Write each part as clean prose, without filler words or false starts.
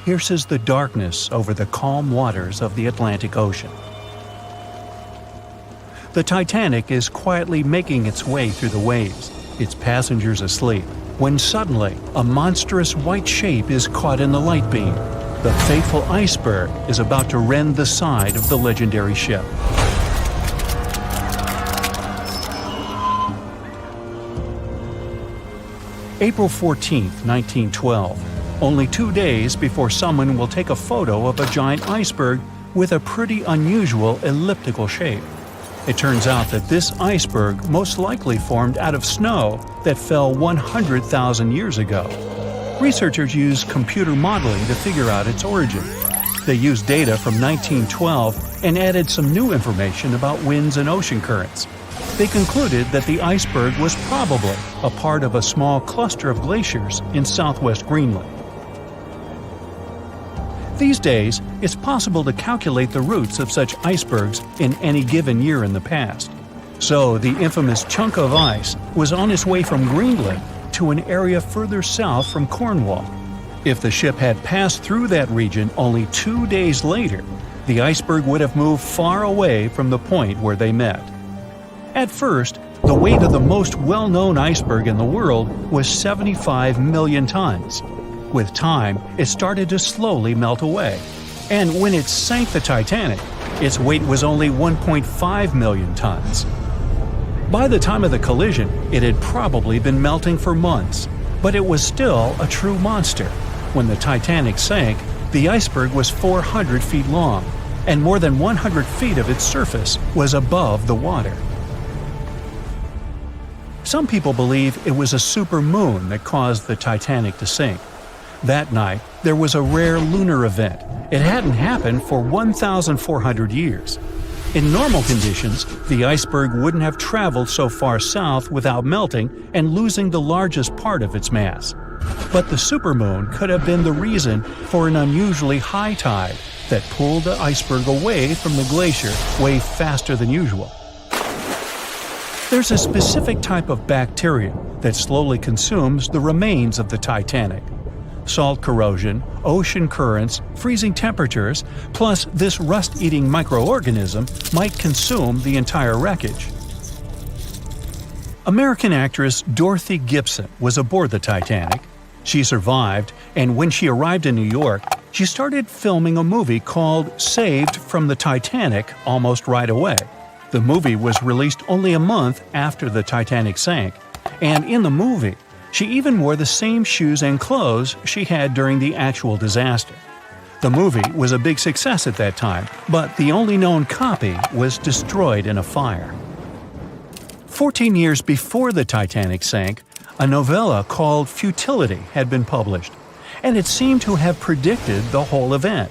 pierces the darkness over the calm waters of the Atlantic Ocean. The Titanic is quietly making its way through the waves, its passengers asleep, when suddenly a monstrous white shape is caught in the light beam. The fateful iceberg is about to rend the side of the legendary ship. April 14, 1912, only 2 days before someone will take a photo of a giant iceberg with a pretty unusual elliptical shape. It turns out that this iceberg most likely formed out of snow that fell 100,000 years ago. Researchers used computer modeling to figure out its origin. They used data from 1912 and added some new information about winds and ocean currents. They concluded that the iceberg was probably a part of a small cluster of glaciers in southwest Greenland. These days, it's possible to calculate the routes of such icebergs in any given year in the past. So the infamous chunk of ice was on its way from Greenland to an area further south from Cornwall. If the ship had passed through that region only 2 days later, the iceberg would have moved far away from the point where they met. At first, the weight of the most well-known iceberg in the world was 75 million tons. With time, it started to slowly melt away. And when it sank the Titanic, its weight was only 1.5 million tons. By the time of the collision, it had probably been melting for months, but it was still a true monster. When the Titanic sank, the iceberg was 400 feet long, and more than 100 feet of its surface was above the water. Some people believe it was a supermoon that caused the Titanic to sink. That night, there was a rare lunar event. It hadn't happened for 1,400 years. In normal conditions, the iceberg wouldn't have traveled so far south without melting and losing the largest part of its mass. But the supermoon could have been the reason for an unusually high tide that pulled the iceberg away from the glacier way faster than usual. There's a specific type of bacteria that slowly consumes the remains of the Titanic. Salt corrosion, ocean currents, freezing temperatures, plus this rust-eating microorganism might consume the entire wreckage. American actress Dorothy Gibson was aboard the Titanic. She survived, and when she arrived in New York, she started filming a movie called Saved from the Titanic almost right away. The movie was released only a month after the Titanic sank, and in the movie, she even wore the same shoes and clothes she had during the actual disaster. The movie was a big success at that time, but the only known copy was destroyed in a fire. 14 years before the Titanic sank, a novella called Futility had been published, and it seemed to have predicted the whole event.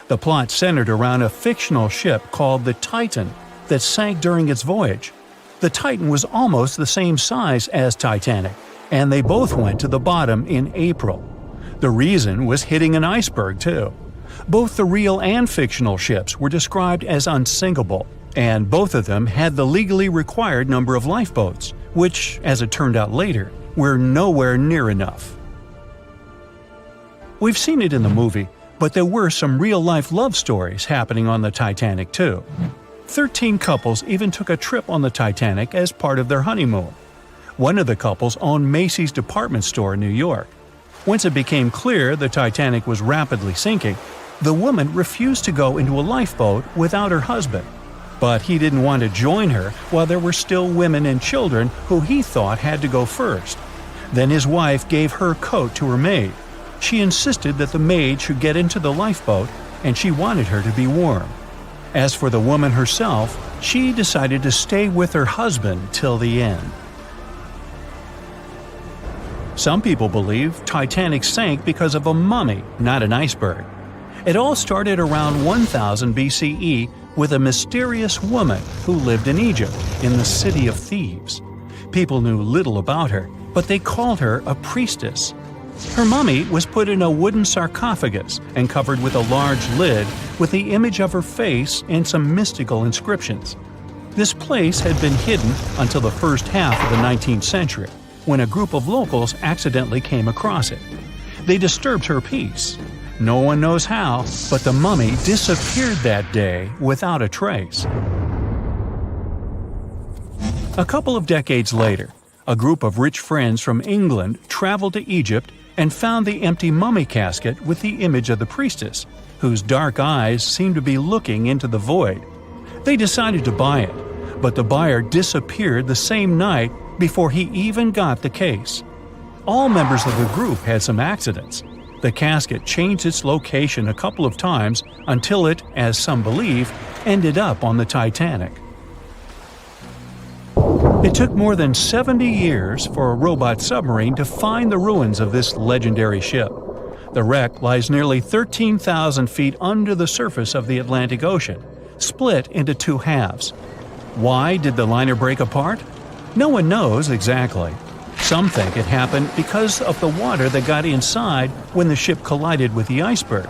The plot centered around a fictional ship called the Titan that sank during its voyage. The Titan was almost the same size as Titanic, and they both went to the bottom in April. The reason was hitting an iceberg, too. Both the real and fictional ships were described as unsinkable, and both of them had the legally required number of lifeboats, which, as it turned out later, were nowhere near enough. We've seen it in the movie, but there were some real-life love stories happening on the Titanic, too. 13 couples even took a trip on the Titanic as part of their honeymoon. One of the couples owned Macy's department store in New York. Once it became clear the Titanic was rapidly sinking, the woman refused to go into a lifeboat without her husband. But he didn't want to join her while there were still women and children who he thought had to go first. Then his wife gave her coat to her maid. She insisted that the maid should get into the lifeboat, and she wanted her to be warm. As for the woman herself, she decided to stay with her husband till the end. Some people believe Titanic sank because of a mummy, not an iceberg. It all started around 1000 BCE with a mysterious woman who lived in Egypt, in the City of Thieves. People knew little about her, but they called her a priestess. Her mummy was put in a wooden sarcophagus and covered with a large lid with the image of her face and some mystical inscriptions. This place had been hidden until the first half of the 19th century, when a group of locals accidentally came across it. They disturbed her peace. No one knows how, but the mummy disappeared that day without a trace. A couple of decades later, a group of rich friends from England traveled to Egypt and found the empty mummy casket with the image of the priestess, whose dark eyes seemed to be looking into the void. They decided to buy it, but the buyer disappeared the same night before he even got the case. All members of the group had some accidents. The casket changed its location a couple of times until it, as some believe, ended up on the Titanic. It took more than 70 years for a robot submarine to find the ruins of this legendary ship. The wreck lies nearly 13,000 feet under the surface of the Atlantic Ocean, split into two halves. Why did the liner break apart? No one knows exactly. Some think it happened because of the water that got inside when the ship collided with the iceberg.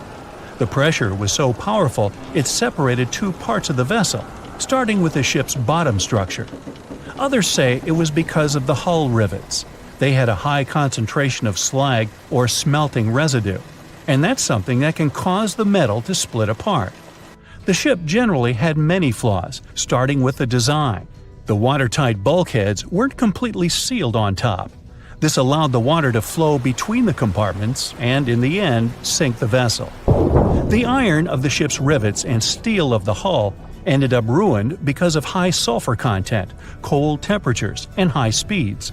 The pressure was so powerful it separated two parts of the vessel, starting with the ship's bottom structure. Others say it was because of the hull rivets. They had a high concentration of slag or smelting residue, and that's something that can cause the metal to split apart. The ship generally had many flaws, starting with the design. The watertight bulkheads weren't completely sealed on top. This allowed the water to flow between the compartments and, in the end, sink the vessel. The iron of the ship's rivets and steel of the hull ended up ruined because of high sulfur content, cold temperatures, and high speeds.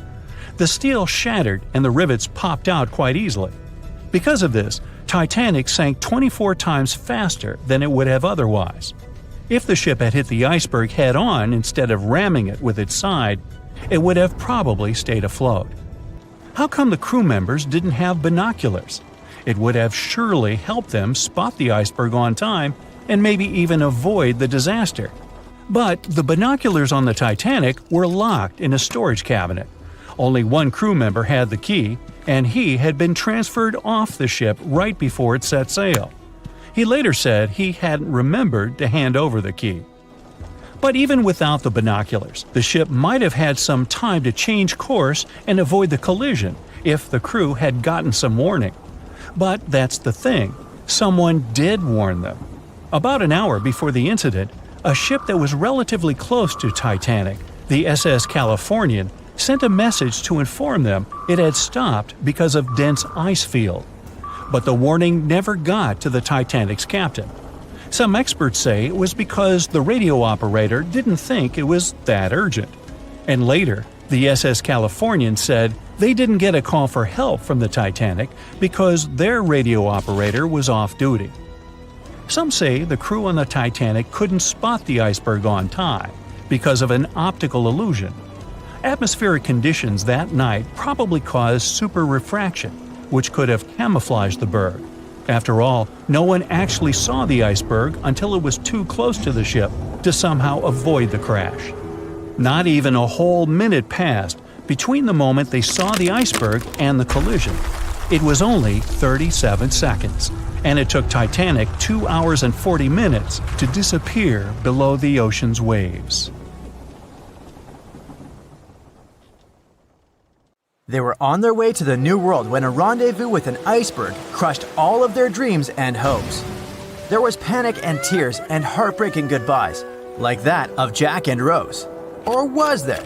The steel shattered and the rivets popped out quite easily. Because of this, Titanic sank 24 times faster than it would have otherwise. If the ship had hit the iceberg head-on instead of ramming it with its side, it would have probably stayed afloat. How come the crew members didn't have binoculars? It would have surely helped them spot the iceberg on time and maybe even avoid the disaster. But the binoculars on the Titanic were locked in a storage cabinet. Only one crew member had the key, and he had been transferred off the ship right before it set sail. He later said he hadn't remembered to hand over the key. But even without the binoculars, the ship might have had some time to change course and avoid the collision if the crew had gotten some warning. But that's the thing, someone did warn them. About an hour before the incident, a ship that was relatively close to Titanic, the SS Californian, sent a message to inform them it had stopped because of dense ice field. But the warning never got to the Titanic's captain. Some experts say it was because the radio operator didn't think it was that urgent. And later, the SS Californian said they didn't get a call for help from the Titanic because their radio operator was off duty. Some say the crew on the Titanic couldn't spot the iceberg on time because of an optical illusion. Atmospheric conditions that night probably caused super refraction, which could have camouflaged the berg. After all, no one actually saw the iceberg until it was too close to the ship to somehow avoid the crash. Not even a whole minute passed between the moment they saw the iceberg and the collision. It was only 37 seconds, and it took Titanic 2 hours and 40 minutes to disappear below the ocean's waves. They were on their way to the New World when a rendezvous with an iceberg crushed all of their dreams and hopes. There was panic and tears and heartbreaking goodbyes, like that of Jack and Rose. Or was there?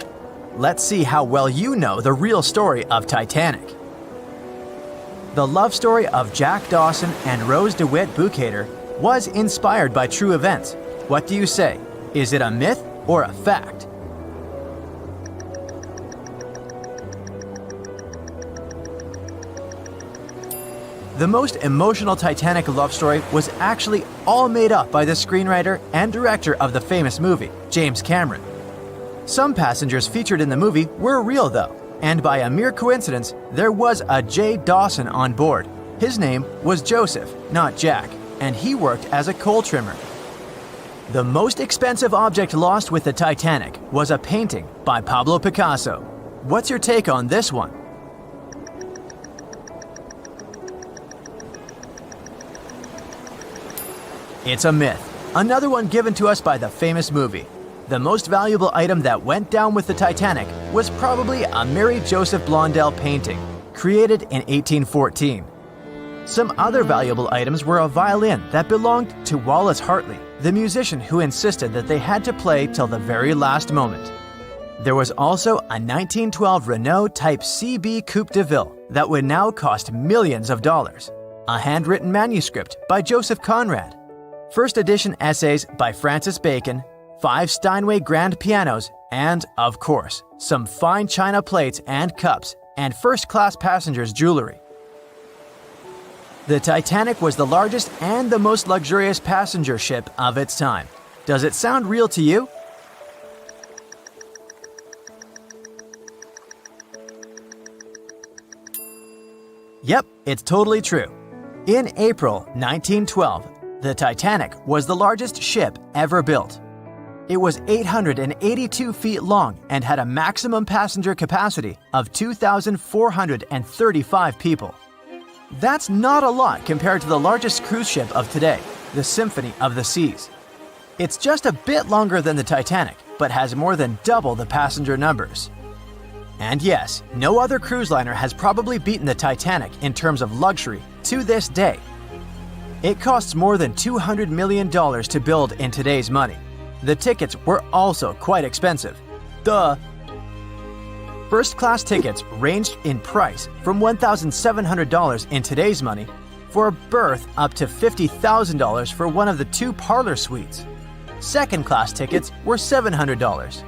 Let's see how well you know the real story of Titanic. The love story of Jack Dawson and Rose DeWitt Bukater was inspired by true events. What do you say? Is it a myth or a fact? The most emotional Titanic love story was actually all made up by the screenwriter and director of the famous movie, James Cameron. Some passengers featured in the movie were real though, and by a mere coincidence, there was a J. Dawson on board. His name was Joseph, not Jack, and he worked as a coal trimmer. The most expensive object lost with the Titanic was a painting by Pablo Picasso. What's your take on this one? It's a myth. Another one given to us by the famous movie. The most valuable item that went down with the Titanic was probably a Mary Joseph Blondell painting, created in 1814. Some other valuable items were a violin that belonged to Wallace Hartley, the musician who insisted that they had to play till the very last moment. There was also a 1912 Renault Type CB Coupe de Ville that would now cost millions of dollars, a handwritten manuscript by Joseph Conrad, first edition essays by Francis Bacon, 5 Steinway grand pianos, and, of course, some fine china plates and cups and first-class passengers' jewelry. The Titanic was the largest and the most luxurious passenger ship of its time. Does it sound real to you? Yep, it's totally true. In April 1912, the Titanic was the largest ship ever built. It was 882 feet long and had a maximum passenger capacity of 2,435 people. That's not a lot compared to the largest cruise ship of today, the Symphony of the Seas. It's just a bit longer than the Titanic, but has more than double the passenger numbers. And yes, no other cruise liner has probably beaten the Titanic in terms of luxury to this day. It costs more than $200 million to build in today's money. The tickets were also quite expensive. Duh! First-class tickets ranged in price from $1,700 in today's money for a berth up to $50,000 for one of the 2 parlor suites. Second-class tickets were $700.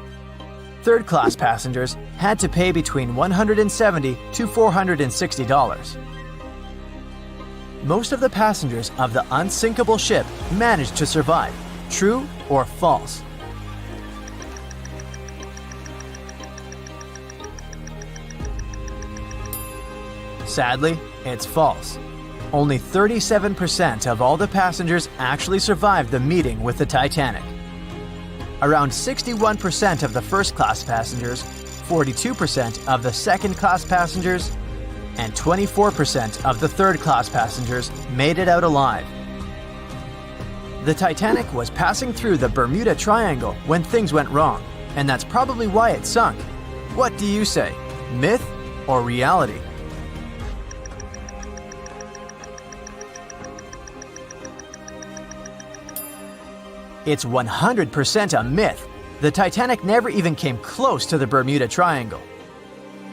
Third-class passengers had to pay between $170 to $460. Most of the passengers of the unsinkable ship managed to survive. True or false? Sadly, it's false. Only 37% of all the passengers actually survived the meeting with the Titanic. Around 61% of the first-class passengers, 42% of the second-class passengers, and 24% of the third-class passengers made it out alive. The Titanic was passing through the Bermuda Triangle when things went wrong, and that's probably why it sunk. What do you say? Myth or reality? It's 100% a myth. The Titanic never even came close to the Bermuda Triangle.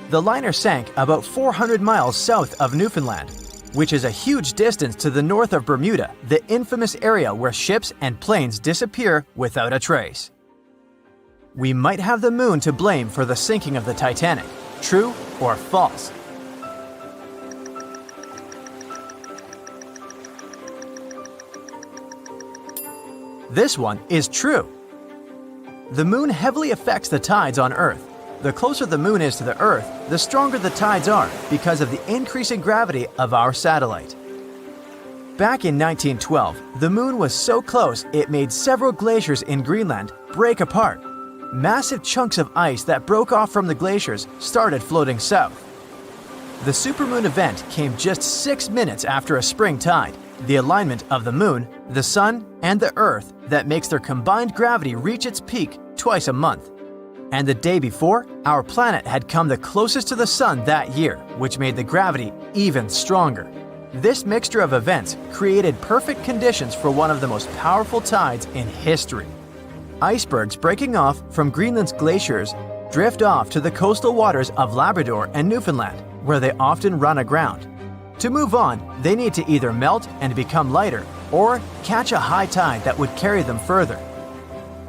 The liner sank about 400 miles south of Newfoundland, which is a huge distance to the north of Bermuda, the infamous area where ships and planes disappear without a trace. We might have the moon to blame for the sinking of the Titanic. True or false? This one is true. The moon heavily affects the tides on Earth. The closer the moon is to the Earth, the stronger the tides are because of the increasing gravity of our satellite. Back in 1912, the moon was so close it made several glaciers in Greenland break apart. Massive chunks of ice that broke off from the glaciers started floating south. The supermoon event came just 6 minutes after a spring tide, the alignment of the moon, the sun, and the Earth that makes their combined gravity reach its peak twice a month. And the day before, our planet had come the closest to the sun that year, which made the gravity even stronger. This mixture of events created perfect conditions for one of the most powerful tides in history. Icebergs breaking off from Greenland's glaciers drift off to the coastal waters of Labrador and Newfoundland, where they often run aground. To move on, they need to either melt and become lighter or catch a high tide that would carry them further.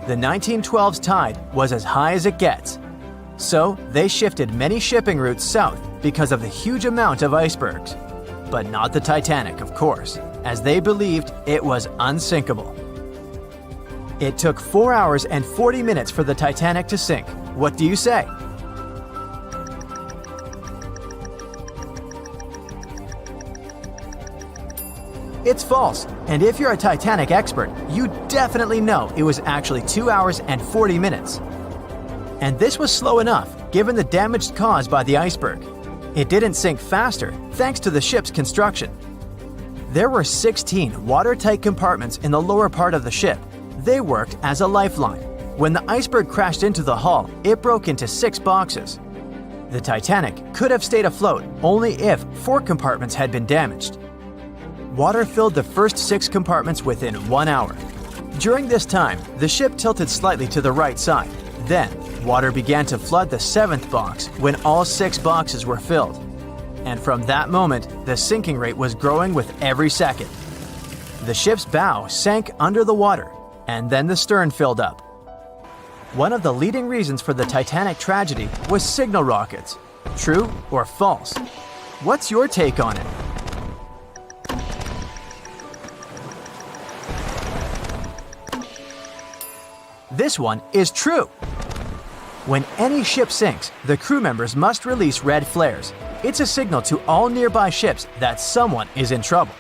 The 1912's tide was as high as it gets. So they shifted many shipping routes south because of the huge amount of icebergs. But not the Titanic, of course, as they believed it was unsinkable. It took 4 hours and 40 minutes for the Titanic to sink. What do you say? It's false, and if you're a Titanic expert, you definitely know it was actually 2 hours and 40 minutes. And this was slow enough, given the damage caused by the iceberg. It didn't sink faster, thanks to the ship's construction. There were 16 watertight compartments in the lower part of the ship. They worked as a lifeline. When the iceberg crashed into the hull, it broke into 6 boxes. The Titanic could have stayed afloat only if 4 compartments had been damaged. water filled the first 6 compartments within 1 hour. During this time, the ship tilted slightly to the right side. Then, water began to flood the 7th box when all 6 boxes were filled. And from that moment, the sinking rate was growing with every second. The ship's bow sank under the water, and then the stern filled up. One of the leading reasons for the Titanic tragedy was signal rockets. True or false? What's your take on it? This one is true. When any ship sinks, the crew members must release red flares. It's a signal to all nearby ships that someone is in trouble.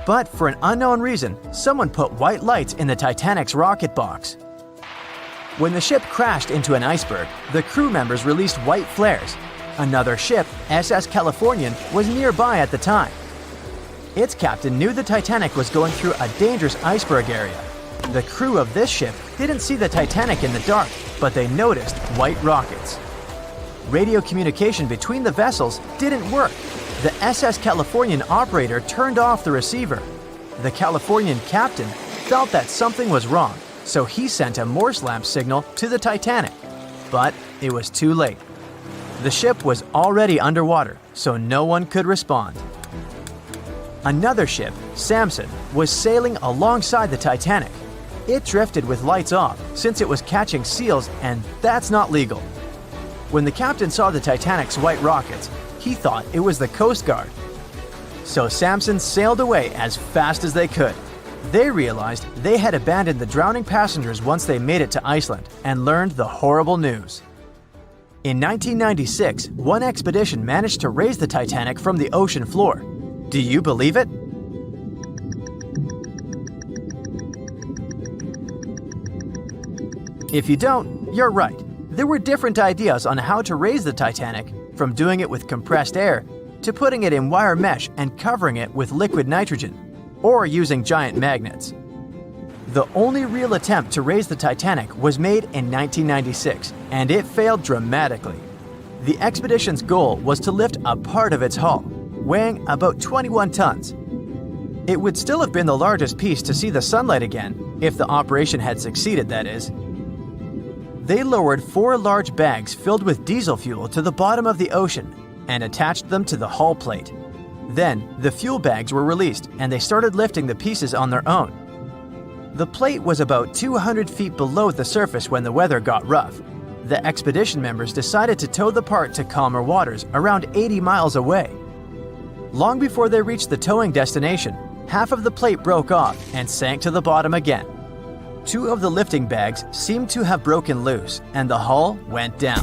But for an unknown reason, someone put white lights in the Titanic's rocket box. When the ship crashed into an iceberg, the crew members released white flares. Another ship, SS Californian, was nearby at the time. Its captain knew the Titanic was going through a dangerous iceberg area. The crew of this ship didn't see the Titanic in the dark, but they noticed white rockets. Radio communication between the vessels didn't work. The SS Californian operator turned off the receiver. The Californian captain felt that something was wrong, so he sent a Morse lamp signal to the Titanic. But it was too late. The ship was already underwater, so no one could respond. Another ship, Samson, was sailing alongside the Titanic. It drifted with lights off since it was catching seals, and that's not legal. When the captain saw the Titanic's white rockets, he thought it was the Coast Guard. So Samson sailed away as fast as they could. They realized they had abandoned the drowning passengers once they made it to Iceland and learned the horrible news. In 1996, one expedition managed to raise the Titanic from the ocean floor. Do you believe it? If you don't, you're right. There were different ideas on how to raise the Titanic, from doing it with compressed air to putting it in wire mesh and covering it with liquid nitrogen, or using giant magnets. The only real attempt to raise the Titanic was made in 1996, and it failed dramatically. The expedition's goal was to lift a part of its hull, weighing about 21 tons. It would still have been the largest piece to see the sunlight again, if the operation had succeeded, that is. They lowered 4 large bags filled with diesel fuel to the bottom of the ocean and attached them to the hull plate. Then, the fuel bags were released and they started lifting the pieces on their own. The plate was about 200 feet below the surface when the weather got rough. The expedition members decided to tow the part to calmer waters around 80 miles away. Long before they reached the towing destination, half of the plate broke off and sank to the bottom again. 2 of the lifting bags seemed to have broken loose, and the hull went down.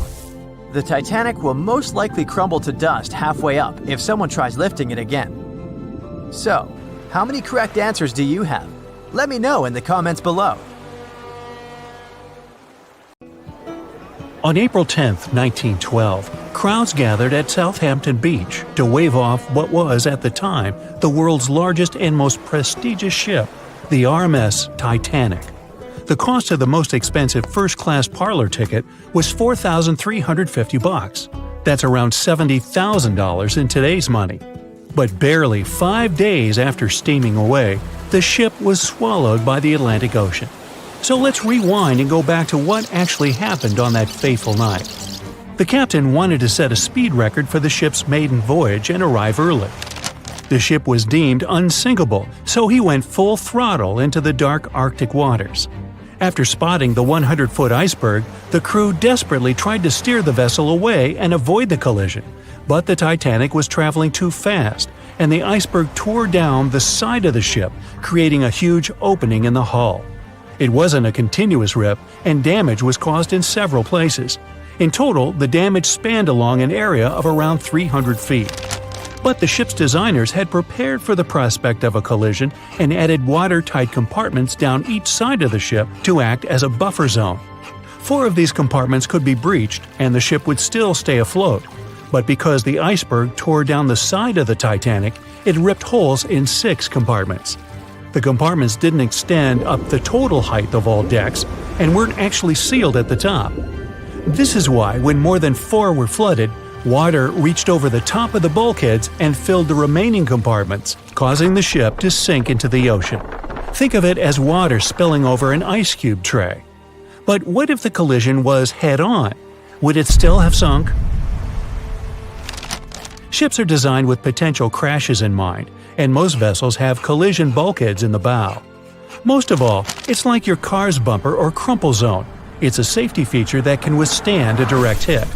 The Titanic will most likely crumble to dust halfway up if someone tries lifting it again. So, how many correct answers do you have? Let me know in the comments below. On April 10, 1912, crowds gathered at Southampton Beach to wave off what was, at the time, the world's largest and most prestigious ship, the RMS Titanic. The cost of the most expensive first-class parlor ticket was $4,350. That's around $70,000 in today's money. But barely 5 days after steaming away, the ship was swallowed by the Atlantic Ocean. So let's rewind and go back to what actually happened on that fateful night. The captain wanted to set a speed record for the ship's maiden voyage and arrive early. The ship was deemed unsinkable, so he went full throttle into the dark Arctic waters. After spotting the 100-foot iceberg, the crew desperately tried to steer the vessel away and avoid the collision, but the Titanic was traveling too fast, and the iceberg tore down the side of the ship, creating a huge opening in the hull. It wasn't a continuous rip, and damage was caused in several places. In total, the damage spanned along an area of around 300 feet. But the ship's designers had prepared for the prospect of a collision and added watertight compartments down each side of the ship to act as a buffer zone. 4 of these compartments could be breached and the ship would still stay afloat. But because the iceberg tore down the side of the Titanic, it ripped holes in 6 compartments. The compartments didn't extend up the total height of all decks and weren't actually sealed at the top. This is why, when more than 4 were flooded, Water reached over the top of the bulkheads and filled the remaining compartments, causing the ship to sink into the ocean. Think of it as water spilling over an ice cube tray. But what if the collision was head-on? Would it still have sunk? Ships are designed with potential crashes in mind, and most vessels have collision bulkheads in the bow. Most of all, it's like your car's bumper or crumple zone. It's a safety feature that can withstand a direct hit.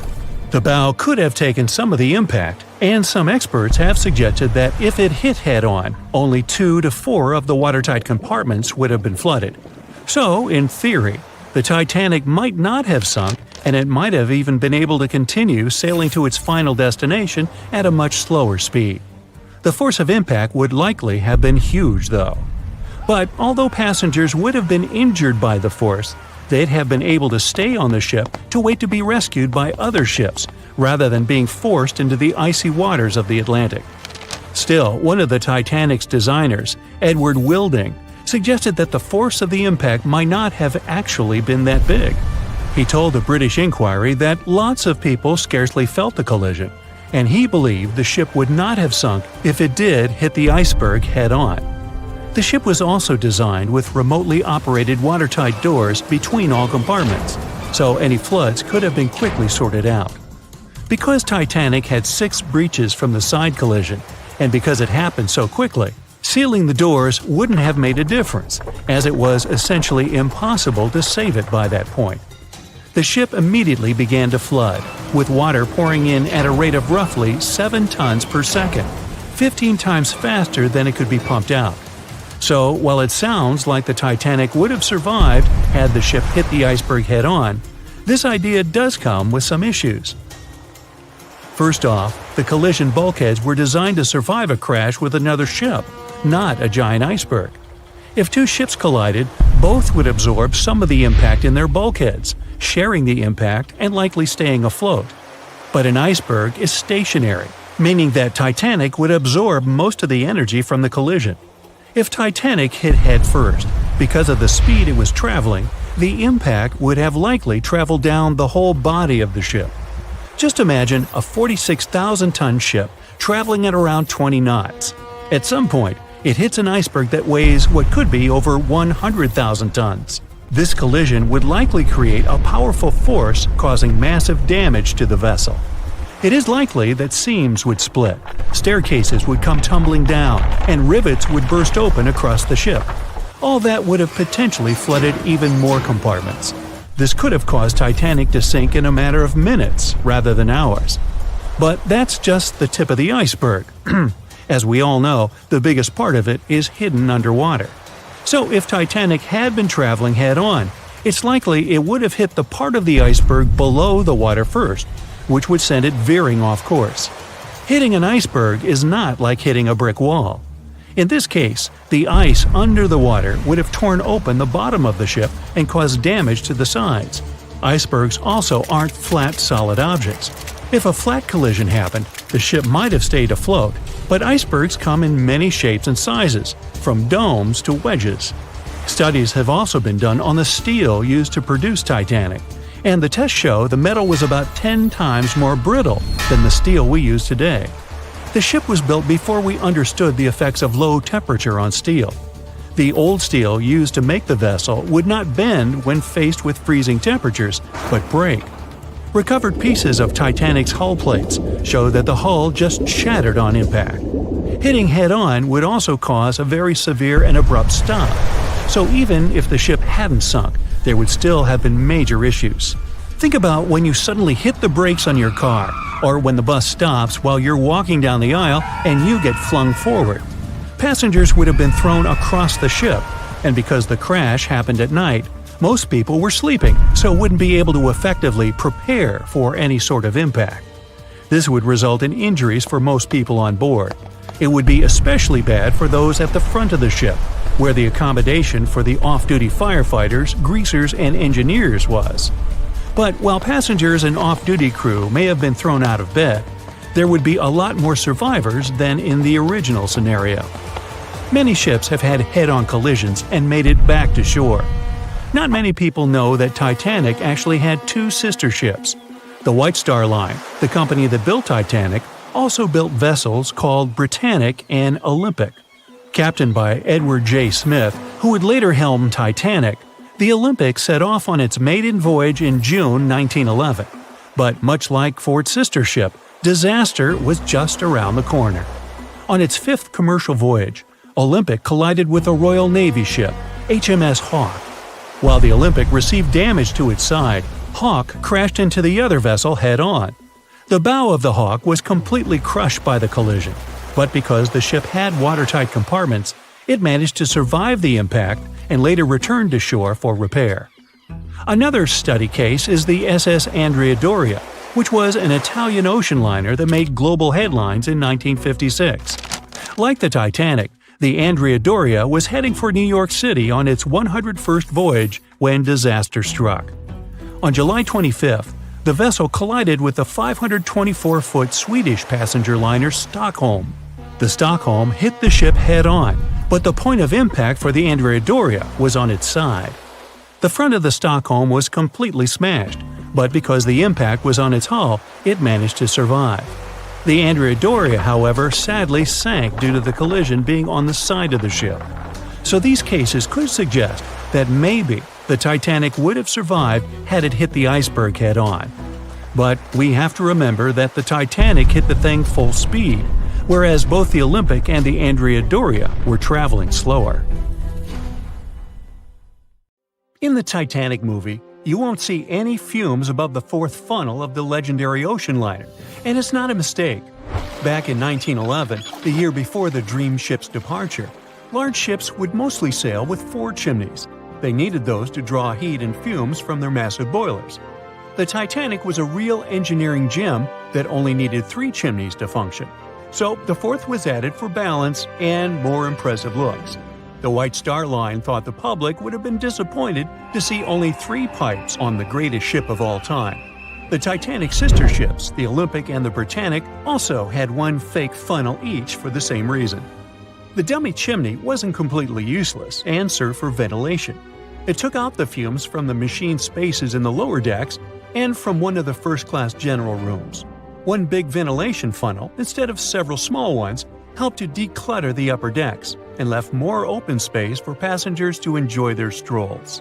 The bow could have taken some of the impact, and some experts have suggested that if it hit head-on, only 2 to 4 of the watertight compartments would have been flooded. So, in theory, the Titanic might not have sunk, and it might have even been able to continue sailing to its final destination at a much slower speed. The force of impact would likely have been huge, though. But although passengers would have been injured by the force, they'd have been able to stay on the ship to wait to be rescued by other ships, rather than being forced into the icy waters of the Atlantic. Still, one of the Titanic's designers, Edward Wilding, suggested that the force of the impact might not have actually been that big. He told the British Inquiry that lots of people scarcely felt the collision, and he believed the ship would not have sunk if it did hit the iceberg head-on. The ship was also designed with remotely operated watertight doors between all compartments, so any floods could have been quickly sorted out. Because Titanic had 6 breaches from the side collision, and because it happened so quickly, sealing the doors wouldn't have made a difference, as it was essentially impossible to save it by that point. The ship immediately began to flood, with water pouring in at a rate of roughly 7 tons per second, 15 times faster than it could be pumped out. So, while it sounds like the Titanic would have survived had the ship hit the iceberg head-on, this idea does come with some issues. First off, the collision bulkheads were designed to survive a crash with another ship, not a giant iceberg. If 2 ships collided, both would absorb some of the impact in their bulkheads, sharing the impact and likely staying afloat. But an iceberg is stationary, meaning that Titanic would absorb most of the energy from the collision. If Titanic hit head first, because of the speed it was traveling, the impact would have likely traveled down the whole body of the ship. Just imagine a 46,000-ton ship traveling at around 20 knots. At some point, it hits an iceberg that weighs what could be over 100,000 tons. This collision would likely create a powerful force causing massive damage to the vessel. It is likely that seams would split, staircases would come tumbling down, and rivets would burst open across the ship. All that would have potentially flooded even more compartments. This could have caused Titanic to sink in a matter of minutes rather than hours. But that's just the tip of the iceberg. As we all know, the biggest part of it is hidden underwater. So if Titanic had been traveling head-on, it's likely it would have hit the part of the iceberg below the water first, which would send it veering off course. Hitting an iceberg is not like hitting a brick wall. In this case, the ice under the water would have torn open the bottom of the ship and caused damage to the sides. Icebergs also aren't flat, solid objects. If a flat collision happened, the ship might have stayed afloat, but icebergs come in many shapes and sizes, from domes to wedges. Studies have also been done on the steel used to produce Titanic, and the tests show the metal was about 10 times more brittle than the steel we use today. The ship was built before we understood the effects of low temperature on steel. The old steel used to make the vessel would not bend when faced with freezing temperatures, but break. Recovered pieces of Titanic's hull plates show that the hull just shattered on impact. Hitting head-on would also cause a very severe and abrupt stop, so even if the ship hadn't sunk, there would still have been major issues. Think about when you suddenly hit the brakes on your car, or when the bus stops while you're walking down the aisle and you get flung forward. Passengers would have been thrown across the ship, and because the crash happened at night, most people were sleeping, so wouldn't be able to effectively prepare for any sort of impact. This would result in injuries for most people on board. It would be especially bad for those at the front of the ship, where the accommodation for the off-duty firefighters, greasers, and engineers was. But while passengers and off-duty crew may have been thrown out of bed, there would be a lot more survivors than in the original scenario. Many ships have had head-on collisions and made it back to shore. Not many people know that Titanic actually had 2 sister ships. The White Star Line, the company that built Titanic, also built vessels called Britannic and Olympic. Captained by Edward J. Smith, who would later helm Titanic, the Olympic set off on its maiden voyage in June 1911. But much like Ford's sister ship, disaster was just around the corner. On its fifth commercial voyage, Olympic collided with a Royal Navy ship, HMS Hawke. While the Olympic received damage to its side, Hawke crashed into the other vessel head-on. The bow of the Hawke was completely crushed by the collision, but because the ship had watertight compartments, it managed to survive the impact and later returned to shore for repair. Another study case is the SS Andrea Doria, which was an Italian ocean liner that made global headlines in 1956. Like the Titanic, the Andrea Doria was heading for New York City on its 101st voyage when disaster struck. On July 25th, the vessel collided with the 524-foot Swedish passenger liner Stockholm. The Stockholm hit the ship head-on, but the point of impact for the Andrea Doria was on its side. The front of the Stockholm was completely smashed, but because the impact was on its hull, it managed to survive. The Andrea Doria, however, sadly sank due to the collision being on the side of the ship. So these cases could suggest that maybe the Titanic would have survived had it hit the iceberg head-on. But we have to remember that the Titanic hit the thing full speed, whereas both the Olympic and the Andrea Doria were traveling slower. In the Titanic movie, you won't see any fumes above the fourth funnel of the legendary ocean liner, and it's not a mistake. Back in 1911, the year before the Dream ship's departure, large ships would mostly sail with 4 chimneys. They needed those to draw heat and fumes from their massive boilers. The Titanic was a real engineering gem that only needed 3 chimneys to function. So the fourth was added for balance and more impressive looks. The White Star Line thought the public would have been disappointed to see only 3 pipes on the greatest ship of all time. The Titanic's sister ships, the Olympic and the Britannic, also had 1 fake funnel each for the same reason. The dummy chimney wasn't completely useless and served for ventilation. It took out the fumes from the machine spaces in the lower decks and from one of the first-class general rooms. 1 big ventilation funnel, instead of several small ones, helped to declutter the upper decks and left more open space for passengers to enjoy their strolls.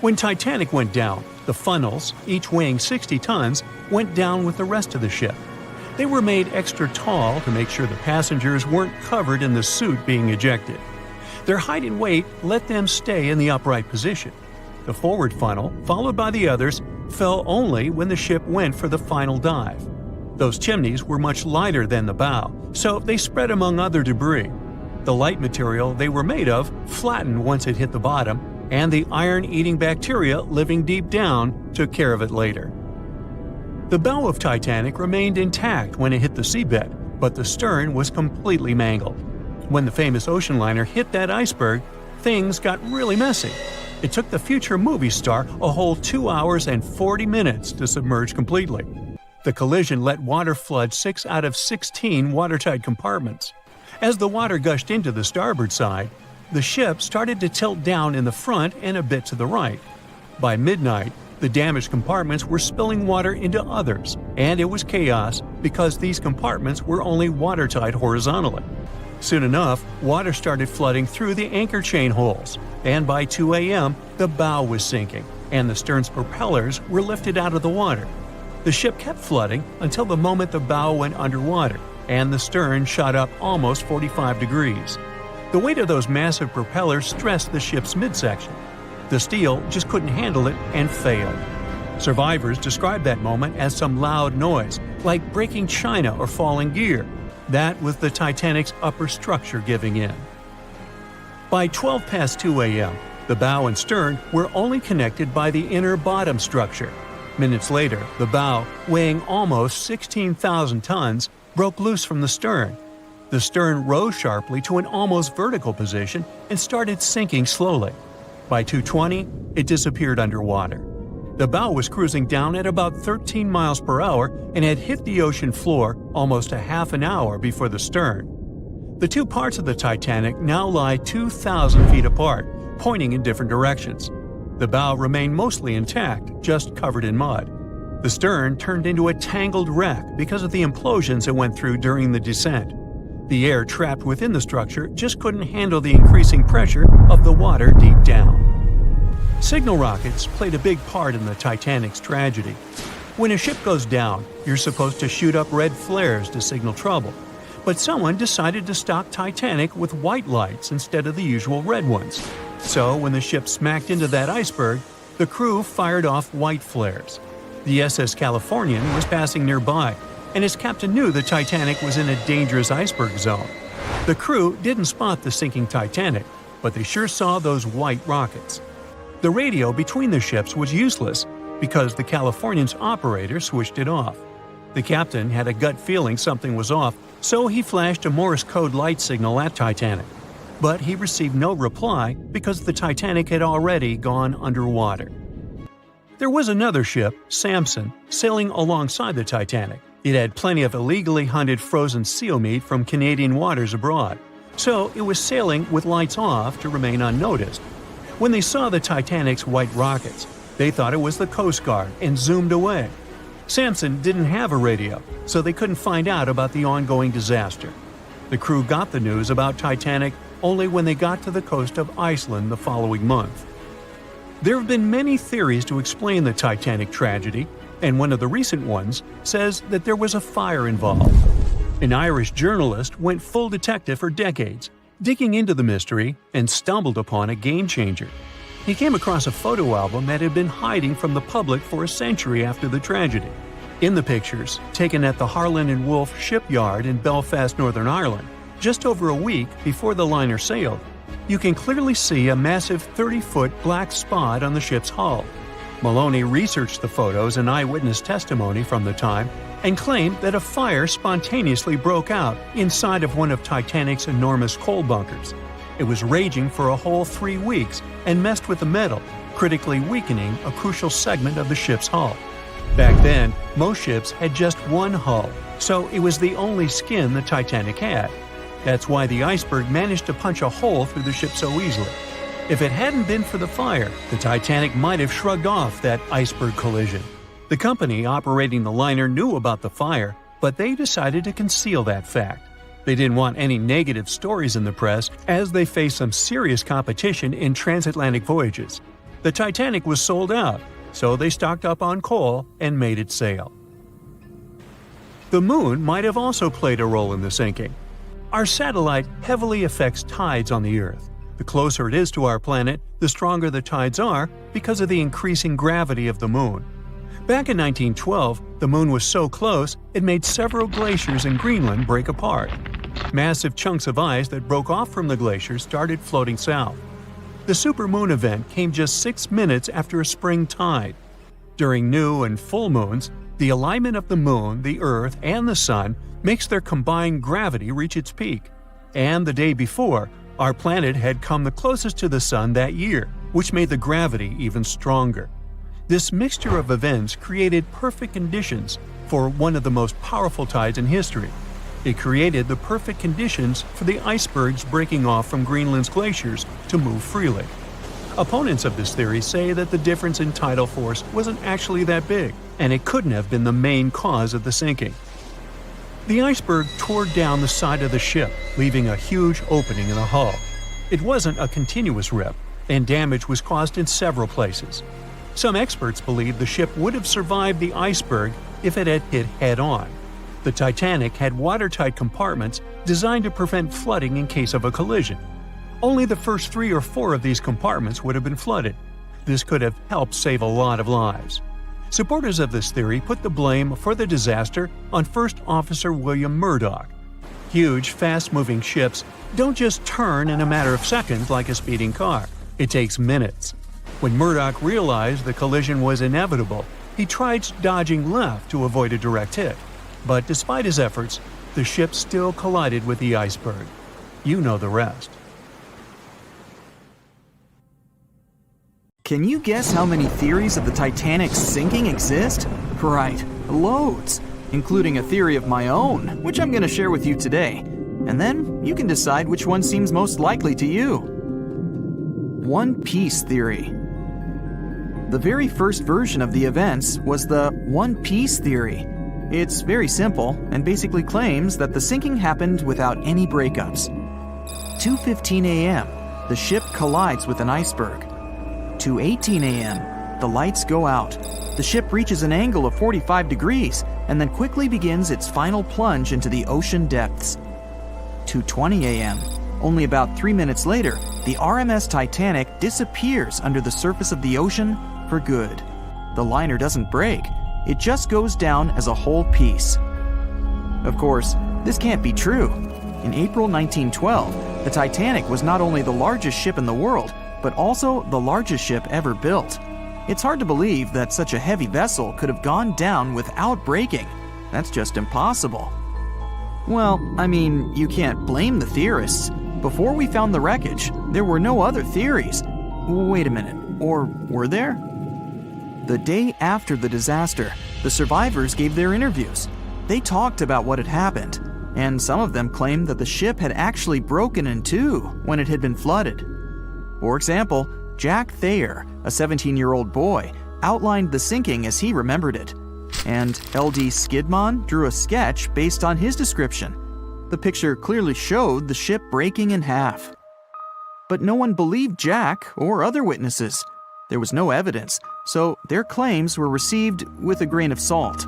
When Titanic went down, the funnels, each weighing 60 tons, went down with the rest of the ship. They were made extra tall to make sure the passengers weren't covered in the suit being ejected. Their height and weight let them stay in the upright position. The forward funnel, followed by the others, fell only when the ship went for the final dive. Those chimneys were much lighter than the bow, so they spread among other debris. The light material they were made of flattened once it hit the bottom, and the iron-eating bacteria living deep down took care of it later. The bow of Titanic remained intact when it hit the seabed, but the stern was completely mangled. When the famous ocean liner hit that iceberg, things got really messy. It took the future movie star a whole 2 hours and 40 minutes to submerge completely. The collision let water flood 6 out of 16 watertight compartments. As the water gushed into the starboard side, the ship started to tilt down in the front and a bit to the right. By midnight, the damaged compartments were spilling water into others, and it was chaos because these compartments were only watertight horizontally. Soon enough, water started flooding through the anchor chain holes, and by 2 a.m., the bow was sinking, and the stern's propellers were lifted out of the water. The ship kept flooding until the moment the bow went underwater, and the stern shot up almost 45 degrees. The weight of those massive propellers stressed the ship's midsection. The steel just couldn't handle it and failed. Survivors described that moment as some loud noise, like breaking china or falling gear. That was the Titanic's upper structure giving in. By 12 past 2 a.m., the bow and stern were only connected by the inner bottom structure. Minutes later, the bow, weighing almost 16,000 tons, broke loose from the stern. The stern rose sharply to an almost vertical position and started sinking slowly. By 2:20, it disappeared underwater. The bow was cruising down at about 13 miles per hour and had hit the ocean floor almost a half an hour before the stern. The two parts of the Titanic now lie 2,000 feet apart, pointing in different directions. The bow remained mostly intact, just covered in mud. The stern turned into a tangled wreck because of the implosions it went through during the descent. The air trapped within the structure just couldn't handle the increasing pressure of the water deep down. Signal rockets played a big part in the Titanic's tragedy. When a ship goes down, you're supposed to shoot up red flares to signal trouble. But someone decided to stock Titanic with white lights instead of the usual red ones. So when the ship smacked into that iceberg, the crew fired off white flares. The SS Californian was passing nearby, and his captain knew the Titanic was in a dangerous iceberg zone. The crew didn't spot the sinking Titanic, but they sure saw those white rockets. The radio between the ships was useless because the Californian's operator switched it off. The captain had a gut feeling something was off, so he flashed a Morse code light signal at Titanic. But he received no reply because the Titanic had already gone underwater. There was another ship, Samson, sailing alongside the Titanic. It had plenty of illegally hunted frozen seal meat from Canadian waters abroad, so it was sailing with lights off to remain unnoticed. When they saw the Titanic's white rockets, they thought it was the Coast Guard and zoomed away. Samson didn't have a radio, so they couldn't find out about the ongoing disaster. The crew got the news about Titanic only when they got to the coast of Iceland the following month. There have been many theories to explain the Titanic tragedy, and one of the recent ones says that there was a fire involved. An Irish journalist went full detective for decades, digging into the mystery, and stumbled upon a game-changer. He came across a photo album that had been hiding from the public for a century after the tragedy. In the pictures, taken at the Harland and Wolff shipyard in Belfast, Northern Ireland, just over a week before the liner sailed, you can clearly see a massive 30-foot black spot on the ship's hull. Maloney researched the photos and eyewitness testimony from the time and claimed that a fire spontaneously broke out inside of one of Titanic's enormous coal bunkers. It was raging for a whole 3 weeks and messed with the metal, critically weakening a crucial segment of the ship's hull. Back then, most ships had just one hull, so it was the only skin the Titanic had. That's why the iceberg managed to punch a hole through the ship so easily. If it hadn't been for the fire, the Titanic might have shrugged off that iceberg collision. The company operating the liner knew about the fire, but they decided to conceal that fact. They didn't want any negative stories in the press as they faced some serious competition in transatlantic voyages. The Titanic was sold out, so they stocked up on coal and made it sail. The moon might have also played a role in the sinking. Our satellite heavily affects tides on the Earth. The closer it is to our planet, the stronger the tides are because of the increasing gravity of the moon. Back in 1912, the moon was so close it made several glaciers in Greenland break apart. Massive chunks of ice that broke off from the glaciers started floating south. The supermoon event came just 6 minutes after a spring tide. During new and full moons, the alignment of the moon, the Earth, and the Sun makes their combined gravity reach its peak. And the day before, our planet had come the closest to the Sun that year, which made the gravity even stronger. This mixture of events created perfect conditions for one of the most powerful tides in history. It created the perfect conditions for the icebergs breaking off from Greenland's glaciers to move freely. Opponents of this theory say that the difference in tidal force wasn't actually that big, and it couldn't have been the main cause of the sinking. The iceberg tore down the side of the ship, leaving a huge opening in the hull. It wasn't a continuous rip, and damage was caused in several places. Some experts believe the ship would have survived the iceberg if it had hit head-on. The Titanic had watertight compartments designed to prevent flooding in case of a collision. Only the first 3 or 4 of these compartments would have been flooded. This could have helped save a lot of lives. Supporters of this theory put the blame for the disaster on First Officer William Murdoch. Huge, fast-moving ships don't just turn in a matter of seconds like a speeding car. It takes minutes. When Murdoch realized the collision was inevitable, he tried dodging left to avoid a direct hit. But despite his efforts, the ship still collided with the iceberg. You know the rest. Can you guess how many theories of the Titanic's sinking exist? Right, loads, including a theory of my own, which I'm going to share with you today. And then you can decide which one seems most likely to you. One Piece theory. The very first version of the events was the One Piece theory. It's very simple and basically claims that the sinking happened without any breakups. 2:15 a.m., the ship collides with an iceberg. 2:18 a.m., the lights go out. The ship reaches an angle of 45 degrees and then quickly begins its final plunge into the ocean depths. 2:20 a.m., only about 3 minutes later, the RMS Titanic disappears under the surface of the ocean for good. The liner doesn't break, it just goes down as a whole piece. Of course, this can't be true. In April 1912, the Titanic was not only the largest ship in the world, but also the largest ship ever built. It's hard to believe that such a heavy vessel could have gone down without breaking. That's just impossible. Well, I mean, you can't blame the theorists. Before we found the wreckage, there were no other theories. Wait a minute, or were there? The day after the disaster, the survivors gave their interviews. They talked about what had happened, and some of them claimed that the ship had actually broken in two when it had been flooded. For example, Jack Thayer, a 17-year-old boy, outlined the sinking as he remembered it, and L.D. Skidmon drew a sketch based on his description. The picture clearly showed the ship breaking in half. But no one believed Jack or other witnesses. There was no evidence, so their claims were received with a grain of salt.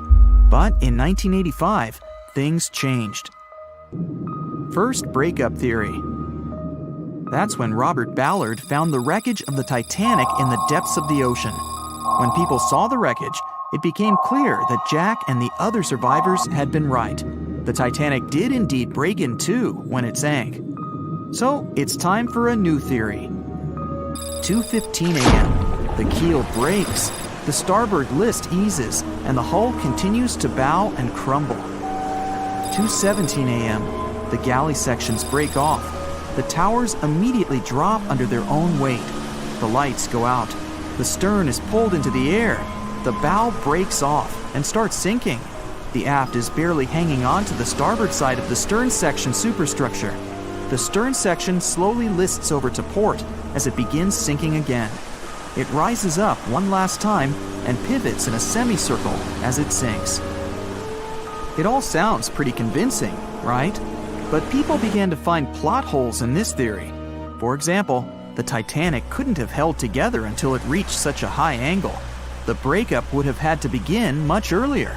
But in 1985, things changed. First breakup theory. That's when Robert Ballard found the wreckage of the Titanic in the depths of the ocean. When people saw the wreckage, it became clear that Jack and the other survivors had been right. The Titanic did indeed break in two when it sank. So it's time for a new theory. 2:15 a.m. The keel breaks, the starboard list eases, and the hull continues to bow and crumble. 2:17 a.m. The galley sections break off. The towers immediately drop under their own weight. The lights go out. The stern is pulled into the air. The bow breaks off and starts sinking. The aft is barely hanging on to the starboard side of the stern section superstructure. The stern section slowly lists over to port as it begins sinking again. It rises up one last time and pivots in a semicircle as it sinks. It all sounds pretty convincing, right? But people began to find plot holes in this theory. For example, the Titanic couldn't have held together until it reached such a high angle. The breakup would have had to begin much earlier.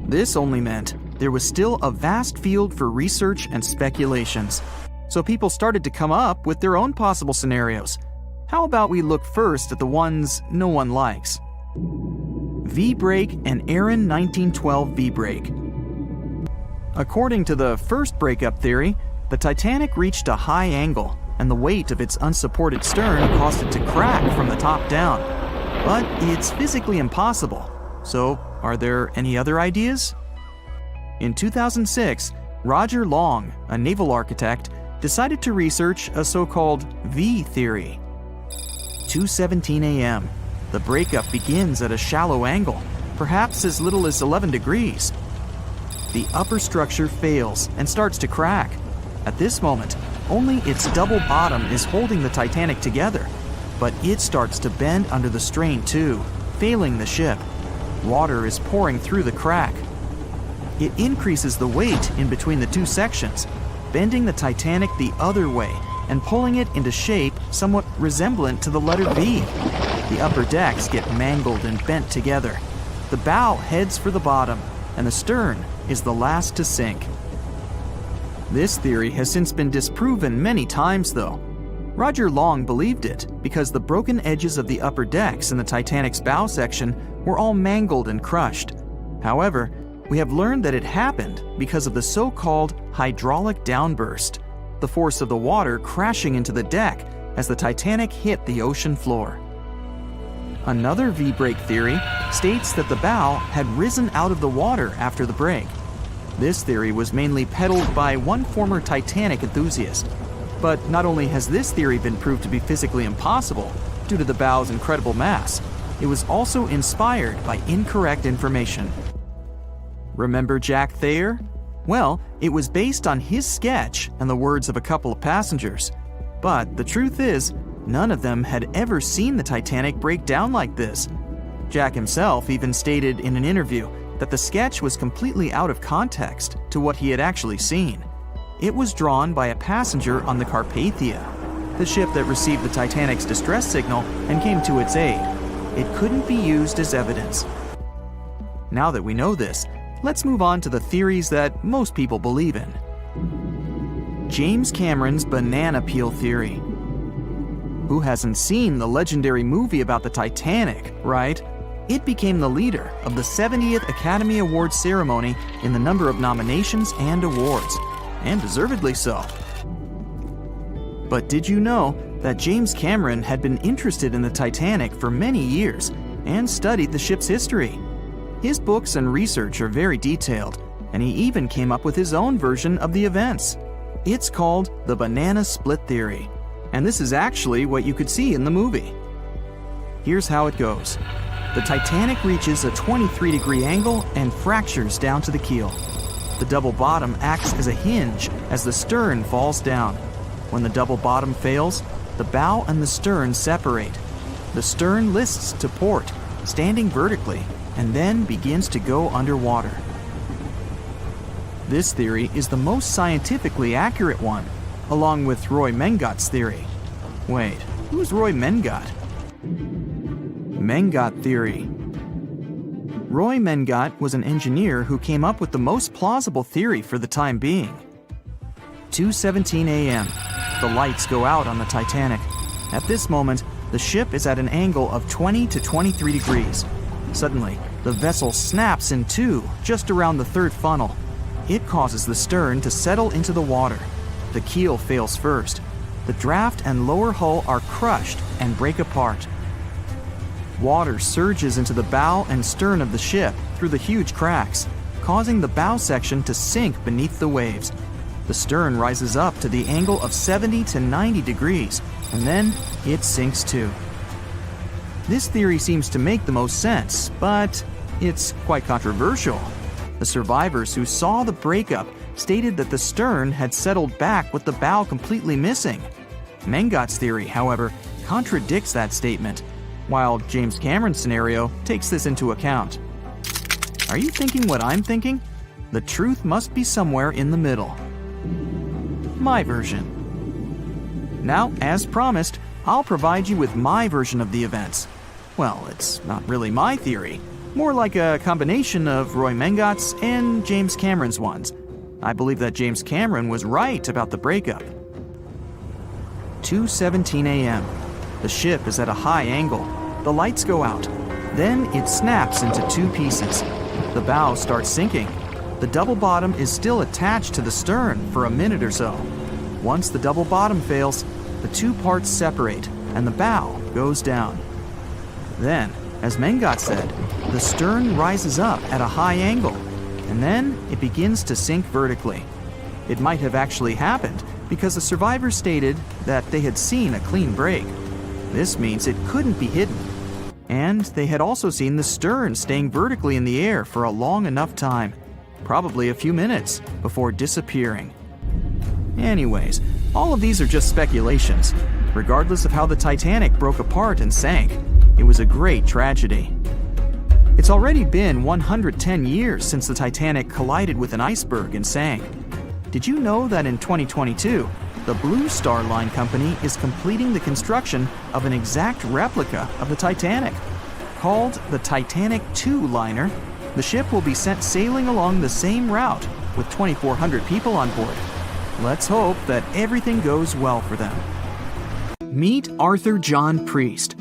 This only meant there was still a vast field for research and speculations. So people started to come up with their own possible scenarios. How about we look first at the ones no one likes? V-brake and Aaron 1912 V-brake. According to the first breakup theory, the Titanic reached a high angle, and the weight of its unsupported stern caused it to crack from the top down. But it's physically impossible. So, are there any other ideas? In 2006, Roger Long, a naval architect, decided to research a so-called V theory. 2:17 a.m. The breakup begins at a shallow angle, perhaps as little as 11 degrees. The upper structure fails and starts to crack. At this moment, only its double bottom is holding the Titanic together, but it starts to bend under the strain too, failing the ship. Water is pouring through the crack. It increases the weight in between the two sections, bending the Titanic the other way and pulling it into shape somewhat resemblant to the letter V. The upper decks get mangled and bent together. The bow heads for the bottom, and the stern is the last to sink. This theory has since been disproven many times, though. Roger Long believed it because the broken edges of the upper decks in the Titanic's bow section were all mangled and crushed. However, we have learned that it happened because of the so-called hydraulic downburst, the force of the water crashing into the deck as the Titanic hit the ocean floor. Another V-brake theory states that the bow had risen out of the water after the break. This theory was mainly peddled by one former Titanic enthusiast. But not only has this theory been proved to be physically impossible due to the bow's incredible mass, it was also inspired by incorrect information. Remember Jack Thayer? Well, it was based on his sketch and the words of a couple of passengers. But the truth is, none of them had ever seen the Titanic break down like this. Jack himself even stated in an interview that the sketch was completely out of context to what he had actually seen. It was drawn by a passenger on the Carpathia, the ship that received the Titanic's distress signal and came to its aid. It couldn't be used as evidence. Now that we know this, let's move on to the theories that most people believe in. James Cameron's banana peel theory. Who hasn't seen the legendary movie about the Titanic, right? It became the leader of the 70th Academy Awards ceremony in the number of nominations and awards, and deservedly so. But did you know that James Cameron had been interested in the Titanic for many years and studied the ship's history? His books and research are very detailed, and he even came up with his own version of the events. It's called the banana split theory, and this is actually what you could see in the movie. Here's how it goes. The Titanic reaches a 23-degree angle and fractures down to the keel. The double bottom acts as a hinge as the stern falls down. When the double bottom fails, the bow and the stern separate. The stern lists to port, standing vertically, and then begins to go underwater. This theory is the most scientifically accurate one, along with Roy Mengat's theory. Wait, who's Roy Mengat? Mengat theory. Roy Mengat was an engineer who came up with the most plausible theory for the time being. 2:17 a.m. The lights go out on the Titanic. At this moment, the ship is at an angle of 20 to 23 degrees. Suddenly, the vessel snaps in two just around the third funnel. It causes the stern to settle into the water. The keel fails first. The draft and lower hull are crushed and break apart. Water surges into the bow and stern of the ship through the huge cracks, causing the bow section to sink beneath the waves. The stern rises up to the angle of 70 to 90 degrees, and then it sinks too. This theory seems to make the most sense, but it's quite controversial. The survivors who saw the breakup stated that the stern had settled back with the bow completely missing. Mengat's theory, however, contradicts that statement, while James Cameron's scenario takes this into account. Are you thinking what I'm thinking? The truth must be somewhere in the middle. My version. Now, as promised, I'll provide you with my version of the events. Well, it's not really my theory, more like a combination of Roy Mengat's and James Cameron's ones. I believe that James Cameron was right about the breakup. 2:17 a.m. The ship is at a high angle. The lights go out. Then it snaps into two pieces. The bow starts sinking. The double bottom is still attached to the stern for a minute or so. Once the double bottom fails, the two parts separate and the bow goes down. Then, as Mengat said, the stern rises up at a high angle, and then it begins to sink vertically. It might have actually happened because the survivors stated that they had seen a clean break. This means it couldn't be hidden. And they had also seen the stern staying vertically in the air for a long enough time, probably a few minutes, before disappearing. Anyways, all of these are just speculations. Regardless of how the Titanic broke apart and sank, it was a great tragedy. It's already been 110 years since the Titanic collided with an iceberg and sank. Did you know that in 2022, the Blue Star Line Company is completing the construction of an exact replica of the Titanic? Called the Titanic II liner, the ship will be sent sailing along the same route with 2,400 people on board. Let's hope that everything goes well for them. Meet Arthur John Priest.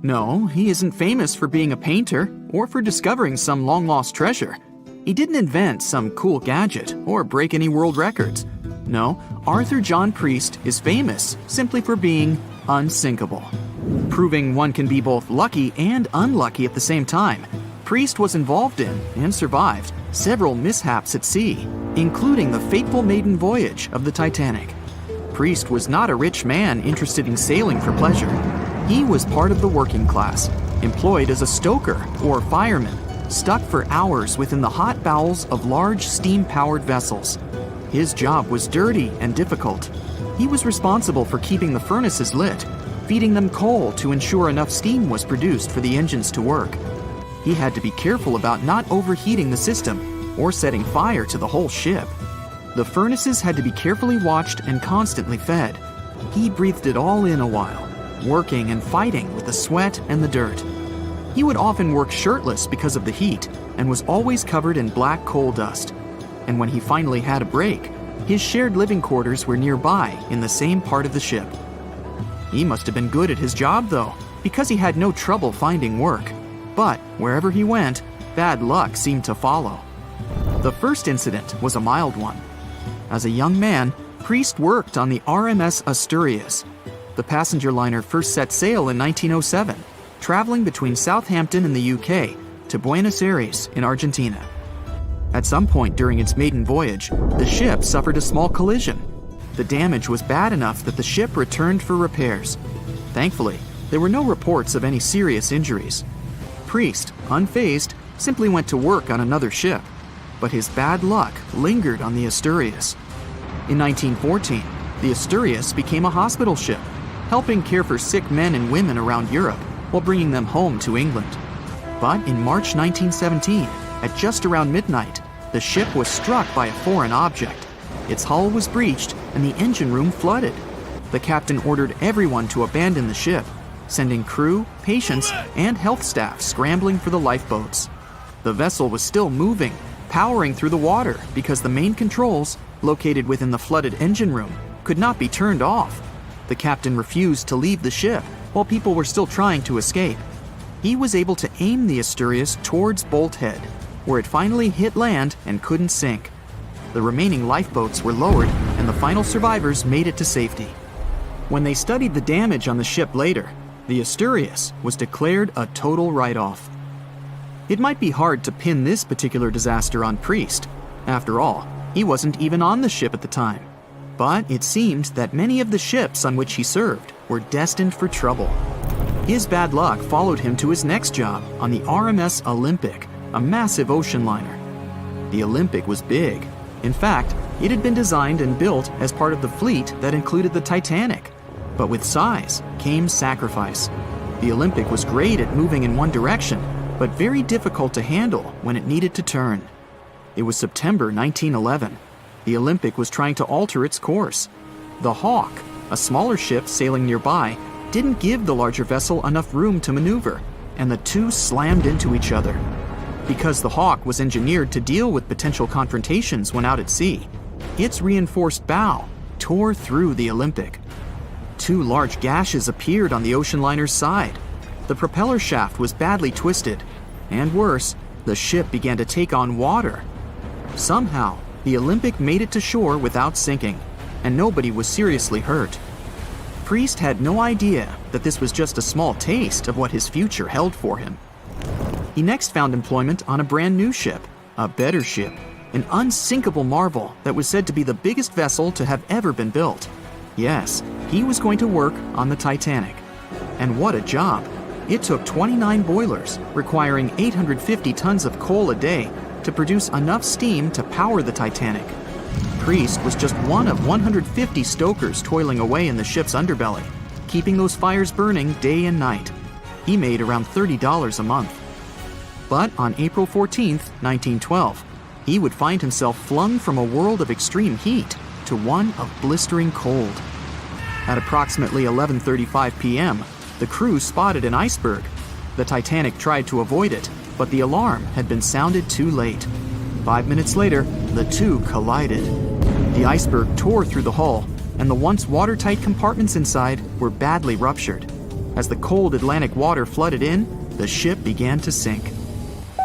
No, he isn't famous for being a painter or for discovering some long-lost treasure. He didn't invent some cool gadget or break any world records. No, Arthur John Priest is famous simply for being unsinkable. Proving one can be both lucky and unlucky at the same time, Priest was involved in and survived several mishaps at sea, including the fateful maiden voyage of the Titanic. Priest was not a rich man interested in sailing for pleasure. He was part of the working class, employed as a stoker or fireman, stuck for hours within the hot bowels of large steam-powered vessels. His job was dirty and difficult. He was responsible for keeping the furnaces lit, feeding them coal to ensure enough steam was produced for the engines to work. He had to be careful about not overheating the system or setting fire to the whole ship. The furnaces had to be carefully watched and constantly fed. He breathed it all in a while, working and fighting with the sweat and the dirt. He would often work shirtless because of the heat and was always covered in black coal dust. And when he finally had a break, his shared living quarters were nearby in the same part of the ship. He must have been good at his job, though, because he had no trouble finding work. But wherever he went, bad luck seemed to follow. The first incident was a mild one. As a young man, Priest worked on the RMS Asturias. The passenger liner first set sail in 1907, traveling between Southampton in the UK to Buenos Aires in Argentina. At some point during its maiden voyage, the ship suffered a small collision. The damage was bad enough that the ship returned for repairs. Thankfully, there were no reports of any serious injuries. Priest, unfazed, simply went to work on another ship, but his bad luck lingered on the Asturias. In 1914, the Asturias became a hospital ship, helping care for sick men and women around Europe while bringing them home to England. But in March 1917, at just around midnight, the ship was struck by a foreign object. Its hull was breached and the engine room flooded. The captain ordered everyone to abandon the ship, sending crew, patients, and health staff scrambling for the lifeboats. The vessel was still moving, powering through the water because the main controls, located within the flooded engine room, could not be turned off. The captain refused to leave the ship while people were still trying to escape. He was able to aim the Asturias towards Bolt Head, where it finally hit land and couldn't sink. The remaining lifeboats were lowered and the final survivors made it to safety. When they studied the damage on the ship later, the Asturias was declared a total write-off. It might be hard to pin this particular disaster on Priest. After all, he wasn't even on the ship at the time. But it seemed that many of the ships on which he served were destined for trouble. His bad luck followed him to his next job on the RMS Olympic, a massive ocean liner. The Olympic was big. In fact, it had been designed and built as part of the fleet that included the Titanic. But with size came sacrifice. The Olympic was great at moving in one direction, but very difficult to handle when it needed to turn. It was September 1911. The Olympic was trying to alter its course. The Hawk, a smaller ship sailing nearby, didn't give the larger vessel enough room to maneuver, and the two slammed into each other. Because the Hawk was engineered to deal with potential confrontations when out at sea, its reinforced bow tore through the Olympic. Two large gashes appeared on the ocean liner's side. The propeller shaft was badly twisted, and worse, the ship began to take on water. Somehow, the Olympic made it to shore without sinking, and nobody was seriously hurt. Priest had no idea that this was just a small taste of what his future held for him. He next found employment on a brand new ship, a better ship, an unsinkable marvel that was said to be the biggest vessel to have ever been built. Yes, he was going to work on the Titanic. And what a job! It took 29 boilers, requiring 850 tons of coal a day to produce enough steam to power the Titanic. Priest was just one of 150 stokers toiling away in the ship's underbelly, keeping those fires burning day and night. He made around $30 a month. But on April 14, 1912, he would find himself flung from a world of extreme heat to one of blistering cold. At approximately 11:35 p.m., the crew spotted an iceberg. The Titanic tried to avoid it, but the alarm had been sounded too late. 5 minutes later, the two collided. The iceberg tore through the hull, and the once watertight compartments inside were badly ruptured. As the cold Atlantic water flooded in, the ship began to sink.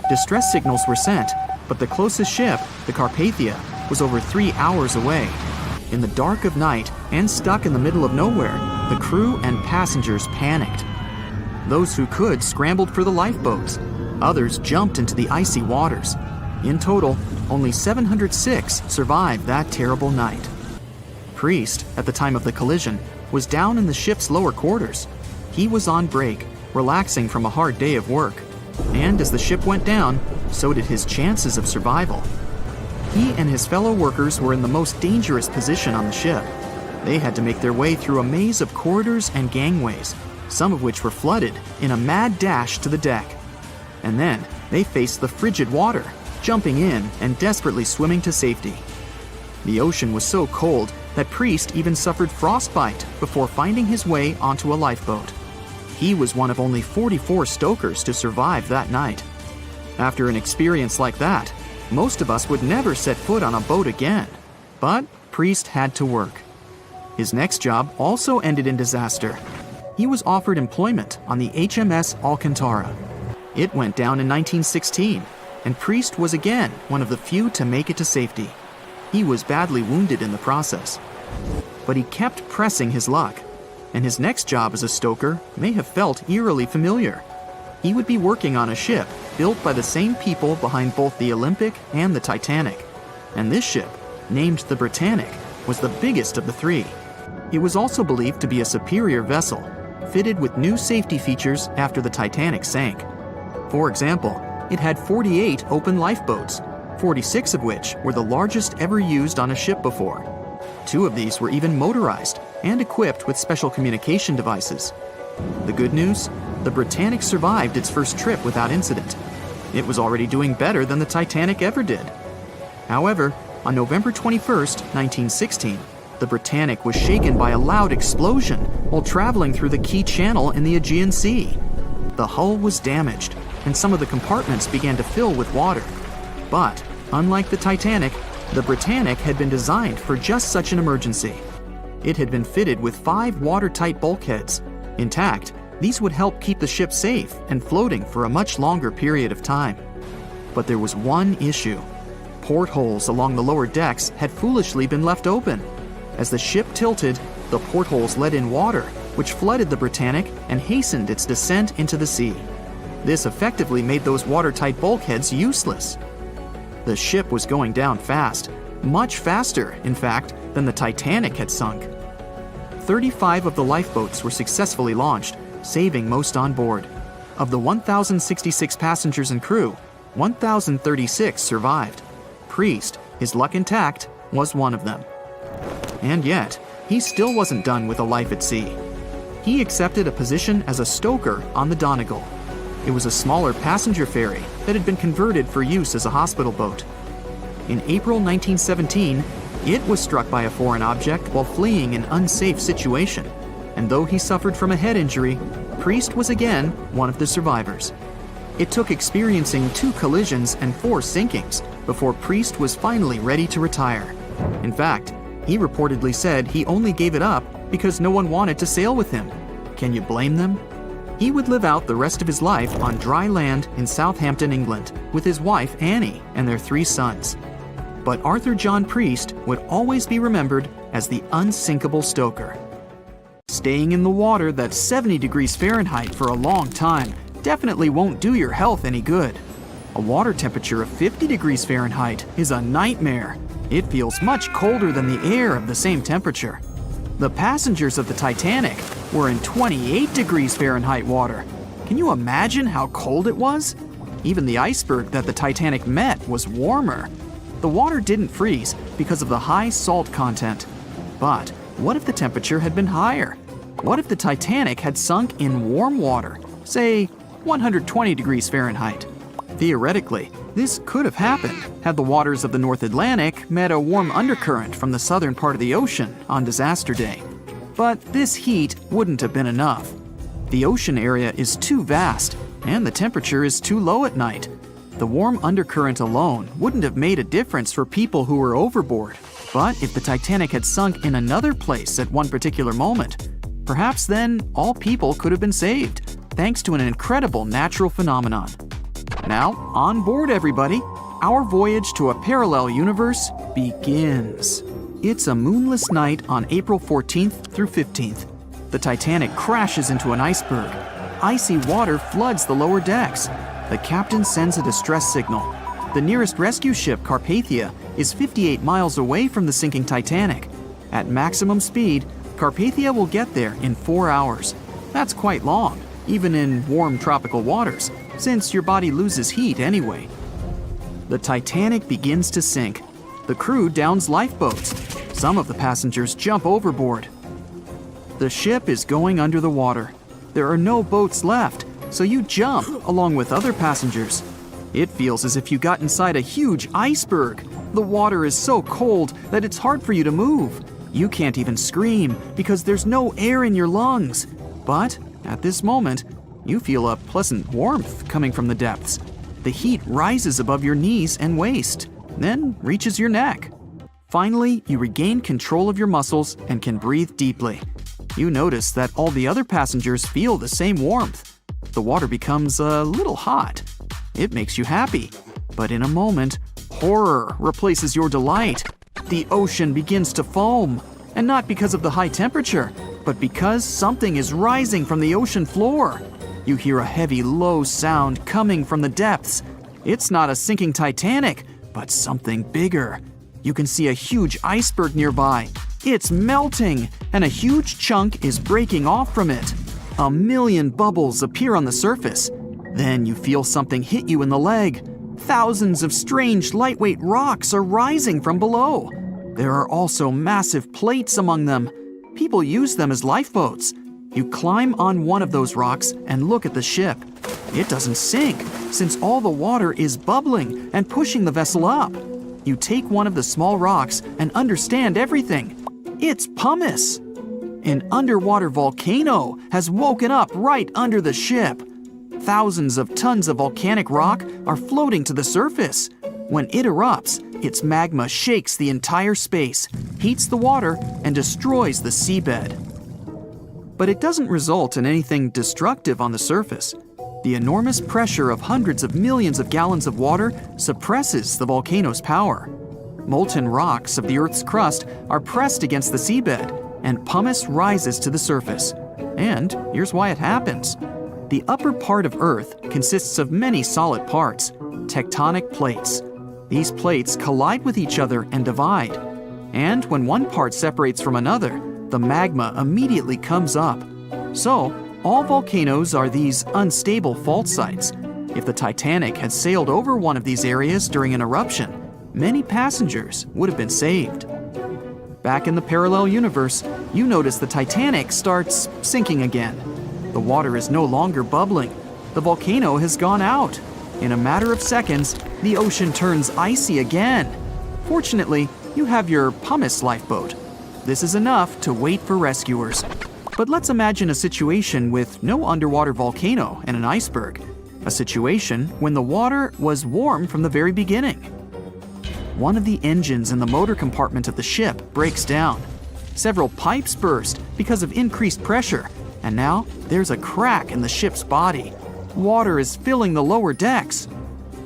Distress signals were sent, but the closest ship, the Carpathia, was over 3 hours away. In the dark of night and stuck in the middle of nowhere, the crew and passengers panicked. Those who could scrambled for the lifeboats. Others jumped into the icy waters. In total, only 706 survived that terrible night. Priest, at the time of the collision, was down in the ship's lower quarters. He was on break, relaxing from a hard day of work. And as the ship went down, so did his chances of survival. He and his fellow workers were in the most dangerous position on the ship. They had to make their way through a maze of corridors and gangways, some of which were flooded, in a mad dash to the deck. And then they faced the frigid water, jumping in and desperately swimming to safety. The ocean was so cold that Priest even suffered frostbite before finding his way onto a lifeboat. He was one of only 44 stokers to survive that night. After an experience like that, most of us would never set foot on a boat again. But Priest had to work. His next job also ended in disaster. He was offered employment on the HMS Alcantara. It went down in 1916, and Priest was again one of the few to make it to safety. He was badly wounded in the process. But he kept pressing his luck, and his next job as a stoker may have felt eerily familiar. He would be working on a ship built by the same people behind both the Olympic and the Titanic. And this ship, named the Britannic, was the biggest of the three. It was also believed to be a superior vessel, fitted with new safety features after the Titanic sank. For example, it had 48 open lifeboats, 46 of which were the largest ever used on a ship before. 2 of these were even motorized and equipped with special communication devices. The good news? The Britannic survived its first trip without incident. It was already doing better than the Titanic ever did. However, on November 21st, 1916, the Britannic was shaken by a loud explosion while traveling through the key channel in the Aegean Sea. The hull was damaged, and some of the compartments began to fill with water. But, unlike the Titanic, the Britannic had been designed for just such an emergency. It had been fitted with 5 watertight bulkheads. Intact, these would help keep the ship safe and floating for a much longer period of time. But there was one issue. Portholes along the lower decks had foolishly been left open. As the ship tilted, the portholes let in water, which flooded the Britannic and hastened its descent into the sea. This effectively made those watertight bulkheads useless. The ship was going down fast, much faster, in fact, than the Titanic had sunk. 35 of the lifeboats were successfully launched, saving most on board. Of the 1,066 passengers and crew, 1,036 survived. Priest, his luck intact, was one of them. And yet, he still wasn't done with a life at sea. He accepted a position as a stoker on the Donegal. It was a smaller passenger ferry that had been converted for use as a hospital boat. In April 1917, it was struck by a foreign object while fleeing an unsafe situation, and though he suffered from a head injury, Priest was again one of the survivors. It took experiencing 2 collisions and 4 sinkings before Priest was finally ready to retire. In fact, he reportedly said he only gave it up because no one wanted to sail with him. Can you blame them? He would live out the rest of his life on dry land in Southampton, England, with his wife Annie and their 3 sons. But Arthur John Priest would always be remembered as the unsinkable stoker. Staying in the water that's 70 degrees Fahrenheit for a long time definitely won't do your health any good. A water temperature of 50 degrees Fahrenheit is a nightmare. It feels much colder than the air of the same temperature. The passengers of the Titanic were in 28 degrees Fahrenheit water. Can you imagine how cold it was? Even the iceberg that the Titanic met was warmer. The water didn't freeze because of the high salt content. But what if the temperature had been higher? What if the Titanic had sunk in warm water, say 120 degrees Fahrenheit? Theoretically, this could have happened had the waters of the North Atlantic met a warm undercurrent from the southern part of the ocean on disaster day. But this heat wouldn't have been enough. The ocean area is too vast, and the temperature is too low at night. The warm undercurrent alone wouldn't have made a difference for people who were overboard. But if the Titanic had sunk in another place at one particular moment, perhaps then all people could have been saved, thanks to an incredible natural phenomenon. Now, on board everybody, our voyage to a parallel universe begins. It's a moonless night on April 14th through 15th. The Titanic crashes into an iceberg. Icy water floods the lower decks. The captain sends a distress signal. The nearest rescue ship, Carpathia, is 58 miles away from the sinking Titanic. At maximum speed, Carpathia will get there in 4 hours. That's quite long, even in warm tropical waters, since your body loses heat anyway. The Titanic begins to sink. The crew downs lifeboats. Some of the passengers jump overboard. The ship is going under the water. There are no boats left, so you jump along with other passengers. It feels as if you got inside a huge iceberg. The water is so cold that it's hard for you to move. You can't even scream because there's no air in your lungs. But at this moment, you feel a pleasant warmth coming from the depths. The heat rises above your knees and waist, then reaches your neck. Finally, you regain control of your muscles and can breathe deeply. You notice that all the other passengers feel the same warmth. The water becomes a little hot. It makes you happy. But in a moment, horror replaces your delight. The ocean begins to foam. And not because of the high temperature, but because something is rising from the ocean floor. You hear a heavy, low sound coming from the depths. It's not a sinking Titanic, but something bigger. You can see a huge iceberg nearby. It's melting, and a huge chunk is breaking off from it. 1,000,000 bubbles appear on the surface. Then you feel something hit you in the leg. Thousands of strange lightweight rocks are rising from below. There are also massive plates among them. People use them as lifeboats. You climb on one of those rocks and look at the ship. It doesn't sink, since all the water is bubbling and pushing the vessel up. You take one of the small rocks and understand everything. It's pumice. An underwater volcano has woken up right under the ship. Thousands of tons of volcanic rock are floating to the surface. When it erupts, its magma shakes the entire space, heats the water, and destroys the seabed. But it doesn't result in anything destructive on the surface. The enormous pressure of hundreds of millions of gallons of water suppresses the volcano's power. Molten rocks of the Earth's crust are pressed against the seabed, and pumice rises to the surface. And here's why it happens. The upper part of Earth consists of many solid parts, tectonic plates. These plates collide with each other and divide. And when one part separates from another, the magma immediately comes up. So, all volcanoes are these unstable fault sites. If the Titanic had sailed over one of these areas during an eruption, many passengers would have been saved. Back in the parallel universe, you notice the Titanic starts sinking again. The water is no longer bubbling. The volcano has gone out. In a matter of seconds, the ocean turns icy again. Fortunately, you have your pumice lifeboat. This is enough to wait for rescuers. But let's imagine a situation with no underwater volcano and an iceberg. A situation when the water was warm from the very beginning. One of the engines in the motor compartment of the ship breaks down. Several pipes burst because of increased pressure, and now there's a crack in the ship's body. Water is filling the lower decks.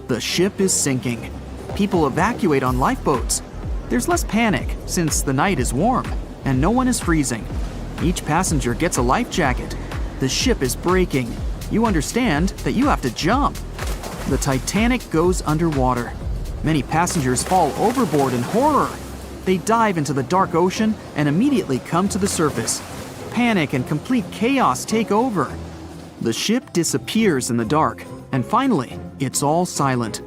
The ship is sinking. People evacuate on lifeboats. There's less panic since the night is warm and no one is freezing. Each passenger gets a life jacket. The ship is breaking. You understand that you have to jump. The Titanic goes underwater. Many passengers fall overboard in horror. They dive into the dark ocean and immediately come to the surface. Panic and complete chaos take over. The ship disappears in the dark, and finally, it's all silent.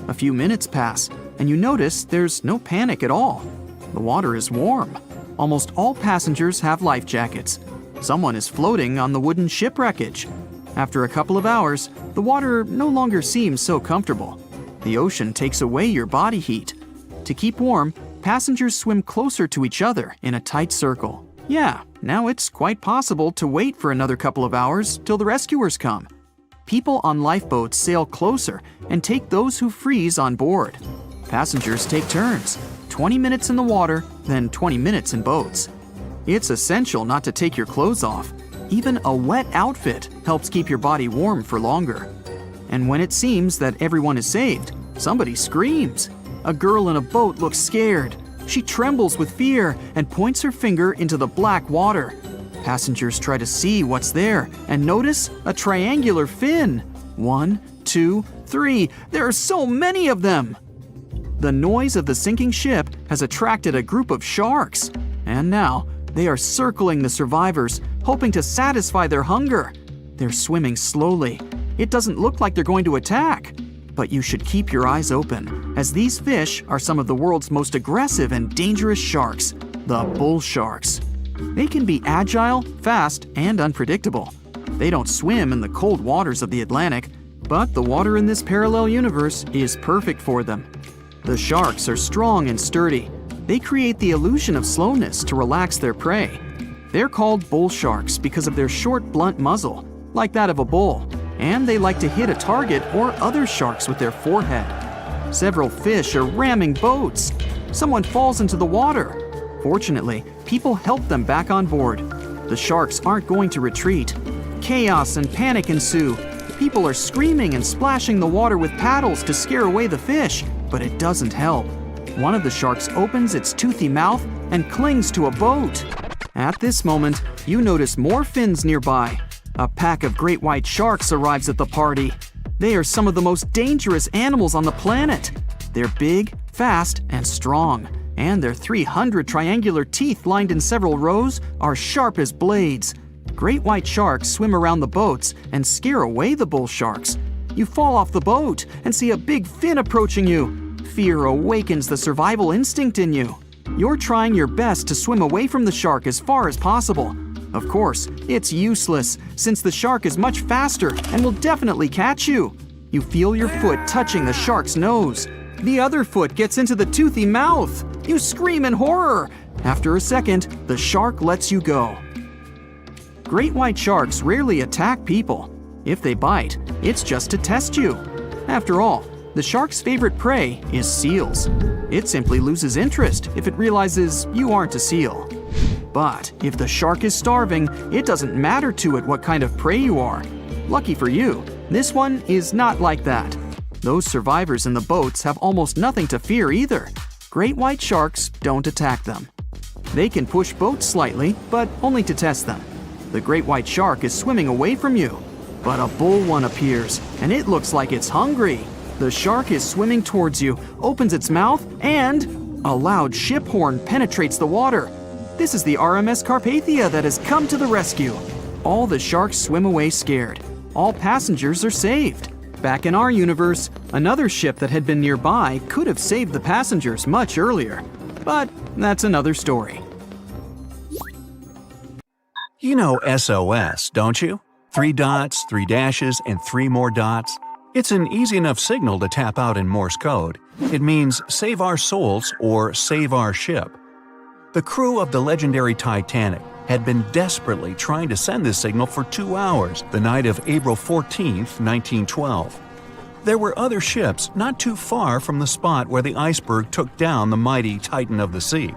A few minutes pass, and you notice there's no panic at all. The water is warm. Almost all passengers have life jackets. Someone is floating on the wooden ship wreckage. After a couple of hours, the water no longer seems so comfortable. The ocean takes away your body heat. To keep warm, passengers swim closer to each other in a tight circle. Yeah, now it's quite possible to wait for another couple of hours till the rescuers come. People on lifeboats sail closer and take those who freeze on board. Passengers take turns, 20 minutes in the water, then 20 minutes in boats. It's essential not to take your clothes off. Even a wet outfit helps keep your body warm for longer. And when it seems that everyone is saved, somebody screams. A girl in a boat looks scared. She trembles with fear and points her finger into the black water. Passengers try to see what's there and notice a triangular fin. 1, 2, 3. There are so many of them! The noise of the sinking ship has attracted a group of sharks. And now, they are circling the survivors, hoping to satisfy their hunger. They're swimming slowly. It doesn't look like they're going to attack. But you should keep your eyes open, as these fish are some of the world's most aggressive and dangerous sharks. the bull sharks. They can be agile, fast, and unpredictable. They don't swim in the cold waters of the Atlantic, but the water in this parallel universe is perfect for them. The sharks are strong and sturdy. They create the illusion of slowness to relax their prey. They're called bull sharks because of their short, blunt muzzle, like that of a bull, and they like to hit a target or other sharks with their forehead. Several fish are ramming boats. Someone falls into the water. Fortunately, people help them back on board. The sharks aren't going to retreat. Chaos and panic ensue. People are screaming and splashing the water with paddles to scare away the fish, but it doesn't help. One of the sharks opens its toothy mouth and clings to a boat. At this moment, you notice more fins nearby. A pack of great white sharks arrives at the party. They are some of the most dangerous animals on the planet. They're big, fast, and strong, and their 300 triangular teeth lined in several rows are sharp as blades. Great white sharks swim around the boats and scare away the bull sharks. You fall off the boat and see a big fin approaching you. Fear awakens the survival instinct in you. You're trying your best to swim away from the shark as far as possible. Of course, it's useless, since the shark is much faster and will definitely catch you. You feel your foot touching the shark's nose. The other foot gets into the toothy mouth. You scream in horror. After a second, the shark lets you go. Great white sharks rarely attack people. If they bite, it's just to test you. After all, the shark's favorite prey is seals. It simply loses interest if it realizes you aren't a seal. But if the shark is starving, it doesn't matter to it what kind of prey you are. Lucky for you, this one is not like that. Those survivors in the boats have almost nothing to fear either. Great white sharks don't attack them. They can push boats slightly, but only to test them. The great white shark is swimming away from you. But a bull one appears, and it looks like it's hungry. The shark is swimming towards you, opens its mouth, and a loud ship horn penetrates the water. This is the RMS Carpathia that has come to the rescue. All the sharks swim away scared. All passengers are saved. Back in our universe, another ship that had been nearby could have saved the passengers much earlier. But that's another story. You know SOS, don't you? 3 dots, 3 dashes, and 3 more dots. It's an easy enough signal to tap out in Morse code. It means save our souls or save our ship. The crew of the legendary Titanic had been desperately trying to send this signal for 2 hours the night of April 14, 1912. There were other ships not too far from the spot where the iceberg took down the mighty Titan of the sea.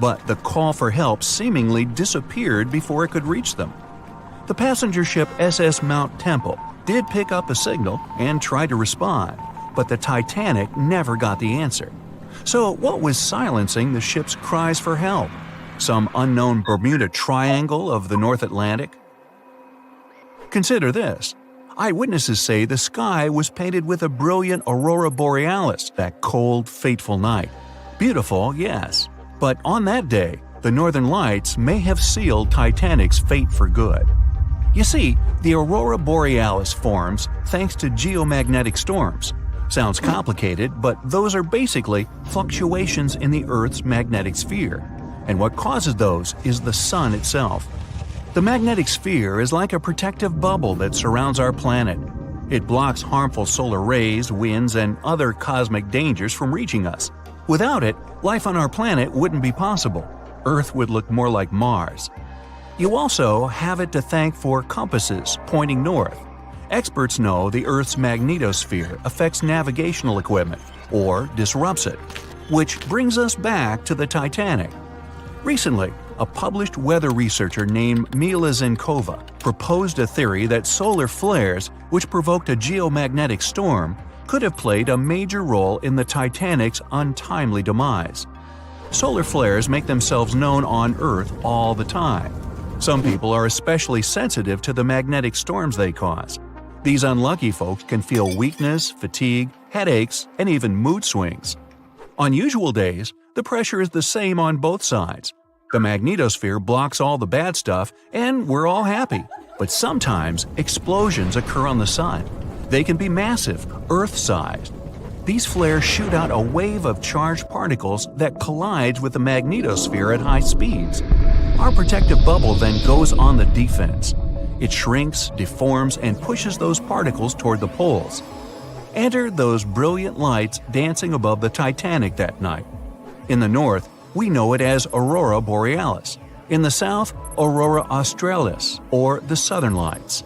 But the call for help seemingly disappeared before it could reach them. The passenger ship SS Mount Temple did pick up a signal and try to respond, but the Titanic never got the answer. So what was silencing the ship's cries for help? Some unknown Bermuda Triangle of the North Atlantic? Consider this. Eyewitnesses say the sky was painted with a brilliant aurora borealis that cold, fateful night. Beautiful, yes. But on that day, the northern lights may have sealed Titanic's fate for good. You see, the aurora borealis forms thanks to geomagnetic storms. Sounds complicated, but those are basically fluctuations in the Earth's magnetic sphere. And what causes those is the sun itself. The magnetic sphere is like a protective bubble that surrounds our planet. It blocks harmful solar rays, winds, and other cosmic dangers from reaching us. Without it, life on our planet wouldn't be possible. Earth would look more like Mars. You also have it to thank for compasses pointing north. Experts know the Earth's magnetosphere affects navigational equipment, or disrupts it. Which brings us back to the Titanic. Recently, a published weather researcher named Mila Zenkova proposed a theory that solar flares, which provoked a geomagnetic storm, could have played a major role in the Titanic's untimely demise. Solar flares make themselves known on Earth all the time. Some people are especially sensitive to the magnetic storms they cause. These unlucky folks can feel weakness, fatigue, headaches, and even mood swings. On usual days, the pressure is the same on both sides. The magnetosphere blocks all the bad stuff, and we're all happy. But sometimes explosions occur on the sun. They can be massive, Earth-sized. These flares shoot out a wave of charged particles that collides with the magnetosphere at high speeds. Our protective bubble then goes on the defense. It shrinks, deforms, and pushes those particles toward the poles. Enter those brilliant lights dancing above the Titanic that night. In the north, we know it as Aurora Borealis. In the south, Aurora Australis, or the Southern Lights.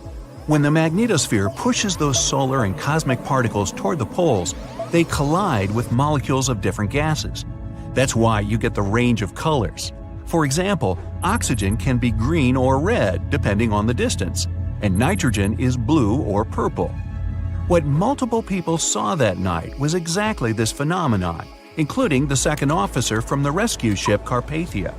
When the magnetosphere pushes those solar and cosmic particles toward the poles, they collide with molecules of different gases. That's why you get the range of colors. For example, oxygen can be green or red depending on the distance, and nitrogen is blue or purple. What multiple people saw that night was exactly this phenomenon, including the second officer from the rescue ship Carpathia.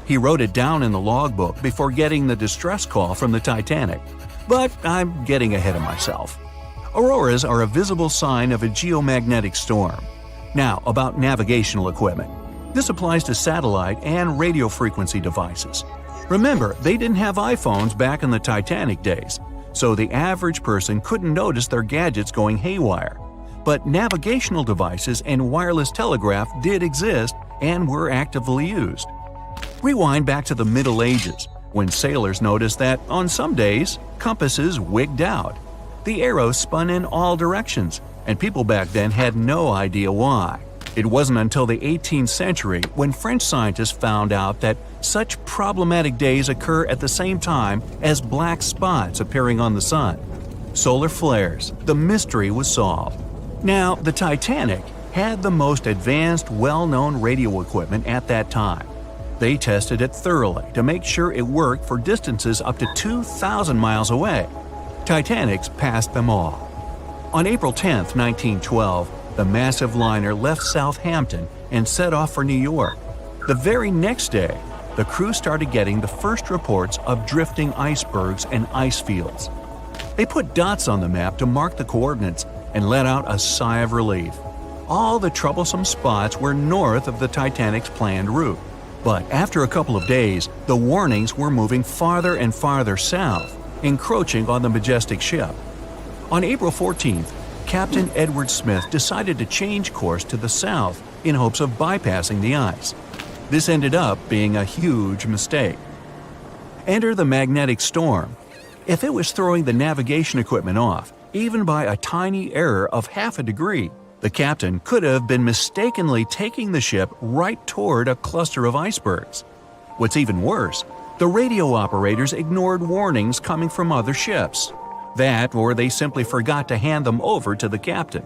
He wrote it down in the logbook before getting the distress call from the Titanic. But I'm getting ahead of myself. Auroras are a visible sign of a geomagnetic storm. Now, about navigational equipment. This applies to satellite and radio frequency devices. Remember, they didn't have iPhones back in the Titanic days, so the average person couldn't notice their gadgets going haywire. But navigational devices and wireless telegraph did exist and were actively used. Rewind back to the Middle Ages, when sailors noticed that, on some days, compasses wigged out. The arrows spun in all directions, and people back then had no idea why. It wasn't until the 18th century when French scientists found out that such problematic days occur at the same time as black spots appearing on the sun. Solar flares, the mystery was solved. Now, the Titanic had the most advanced, well-known radio equipment at that time. They tested it thoroughly to make sure it worked for distances up to 2,000 miles away. Titanics passed them all. On April 10, 1912, the massive liner left Southampton and set off for New York. The very next day, the crew started getting the first reports of drifting icebergs and ice fields. They put dots on the map to mark the coordinates and let out a sigh of relief. All the troublesome spots were north of the Titanic's planned route. But after a couple of days, the warnings were moving farther and farther south, encroaching on the majestic ship. On April 14th, Captain Edward Smith decided to change course to the south in hopes of bypassing the ice. This ended up being a huge mistake. Enter the magnetic storm. If it was throwing the navigation equipment off, even by a tiny error of half a degree, the captain could have been mistakenly taking the ship right toward a cluster of icebergs. What's even worse, the radio operators ignored warnings coming from other ships. That, or they simply forgot to hand them over to the captain.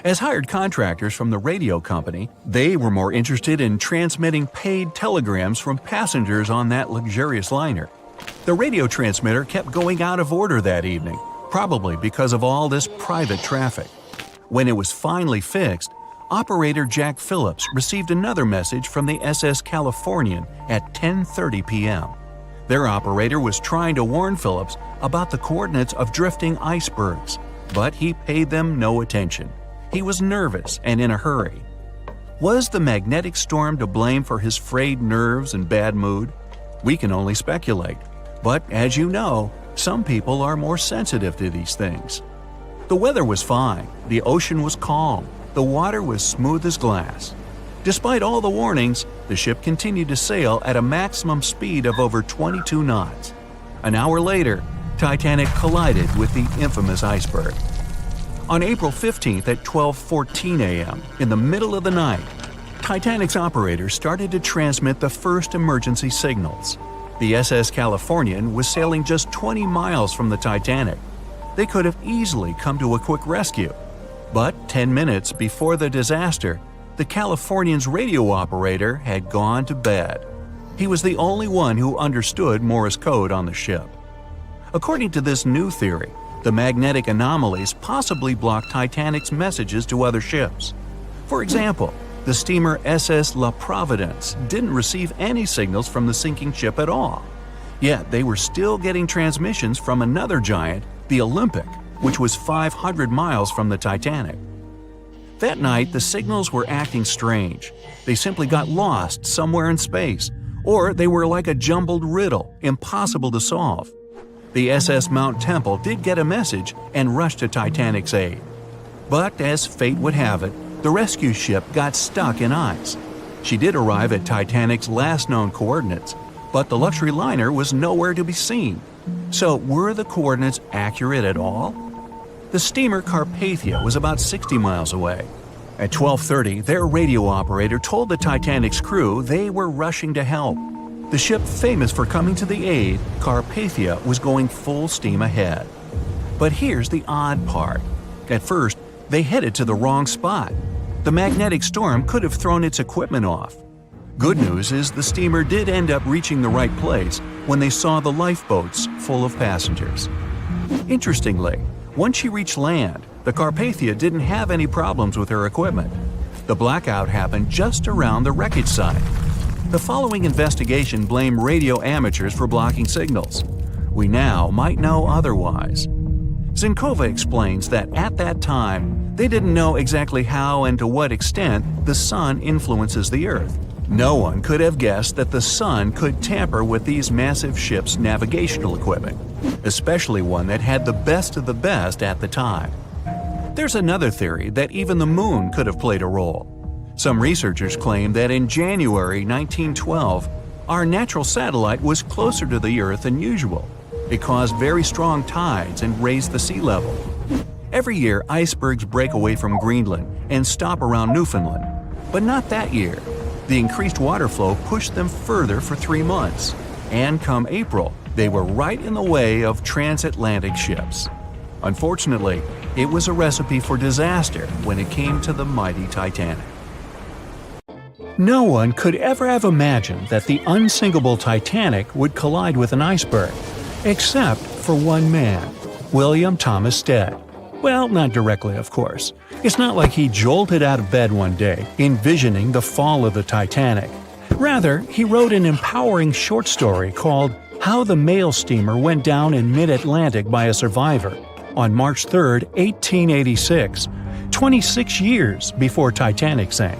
As hired contractors from the radio company, they were more interested in transmitting paid telegrams from passengers on that luxurious liner. The radio transmitter kept going out of order that evening, probably because of all this private traffic. When it was finally fixed, operator Jack Phillips received another message from the SS Californian at 10:30 p.m. Their operator was trying to warn Phillips about the coordinates of drifting icebergs, but he paid them no attention. He was nervous and in a hurry. Was the magnetic storm to blame for his frayed nerves and bad mood? We can only speculate. But as you know, some people are more sensitive to these things. The weather was fine, the ocean was calm, the water was smooth as glass. Despite all the warnings, the ship continued to sail at a maximum speed of over 22 knots. An hour later, Titanic collided with the infamous iceberg. On April 15th at 12:14 a.m., in the middle of the night, Titanic's operators started to transmit the first emergency signals. The SS Californian was sailing just 20 miles from the Titanic. They could have easily come to a quick rescue. But 10 minutes before the disaster, the Californian's radio operator had gone to bed. He was the only one who understood Morse code on the ship. According to this new theory, the magnetic anomalies possibly blocked Titanic's messages to other ships. For example, the steamer SS La Providence didn't receive any signals from the sinking ship at all. Yet they were still getting transmissions from another giant, the Olympic, which was 500 miles from the Titanic. That night, the signals were acting strange. They simply got lost somewhere in space, or they were like a jumbled riddle, impossible to solve. The SS Mount Temple did get a message and rushed to Titanic's aid. But as fate would have it, the rescue ship got stuck in ice. She did arrive at Titanic's last known coordinates, but the luxury liner was nowhere to be seen. So were the coordinates accurate at all? The steamer Carpathia was about 60 miles away. At 12:30, their radio operator told the Titanic's crew they were rushing to help. The ship famous for coming to the aid, Carpathia, was going full steam ahead. But here's the odd part. At first, they headed to the wrong spot. The magnetic storm could have thrown its equipment off. Good news is the steamer did end up reaching the right place when they saw the lifeboats full of passengers. Interestingly, once she reached land, the Carpathia didn't have any problems with her equipment. The blackout happened just around the wreckage site. The following investigation blamed radio amateurs for blocking signals. We now might know otherwise. Zinkova explains that at that time, they didn't know exactly how and to what extent the sun influences the Earth. No one could have guessed that the sun could tamper with these massive ships' navigational equipment, especially one that had the best of the best at the time. There's another theory that even the moon could have played a role. Some researchers claim that in January 1912, our natural satellite was closer to the Earth than usual. It caused very strong tides and raised the sea level. Every year, icebergs break away from Greenland and stop around Newfoundland. But not that year. The increased water flow pushed them further for 3 months. And come April, they were right in the way of transatlantic ships. Unfortunately, it was a recipe for disaster when it came to the mighty Titanic. No one could ever have imagined that the unsinkable Titanic would collide with an iceberg, except for one man, William Thomas Stead. Well, not directly, of course. It's not like he jolted out of bed one day, envisioning the fall of the Titanic. Rather, he wrote an empowering short story called How the Mail Steamer Went Down in Mid-Atlantic by a Survivor on March 3, 1886, 26 years before Titanic sank.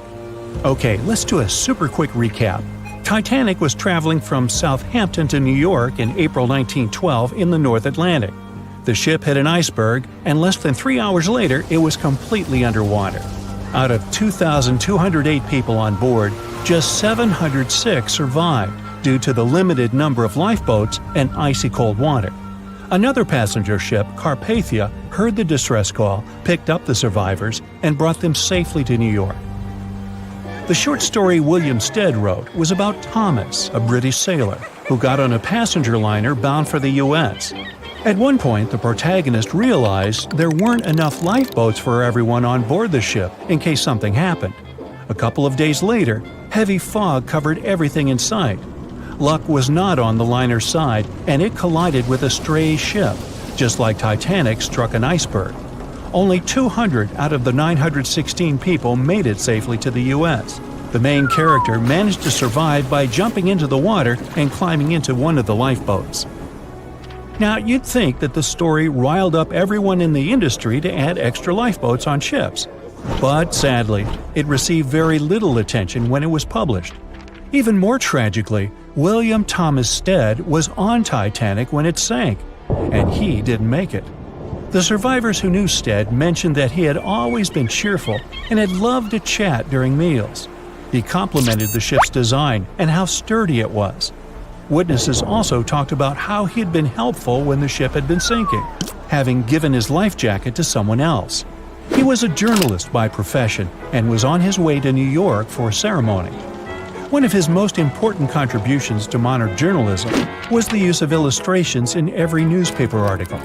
Okay, let's do a super quick recap. Titanic was traveling from Southampton to New York in April 1912 in the North Atlantic. The ship hit an iceberg, and less than 3 hours later, it was completely underwater. Out of 2,208 people on board, just 706 survived due to the limited number of lifeboats and icy cold water. Another passenger ship, Carpathia, heard the distress call, picked up the survivors, and brought them safely to New York. The short story William Stead wrote was about Thomas, a British sailor, who got on a passenger liner bound for the U.S. At one point, the protagonist realized there weren't enough lifeboats for everyone on board the ship in case something happened. A couple of days later, heavy fog covered everything in sight. Luck was not on the liner's side, and it collided with a stray ship, just like Titanic struck an iceberg. Only 200 out of the 916 people made it safely to the U.S. The main character managed to survive by jumping into the water and climbing into one of the lifeboats. Now, you'd think that the story riled up everyone in the industry to add extra lifeboats on ships. But sadly, it received very little attention when it was published. Even more tragically, William Thomas Stead was on Titanic when it sank, and he didn't make it. The survivors who knew Stead mentioned that he had always been cheerful and had loved to chat during meals. He complimented the ship's design and how sturdy it was. Witnesses also talked about how he had been helpful when the ship had been sinking, having given his life jacket to someone else. He was a journalist by profession and was on his way to New York for a ceremony. One of his most important contributions to modern journalism was the use of illustrations in every newspaper article.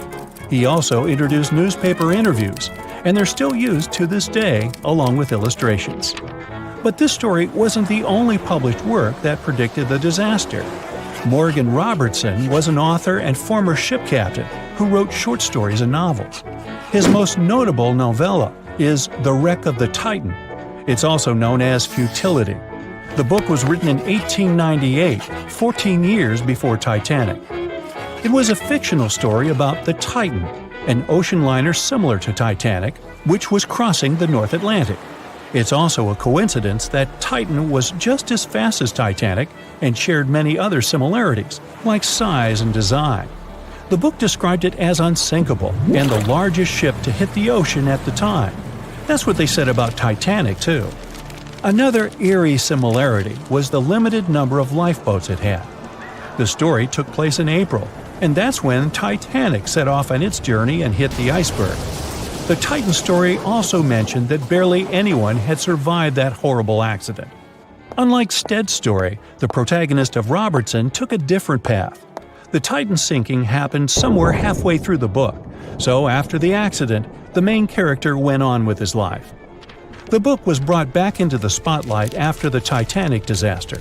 He also introduced newspaper interviews, and they're still used to this day along with illustrations. But this story wasn't the only published work that predicted the disaster. Morgan Robertson was an author and former ship captain who wrote short stories and novels. His most notable novella is The Wreck of the Titan. It's also known as Futility. The book was written in 1898, 14 years before Titanic. It was a fictional story about the Titan, an ocean liner similar to Titanic, which was crossing the North Atlantic. It's also a coincidence that Titan was just as fast as Titanic and shared many other similarities, like size and design. The book described it as unsinkable and the largest ship to hit the ocean at the time. That's what they said about Titanic, too. Another eerie similarity was the limited number of lifeboats it had. The story took place in April, and that's when Titanic set off on its journey and hit the iceberg. The Titan story also mentioned that barely anyone had survived that horrible accident. Unlike Stead's story, the protagonist of Robertson took a different path. The Titan sinking happened somewhere halfway through the book, so after the accident, the main character went on with his life. The book was brought back into the spotlight after the Titanic disaster.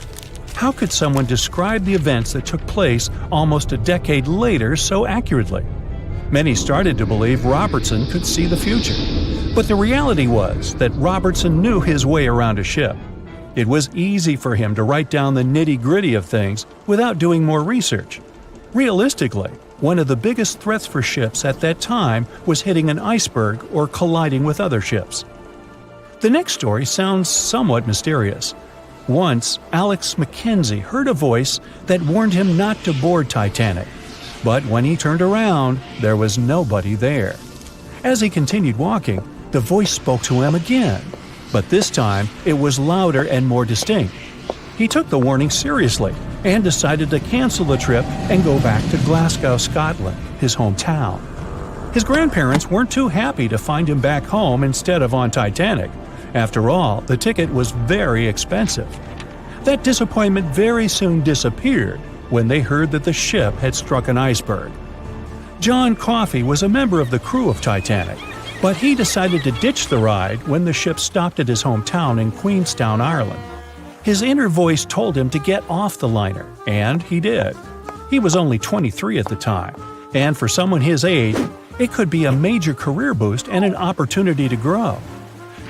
How could someone describe the events that took place almost a decade later so accurately? Many started to believe Robertson could see the future. But the reality was that Robertson knew his way around a ship. It was easy for him to write down the nitty-gritty of things without doing more research. Realistically, one of the biggest threats for ships at that time was hitting an iceberg or colliding with other ships. The next story sounds somewhat mysterious. Once, Alex Mackenzie heard a voice that warned him not to board Titanic. But when he turned around, there was nobody there. As he continued walking, the voice spoke to him again. But this time, it was louder and more distinct. He took the warning seriously and decided to cancel the trip and go back to Glasgow, Scotland, his hometown. His grandparents weren't too happy to find him back home instead of on Titanic. After all, the ticket was very expensive. That disappointment very soon disappeared when they heard that the ship had struck an iceberg. John Coffey was a member of the crew of Titanic, but he decided to ditch the ride when the ship stopped at his hometown in Queenstown, Ireland. His inner voice told him to get off the liner, and he did. He was only 23 at the time, and for someone his age, it could be a major career boost and an opportunity to grow.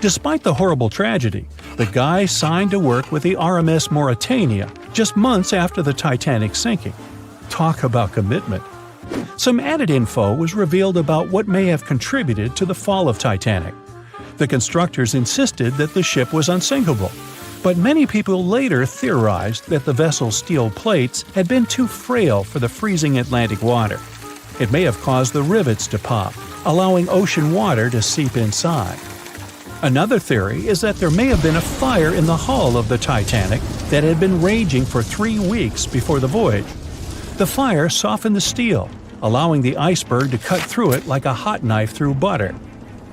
Despite the horrible tragedy, the guy signed to work with the RMS Mauritania just months after the Titanic sinking. Talk about commitment. Some added info was revealed about what may have contributed to the fall of Titanic. The constructors insisted that the ship was unsinkable, but many people later theorized that the vessel's steel plates had been too frail for the freezing Atlantic water. It may have caused the rivets to pop, allowing ocean water to seep inside. Another theory is that there may have been a fire in the hull of the Titanic that had been raging for 3 weeks before the voyage. The fire softened the steel, allowing the iceberg to cut through it like a hot knife through butter.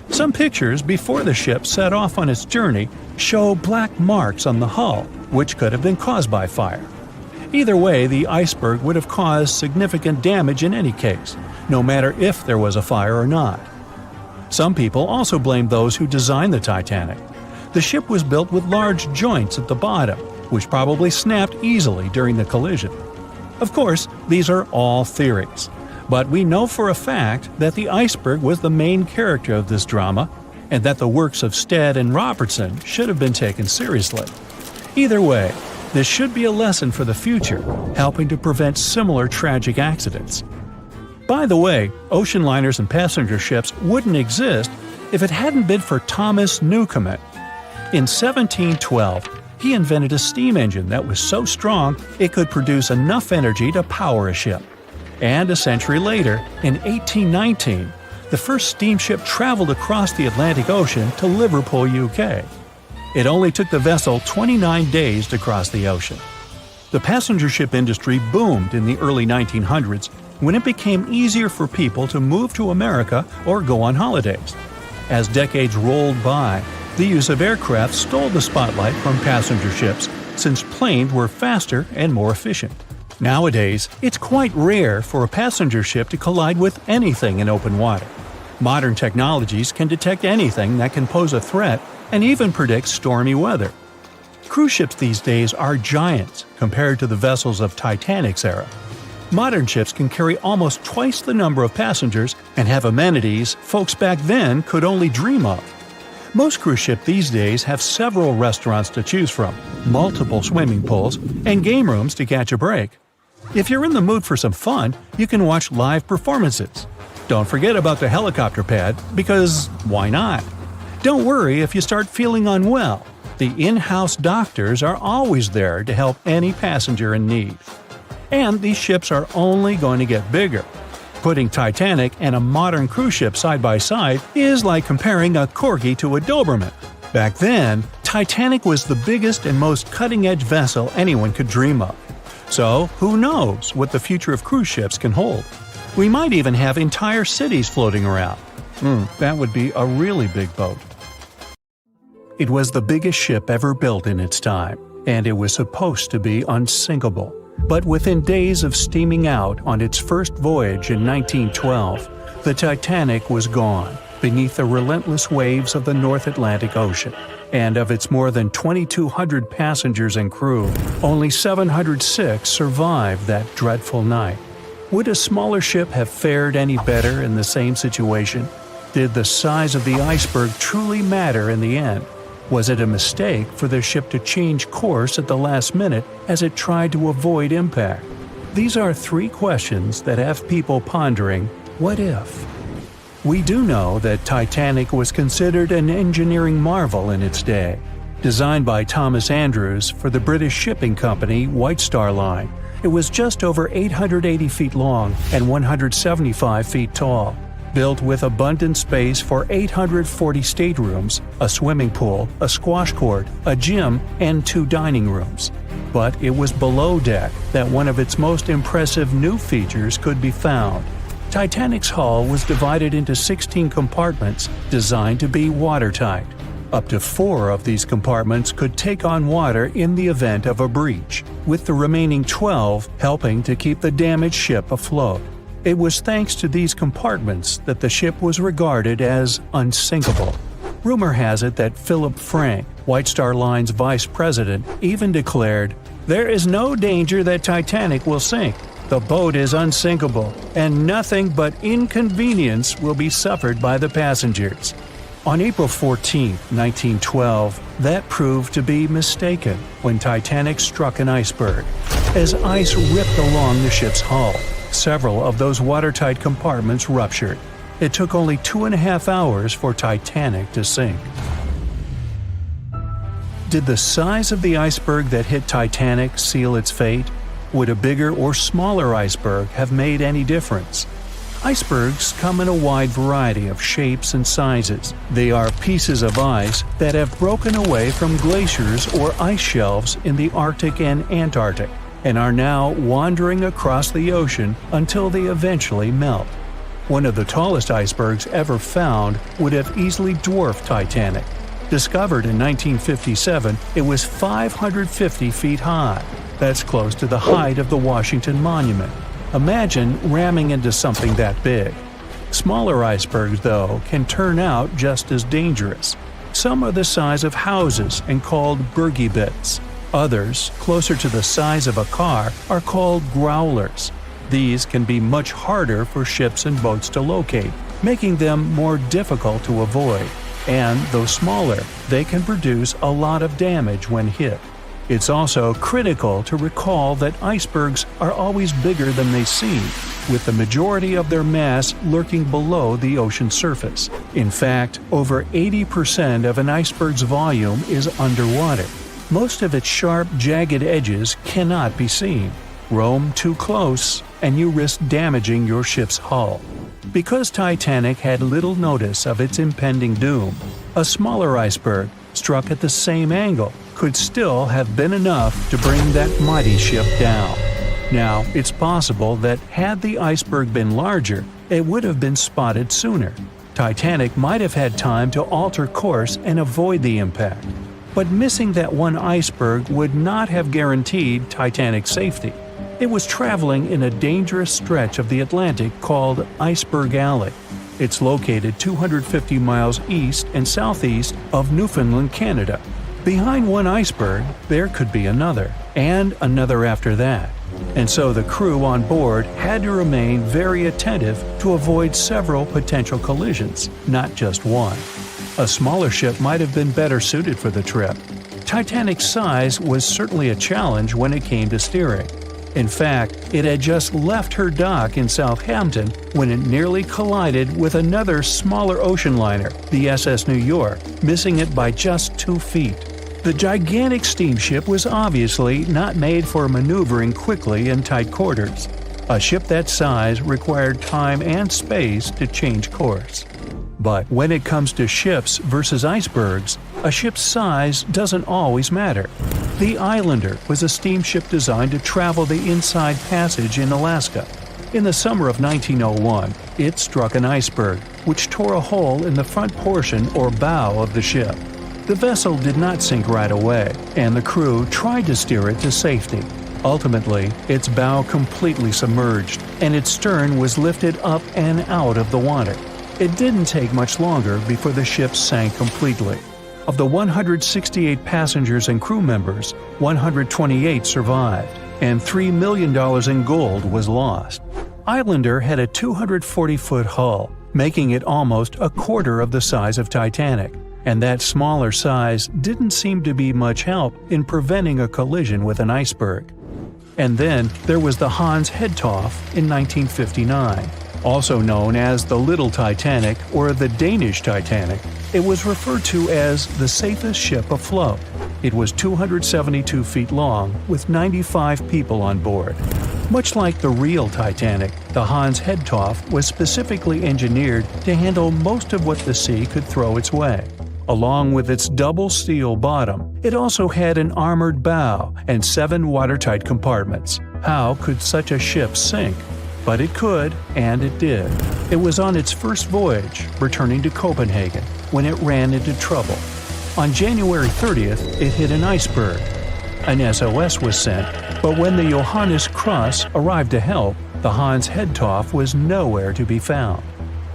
Some pictures before the ship set off on its journey show black marks on the hull, which could have been caused by fire. Either way, the iceberg would have caused significant damage in any case, no matter if there was a fire or not. Some people also blame those who designed the Titanic. The ship was built with large joints at the bottom, which probably snapped easily during the collision. Of course, these are all theories, but we know for a fact that the iceberg was the main character of this drama, and that the works of Stead and Robertson should have been taken seriously. Either way, this should be a lesson for the future, helping to prevent similar tragic accidents. By the way, ocean liners and passenger ships wouldn't exist if it hadn't been for Thomas Newcomen. In 1712, he invented a steam engine that was so strong it could produce enough energy to power a ship. And a century later, in 1819, the first steamship traveled across the Atlantic Ocean to Liverpool, UK. It only took the vessel 29 days to cross the ocean. The passenger ship industry boomed in the early 1900s when it became easier for people to move to America or go on holidays. As decades rolled by, the use of aircraft stole the spotlight from passenger ships since planes were faster and more efficient. Nowadays, it's quite rare for a passenger ship to collide with anything in open water. Modern technologies can detect anything that can pose a threat and even predict stormy weather. Cruise ships these days are giants compared to the vessels of Titanic's era. Modern ships can carry almost twice the number of passengers and have amenities folks back then could only dream of. Most cruise ships these days have several restaurants to choose from, multiple swimming pools, and game rooms to catch a break. If you're in the mood for some fun, you can watch live performances. Don't forget about the helicopter pad, because why not? Don't worry if you start feeling unwell. The in-house doctors are always there to help any passenger in need. And these ships are only going to get bigger. Putting Titanic and a modern cruise ship side by side is like comparing a corgi to a Doberman. Back then, Titanic was the biggest and most cutting-edge vessel anyone could dream of. So, who knows what the future of cruise ships can hold? We might even have entire cities floating around. That would be a really big boat. It was the biggest ship ever built in its time, and it was supposed to be unsinkable. But within days of steaming out on its first voyage in 1912, the Titanic was gone beneath the relentless waves of the North Atlantic Ocean. And of its more than 2,200 passengers and crew, only 706 survived that dreadful night. Would a smaller ship have fared any better in the same situation? Did the size of the iceberg truly matter in the end? Was it a mistake for the ship to change course at the last minute as it tried to avoid impact? These are three questions that have people pondering, what if? We do know that Titanic was considered an engineering marvel in its day. Designed by Thomas Andrews for the British shipping company White Star Line, it was just over 880 feet long and 175 feet tall. Built with abundant space for 840 staterooms, a swimming pool, a squash court, a gym, and 2 dining rooms. But it was below deck that one of its most impressive new features could be found. Titanic's hull was divided into 16 compartments designed to be watertight. Up to 4 of these compartments could take on water in the event of a breach, with the remaining 12 helping to keep the damaged ship afloat. It was thanks to these compartments that the ship was regarded as unsinkable. Rumor has it that Philip Frank, White Star Line's vice president, even declared, "There is no danger that Titanic will sink. The boat is unsinkable, and nothing but inconvenience will be suffered by the passengers." On April 14, 1912, that proved to be mistaken when Titanic struck an iceberg. As ice ripped along the ship's hull, several of those watertight compartments ruptured. It took only 2.5 hours for Titanic to sink. Did the size of the iceberg that hit Titanic seal its fate? Would a bigger or smaller iceberg have made any difference? Icebergs come in a wide variety of shapes and sizes. They are pieces of ice that have broken away from glaciers or ice shelves in the Arctic and Antarctic, and are now wandering across the ocean until they eventually melt. One of the tallest icebergs ever found would have easily dwarfed Titanic. Discovered in 1957, it was 550 feet high. That's close to the height of the Washington Monument. Imagine ramming into something that big. Smaller icebergs, though, can turn out just as dangerous. Some are the size of houses and called Bergy bits. Others, closer to the size of a car, are called growlers. These can be much harder for ships and boats to locate, making them more difficult to avoid. And, though smaller, they can produce a lot of damage when hit. It's also critical to recall that icebergs are always bigger than they seem, with the majority of their mass lurking below the ocean surface. In fact, over 80% of an iceberg's volume is underwater. Most of its sharp, jagged edges cannot be seen. Roam too close, and you risk damaging your ship's hull. Because Titanic had little notice of its impending doom, a smaller iceberg, struck at the same angle, could still have been enough to bring that mighty ship down. Now, it's possible that had the iceberg been larger, it would have been spotted sooner. Titanic might have had time to alter course and avoid the impact. But missing that one iceberg would not have guaranteed Titanic's safety. It was traveling in a dangerous stretch of the Atlantic called Iceberg Alley. It's located 250 miles east and southeast of Newfoundland, Canada. Behind one iceberg, there could be another, and another after that. And so the crew on board had to remain very attentive to avoid several potential collisions, not just one. A smaller ship might have been better suited for the trip. Titanic's size was certainly a challenge when it came to steering. In fact, it had just left her dock in Southampton when it nearly collided with another smaller ocean liner, the SS New York, missing it by just 2 feet. The gigantic steamship was obviously not made for maneuvering quickly in tight quarters. A ship that size required time and space to change course. But when it comes to ships versus icebergs, a ship's size doesn't always matter. The Islander was a steamship designed to travel the Inside Passage in Alaska. In the summer of 1901, it struck an iceberg, which tore a hole in the front portion or bow of the ship. The vessel did not sink right away, and the crew tried to steer it to safety. Ultimately, its bow completely submerged, and its stern was lifted up and out of the water. It didn't take much longer before the ship sank completely. Of the 168 passengers and crew members, 128 survived, and $3 million in gold was lost. Islander had a 240-foot hull, making it almost a quarter of the size of Titanic, and that smaller size didn't seem to be much help in preventing a collision with an iceberg. And then there was the Hans Hedtoft in 1959. Also known as the Little Titanic or the Danish Titanic, it was referred to as the safest ship afloat. It was 272 feet long with 95 people on board. Much like the real Titanic, the Hans Hedtoft was specifically engineered to handle most of what the sea could throw its way. Along with its double steel bottom, it also had an armored bow and 7 watertight compartments. How could such a ship sink? But it could, and it did. It was on its first voyage, returning to Copenhagen, when it ran into trouble. On January 30th, it hit an iceberg. An SOS was sent, but when the Johannes Cross arrived to help, the Hans Hedtoft was nowhere to be found.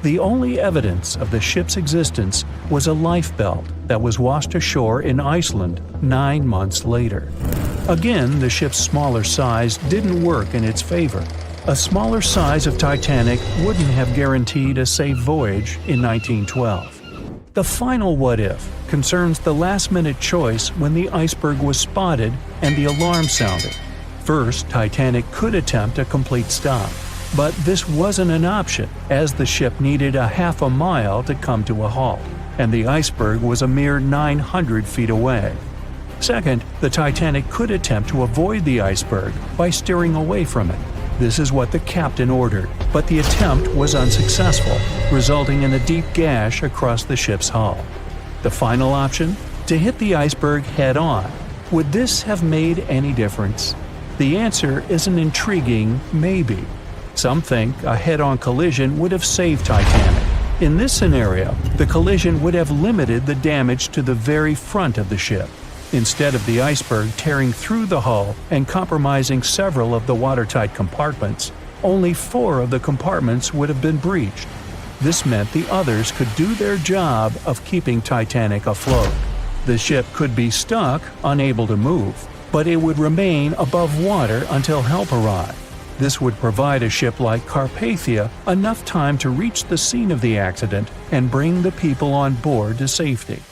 The only evidence of the ship's existence was a lifebelt that was washed ashore in Iceland 9 months later. Again, the ship's smaller size didn't work in its favor. A smaller size of Titanic wouldn't have guaranteed a safe voyage in 1912. The final what-if concerns the last-minute choice when the iceberg was spotted and the alarm sounded. First, Titanic could attempt a complete stop, but this wasn't an option as the ship needed a half a mile to come to a halt, and the iceberg was a mere 900 feet away. Second, the Titanic could attempt to avoid the iceberg by steering away from it. This is what the captain ordered, but the attempt was unsuccessful, resulting in a deep gash across the ship's hull. The final option? To hit the iceberg head-on. Would this have made any difference? The answer is an intriguing maybe. Some think a head-on collision would have saved Titanic. In this scenario, the collision would have limited the damage to the very front of the ship, instead of the iceberg tearing through the hull and compromising several of the watertight compartments. Only 4 of the compartments would have been breached. This meant the others could do their job of keeping Titanic afloat. The ship could be stuck, unable to move, but it would remain above water until help arrived. This would provide a ship like Carpathia enough time to reach the scene of the accident and bring the people on board to safety.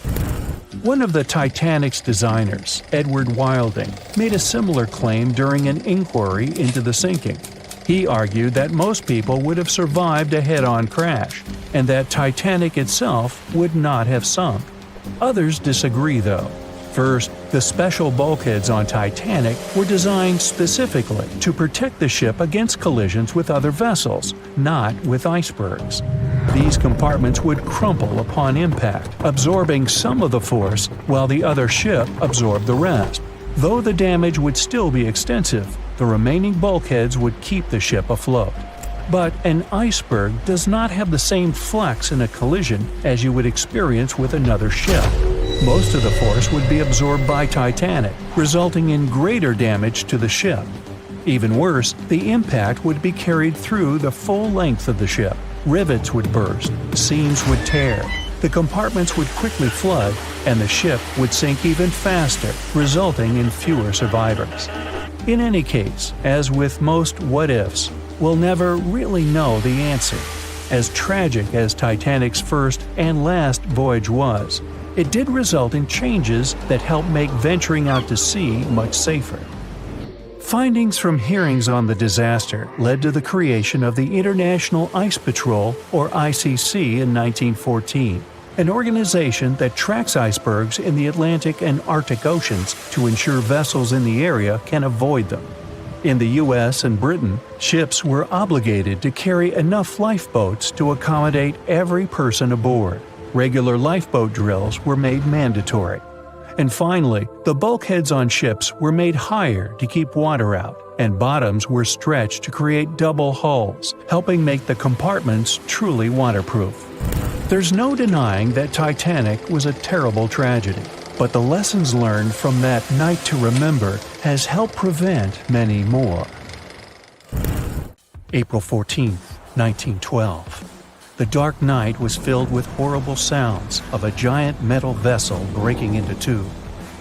One of the Titanic's designers, Edward Wilding, made a similar claim during an inquiry into the sinking. He argued that most people would have survived a head-on crash, and that Titanic itself would not have sunk. Others disagree, though. First, the special bulkheads on Titanic were designed specifically to protect the ship against collisions with other vessels, not with icebergs. These compartments would crumple upon impact, absorbing some of the force while the other ship absorbed the rest. Though the damage would still be extensive, the remaining bulkheads would keep the ship afloat. But an iceberg does not have the same flex in a collision as you would experience with another ship. Most of the force would be absorbed by Titanic, resulting in greater damage to the ship. Even worse, the impact would be carried through the full length of the ship. Rivets would burst, seams would tear, the compartments would quickly flood, and the ship would sink even faster, resulting in fewer survivors. In any case, as with most what-ifs, we'll never really know the answer. As tragic as Titanic's first and last voyage was, it did result in changes that helped make venturing out to sea much safer. Findings from hearings on the disaster led to the creation of the International Ice Patrol, or ICC, in 1914, an organization that tracks icebergs in the Atlantic and Arctic Oceans to ensure vessels in the area can avoid them. In the US and Britain, ships were obligated to carry enough lifeboats to accommodate every person aboard. Regular lifeboat drills were made mandatory. And finally, the bulkheads on ships were made higher to keep water out, and bottoms were stretched to create double hulls, helping make the compartments truly waterproof. There's no denying that Titanic was a terrible tragedy, but the lessons learned from that night to remember has helped prevent many more. April 14, 1912. The dark night was filled with horrible sounds of a giant metal vessel breaking into two.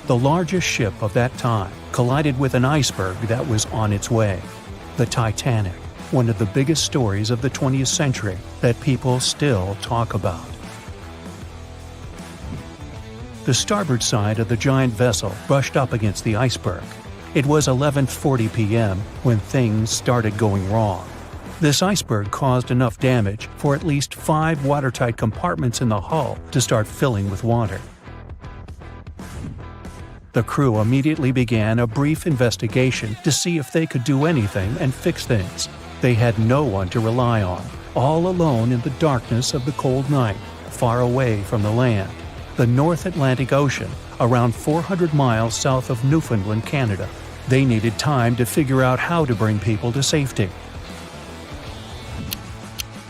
The largest ship of that time collided with an iceberg that was on its way. The Titanic, one of the biggest stories of the 20th century that people still talk about. The starboard side of the giant vessel brushed up against the iceberg. It was 11:40 p.m. when things started going wrong. This iceberg caused enough damage for at least 5 watertight compartments in the hull to start filling with water. The crew immediately began a brief investigation to see if they could do anything and fix things. They had no one to rely on, all alone in the darkness of the cold night, far away from the land. The North Atlantic Ocean, around 400 miles south of Newfoundland, Canada. They needed time to figure out how to bring people to safety.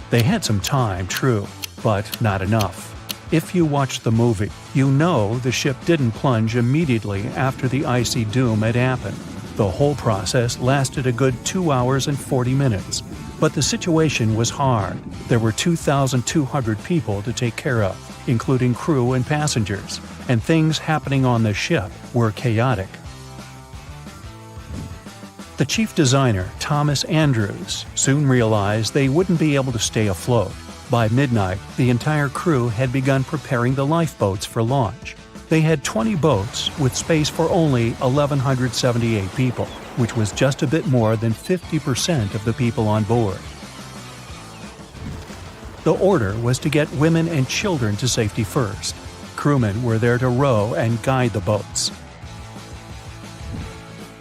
They had some time, true, but not enough. If you watched the movie, you know the ship didn't plunge immediately after the icy doom had happened. The whole process lasted a good 2 hours and 40 minutes. But the situation was hard. There were 2,200 people to take care of, including crew and passengers, and things happening on the ship were chaotic. The chief designer, Thomas Andrews, soon realized they wouldn't be able to stay afloat. By midnight, the entire crew had begun preparing the lifeboats for launch. They had 20 boats with space for only 1,178 people, which was just a bit more than 50% of the people on board. The order was to get women and children to safety first. Crewmen were there to row and guide the boats.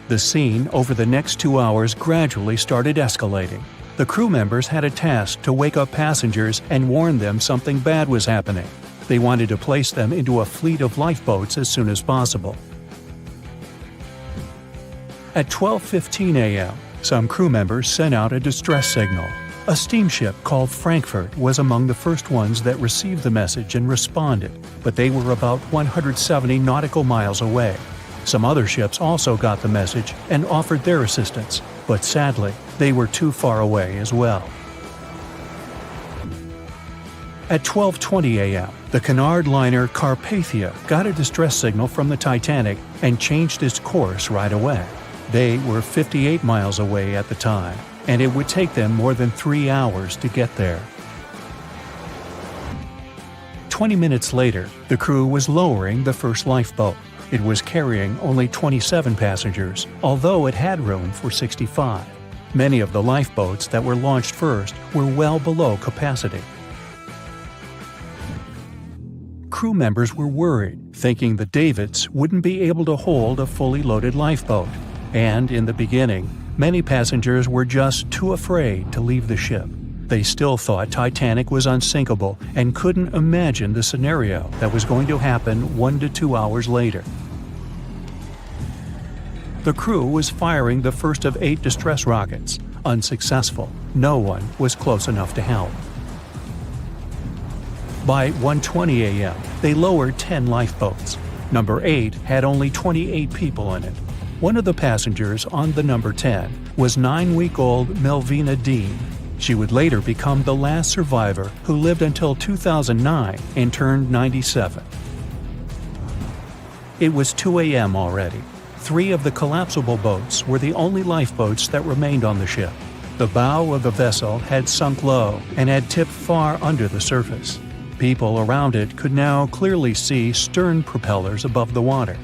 The scene over the next 2 hours gradually started escalating. The crew members had a task to wake up passengers and warn them something bad was happening. They wanted to place them into a fleet of lifeboats as soon as possible. At 12:15 a.m., some crew members sent out a distress signal. A steamship called Frankfurt was among the first ones that received the message and responded, but they were about 170 nautical miles away. Some other ships also got the message and offered their assistance, but sadly, they were too far away as well. At 12:20 a.m., the Cunard liner Carpathia got a distress signal from the Titanic and changed its course right away. They were 58 miles away at the time, and it would take them more than 3 hours to get there. 20 minutes later, the crew was lowering the first lifeboat. It was carrying only 27 passengers, although it had room for 65. Many of the lifeboats that were launched first were well below capacity. Crew members were worried, thinking the Davids wouldn't be able to hold a fully loaded lifeboat. And in the beginning, many passengers were just too afraid to leave the ship. They still thought Titanic was unsinkable and couldn't imagine the scenario that was going to happen 1 to 2 hours later. The crew was firing the first of 8 distress rockets. Unsuccessful. No one was close enough to help. By 1:20 a.m., they lowered 10 lifeboats. Number 8 had only 28 people in it. One of the passengers on the number 10 was 9-week-old Melvina Dean. She would later become the last survivor who lived until 2009 and turned 97. It was 2 a.m. already. 3 of the collapsible boats were the only lifeboats that remained on the ship. The bow of the vessel had sunk low and had tipped far under the surface. People around it could now clearly see stern propellers above the water.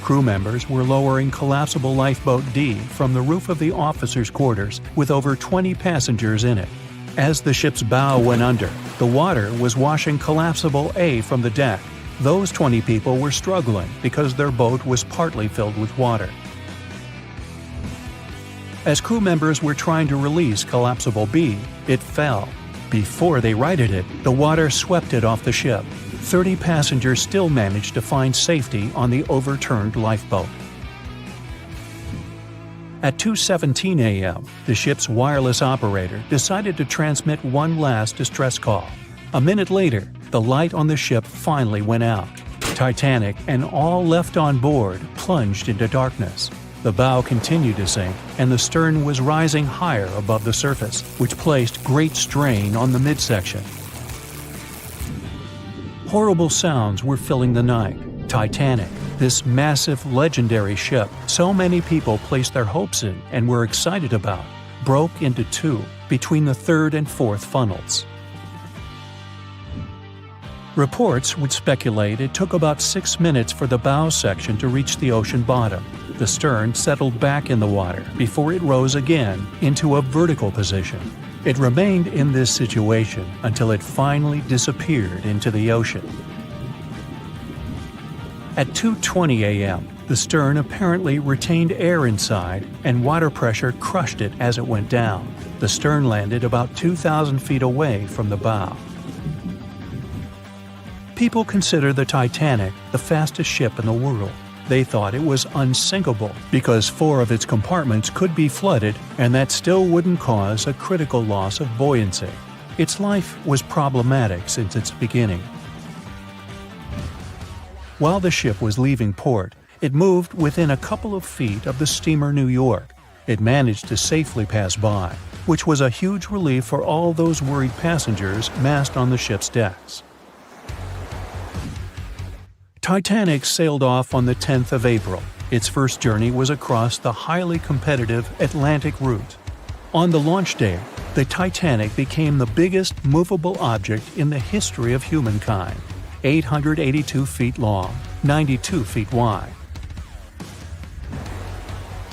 Crew members were lowering collapsible lifeboat D from the roof of the officers' quarters with over 20 passengers in it. As the ship's bow went under, the water was washing collapsible A from the deck. Those 20 people were struggling because their boat was partly filled with water. As crew members were trying to release Collapsible B, it fell. Before they righted it, the water swept it off the ship. 30 passengers still managed to find safety on the overturned lifeboat. At 2:17 a.m., the ship's wireless operator decided to transmit one last distress call. A minute later, the light on the ship finally went out. Titanic and all left on board plunged into darkness. The bow continued to sink, and the stern was rising higher above the surface, which placed great strain on the midsection. Horrible sounds were filling the night. Titanic, this massive, legendary ship so many people placed their hopes in and were excited about, broke into two between the third and fourth funnels. Reports would speculate it took about 6 minutes for the bow section to reach the ocean bottom. The stern settled back in the water before it rose again into a vertical position. It remained in this situation until it finally disappeared into the ocean. At 2:20 a.m., the stern apparently retained air inside, and water pressure crushed it as it went down. The stern landed about 2,000 feet away from the bow. People consider the Titanic the fastest ship in the world. They thought it was unsinkable because 4 of its compartments could be flooded, and that still wouldn't cause a critical loss of buoyancy. Its life was problematic since its beginning. While the ship was leaving port, it moved within a couple of feet of the steamer New York. It managed to safely pass by, which was a huge relief for all those worried passengers massed on the ship's decks. Titanic sailed off on the 10th of April. Its first journey was across the highly competitive Atlantic route. On the launch day, the Titanic became the biggest movable object in the history of humankind, 882 feet long, 92 feet wide.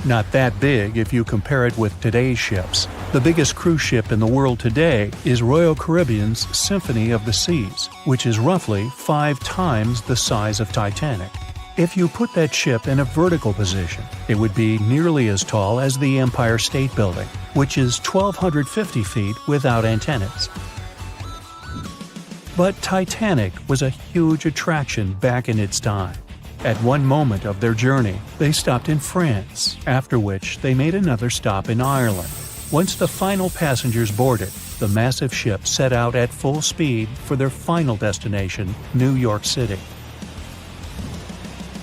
Not that big if you compare it with today's ships. The biggest cruise ship in the world today is Royal Caribbean's Symphony of the Seas, which is roughly 5 times the size of Titanic. If you put that ship in a vertical position, it would be nearly as tall as the Empire State Building, which is 1,250 feet without antennas. But Titanic was a huge attraction back in its time. At one moment of their journey, they stopped in France, after which they made another stop in Ireland. Once the final passengers boarded, the massive ship set out at full speed for their final destination, New York City.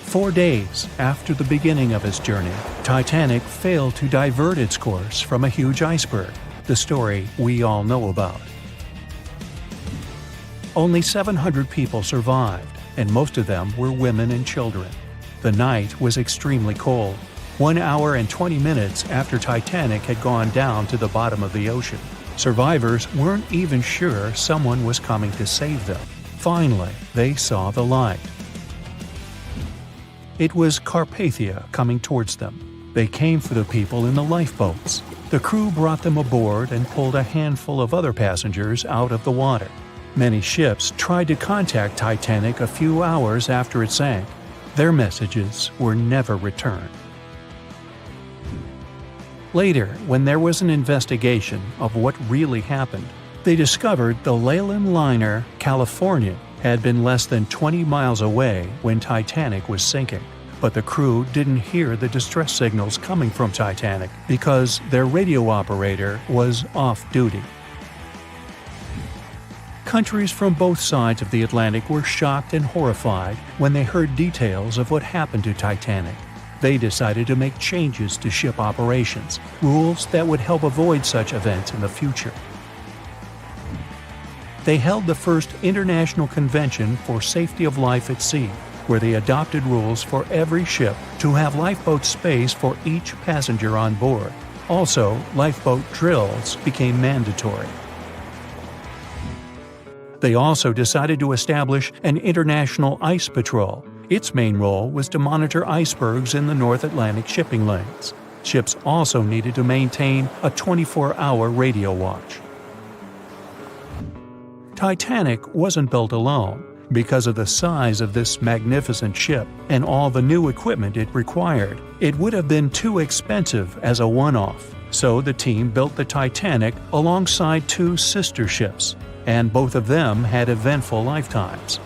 4 days after the beginning of its journey, Titanic failed to divert its course from a huge iceberg, the story we all know about. Only 700 people survived, and most of them were women and children. The night was extremely cold, 1 hour and 20 minutes after Titanic had gone down to the bottom of the ocean. Survivors weren't even sure someone was coming to save them. Finally, they saw the light. It was Carpathia coming towards them. They came for the people in the lifeboats. The crew brought them aboard and pulled a handful of other passengers out of the water. Many ships tried to contact Titanic a few hours after it sank. Their messages were never returned. Later, when there was an investigation of what really happened, they discovered the Leyland liner California had been less than 20 miles away when Titanic was sinking. But the crew didn't hear the distress signals coming from Titanic because their radio operator was off duty. Countries from both sides of the Atlantic were shocked and horrified when they heard details of what happened to Titanic. They decided to make changes to ship operations, rules that would help avoid such events in the future. They held the first International Convention for Safety of Life at Sea, where they adopted rules for every ship to have lifeboat space for each passenger on board. Also, lifeboat drills became mandatory. They also decided to establish an international ice patrol. Its main role was to monitor icebergs in the North Atlantic shipping lanes. Ships also needed to maintain a 24-hour radio watch. Titanic wasn't built alone. Because of the size of this magnificent ship and all the new equipment it required, it would have been too expensive as a one-off. So the team built the Titanic alongside two sister ships, and both of them had eventful lifetimes.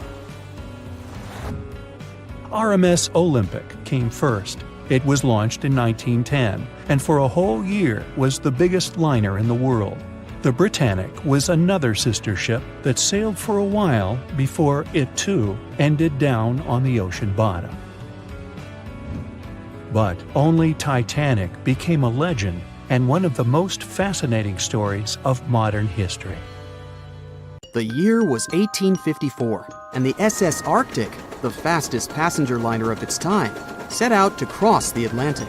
RMS Olympic came first. It was launched in 1910, and for a whole year was the biggest liner in the world. The Britannic was another sister ship that sailed for a while before it too ended down on the ocean bottom. But only Titanic became a legend and one of the most fascinating stories of modern history. The year was 1854, and the SS Arctic, the fastest passenger liner of its time, set out to cross the Atlantic.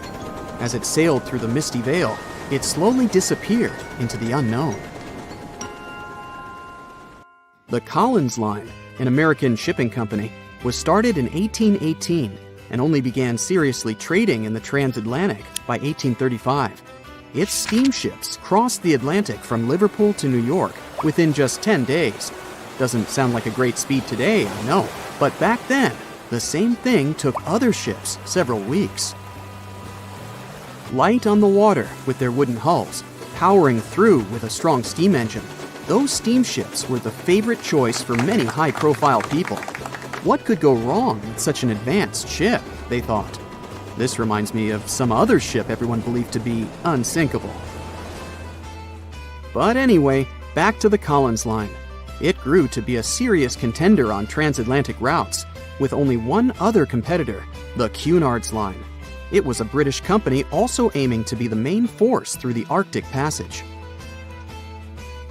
As it sailed through the misty veil, it slowly disappeared into the unknown. The Collins Line, an American shipping company, was started in 1818 and only began seriously trading in the transatlantic by 1835. Its steamships crossed the Atlantic from Liverpool to New York within just 10 days. Doesn't sound like a great speed today, I know, but back then, the same thing took other ships several weeks. Light on the water with their wooden hulls, powering through with a strong steam engine, those steamships were the favorite choice for many high-profile people. What could go wrong with such an advanced ship, they thought. This reminds me of some other ship everyone believed to be unsinkable. But anyway, back to the Collins Line. It grew to be a serious contender on transatlantic routes, with only one other competitor, the Cunard's Line. It was a British company also aiming to be the main force through the Arctic Passage.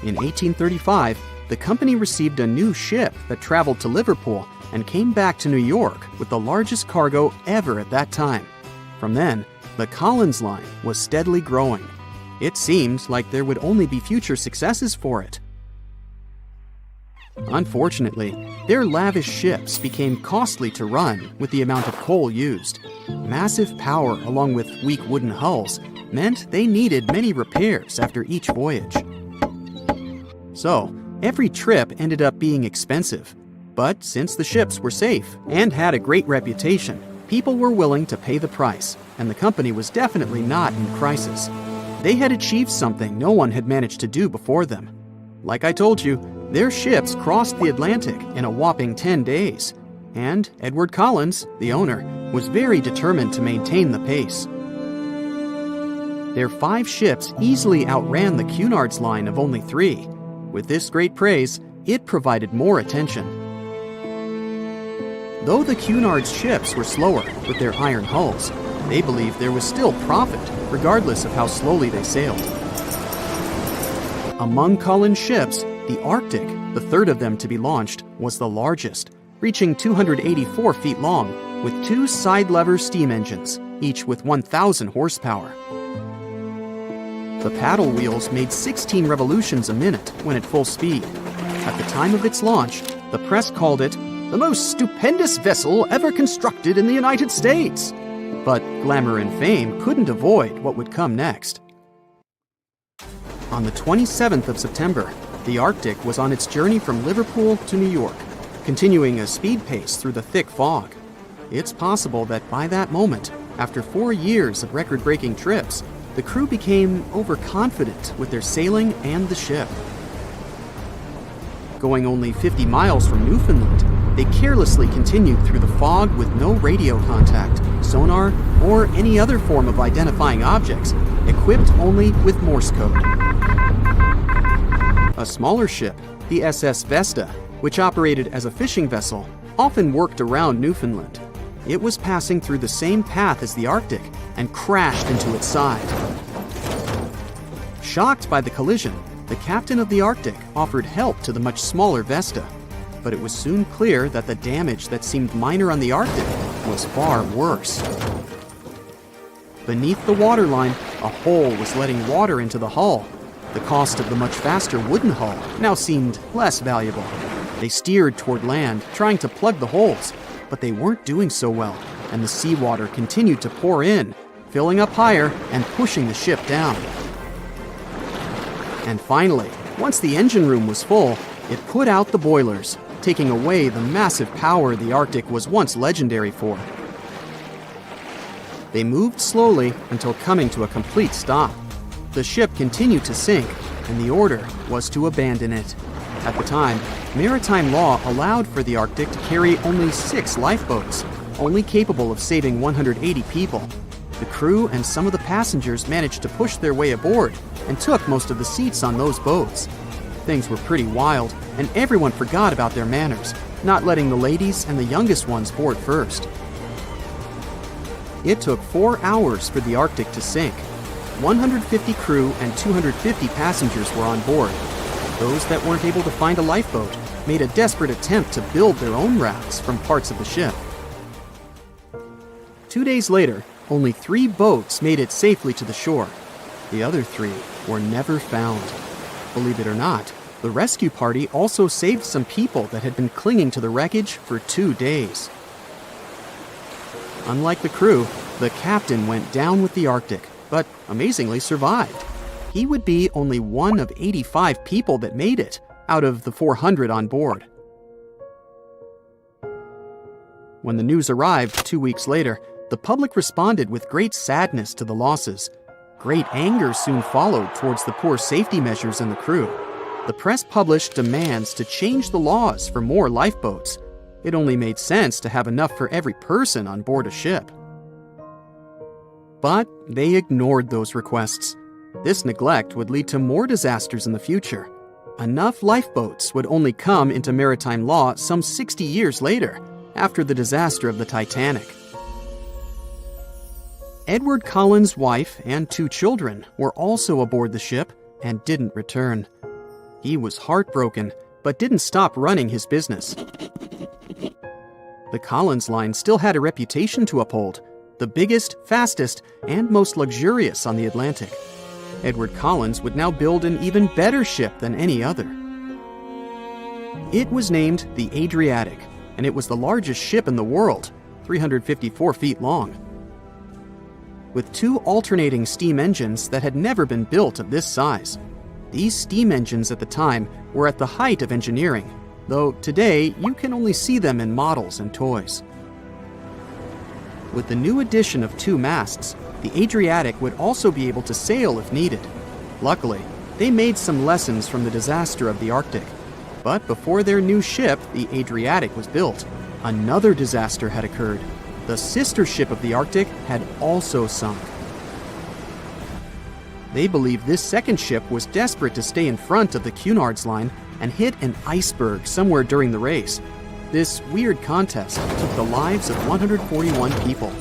In 1835, the company received a new ship that traveled to Liverpool and came back to New York with the largest cargo ever at that time. From then, the Collins Line was steadily growing. It seemed like there would only be future successes for it. Unfortunately, their lavish ships became costly to run with the amount of coal used. Massive power along with weak wooden hulls meant they needed many repairs after each voyage. So, every trip ended up being expensive. But since the ships were safe and had a great reputation, people were willing to pay the price, and the company was definitely not in crisis. They had achieved something no one had managed to do before them. Like I told you, their ships crossed the Atlantic in a whopping 10 days, and Edward Collins, the owner, was very determined to maintain the pace. Their 5 ships easily outran the Cunard's Line of only 3. With this great praise, it provided more attention. Though the Cunard's ships were slower with their iron hulls, they believed there was still profit, regardless of how slowly they sailed. Among Collins' ships, the Arctic, the third of them to be launched, was the largest, reaching 284 feet long, with 2 side-lever steam engines, each with 1,000 horsepower. The paddle wheels made 16 revolutions a minute when at full speed. At the time of its launch, the press called it the most stupendous vessel ever constructed in the United States. But glamour and fame couldn't avoid what would come next. On the 27th of September, the Arctic was on its journey from Liverpool to New York, continuing a speed pace through the thick fog. It's possible that by that moment, after 4 years of record-breaking trips, the crew became overconfident with their sailing and the ship. Going only 50 miles from Newfoundland, they carelessly continued through the fog with no radio contact, sonar, or any other form of identifying objects, equipped only with Morse code. A smaller ship, the SS Vesta, which operated as a fishing vessel, often worked around Newfoundland. It was passing through the same path as the Arctic and crashed into its side. Shocked by the collision, the captain of the Arctic offered help to the much smaller Vesta, but it was soon clear that the damage that seemed minor on the Arctic was far worse. Beneath the waterline, a hole was letting water into the hull. The cost of the much faster wooden hull now seemed less valuable. They steered toward land, trying to plug the holes, but they weren't doing so well, and the seawater continued to pour in, filling up higher and pushing the ship down. And finally, once the engine room was full, it put out the boilers, taking away the massive power the Arctic was once legendary for. They moved slowly until coming to a complete stop. The ship continued to sink, and the order was to abandon it. At the time, maritime law allowed for the Arctic to carry only 6 lifeboats, only capable of saving 180 people. The crew and some of the passengers managed to push their way aboard and took most of the seats on those boats. Things were pretty wild, and everyone forgot about their manners, not letting the ladies and the youngest ones board first. It took 4 hours for the Arctic to sink. 150 crew and 250 passengers were on board. Those that weren't able to find a lifeboat made a desperate attempt to build their own rafts from parts of the ship. 2 days later, only 3 boats made it safely to the shore. The other 3 were never found. Believe it or not, the rescue party also saved some people that had been clinging to the wreckage for 2 days. Unlike the crew, the captain went down with the Arctic, but amazingly survived. He would be only one of 85 people that made it out of the 400 on board. When the news arrived 2 weeks later, the public responded with great sadness to the losses. Great anger soon followed towards the poor safety measures in the crew. The press published demands to change the laws for more lifeboats. It only made sense to have enough for every person on board a ship. But they ignored those requests. This neglect would lead to more disasters in the future. Enough lifeboats would only come into maritime law some 60 years later, after the disaster of the Titanic. Edward Collins' wife and 2 children were also aboard the ship and didn't return. He was heartbroken, but didn't stop running his business. The Collins line still had a reputation to uphold, the biggest, fastest, and most luxurious on the Atlantic. Edward Collins would now build an even better ship than any other. It was named the Adriatic, and it was the largest ship in the world, 354 feet long. With 2 alternating steam engines that had never been built of this size. These steam engines at the time were at the height of engineering, though today you can only see them in models and toys. With the new addition of 2 masts, the Adriatic would also be able to sail if needed. Luckily, they made some lessons from the disaster of the Arctic. But before their new ship, the Adriatic, was built, another disaster had occurred. The sister ship of the Arctic had also sunk. They believed this second ship was desperate to stay in front of the Cunard's line and hit an iceberg somewhere during the race. This weird contest took the lives of 141 people.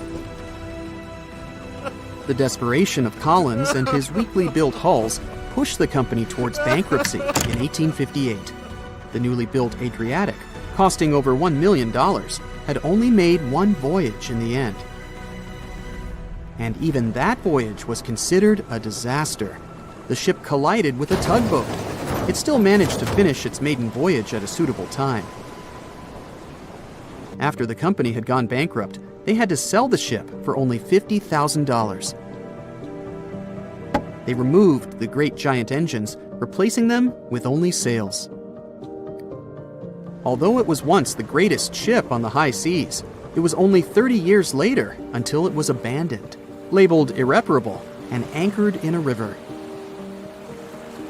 The desperation of Collins and his weakly built hulls pushed the company towards bankruptcy in 1858. The newly built Adriatic, costing over $1 million, had only made 1 voyage in the end. And even that voyage was considered a disaster. The ship collided with a tugboat. It still managed to finish its maiden voyage at a suitable time. After the company had gone bankrupt, they had to sell the ship for only $50,000. They removed the great giant engines, replacing them with only sails. Although it was once the greatest ship on the high seas, it was only 30 years later until it was abandoned, labeled irreparable, and anchored in a river.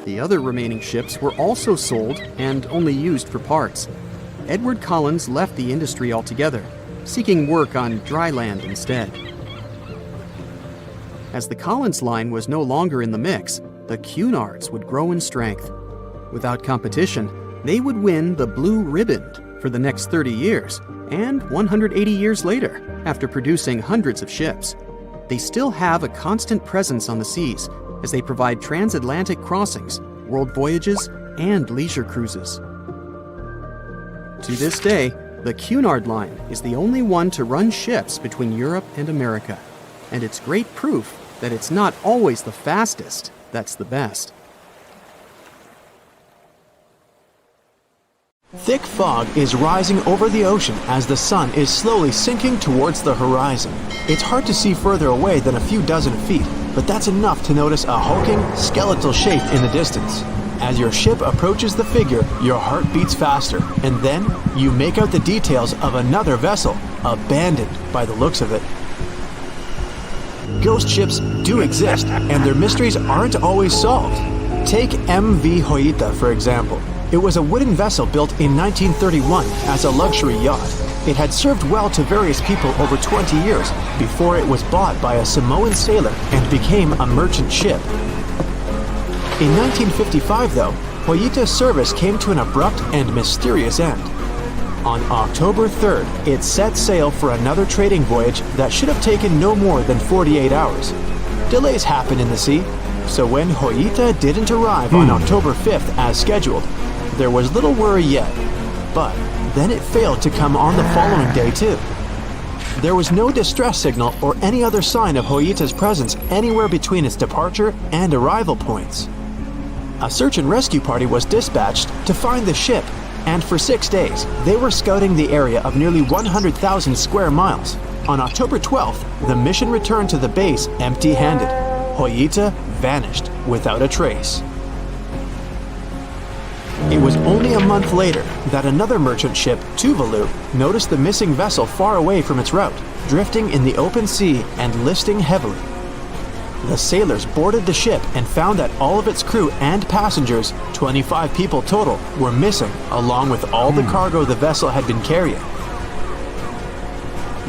The other remaining ships were also sold and only used for parts. Edward Collins left the industry altogether, seeking work on dry land instead. As the Collins line was no longer in the mix, the Cunards would grow in strength. Without competition, they would win the Blue Ribbon for the next 30 years, and 180 years later, after producing hundreds of ships. They still have a constant presence on the seas, as they provide transatlantic crossings, world voyages, and leisure cruises. To this day, the Cunard Line is the only one to run ships between Europe and America, and it's great proof that it's not always the fastest that's the best. Thick fog is rising over the ocean as the sun is slowly sinking towards the horizon. It's hard to see further away than a few dozen feet, but that's enough to notice a hulking, skeletal shape in the distance. As your ship approaches the figure, your heart beats faster, and then you make out the details of another vessel, abandoned by the looks of it. ghost ships do exist, and their mysteries aren't always solved. Take MV Hoita, for example. It was a wooden vessel built in 1931 as a luxury yacht. It had served well to various people over 20 years before it was bought by a Samoan sailor and became a merchant ship. In 1955, though, Hoita's service came to an abrupt and mysterious end. On October 3rd, it set sail for another trading voyage that should have taken no more than 48 hours. Delays happen in the sea, so when Hoita didn't arrive on October 5th as scheduled, there was little worry yet. But then it failed to come on the following day too. There was no distress signal or any other sign of Hoita's presence anywhere between its departure and arrival points. A search and rescue party was dispatched to find the ship, and for 6 days, they were scouting the area of nearly 100,000 square miles. On October 12th, the mission returned to the base empty-handed. Hoita vanished without a trace. It was only a month later that another merchant ship, Tuvalu, noticed the missing vessel far away from its route, drifting in the open sea and listing heavily. The sailors boarded the ship and found that all of its crew and passengers, 25 people total, were missing, along with all the cargo the vessel had been carrying.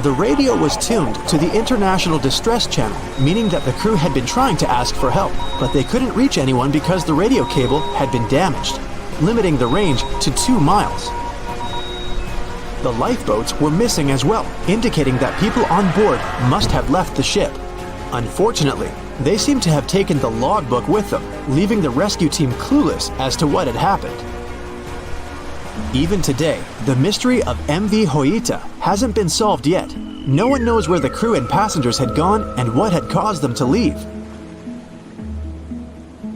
The radio was tuned to the International Distress Channel, meaning that the crew had been trying to ask for help, but they couldn't reach anyone because the radio cable had been damaged, limiting the range to 2 miles. The lifeboats were missing as well, indicating that people on board must have left the ship. Unfortunately, they seem to have taken the logbook with them, leaving the rescue team clueless as to what had happened. Even today, the mystery of MV Hoita hasn't been solved yet. No one knows where the crew and passengers had gone and what had caused them to leave.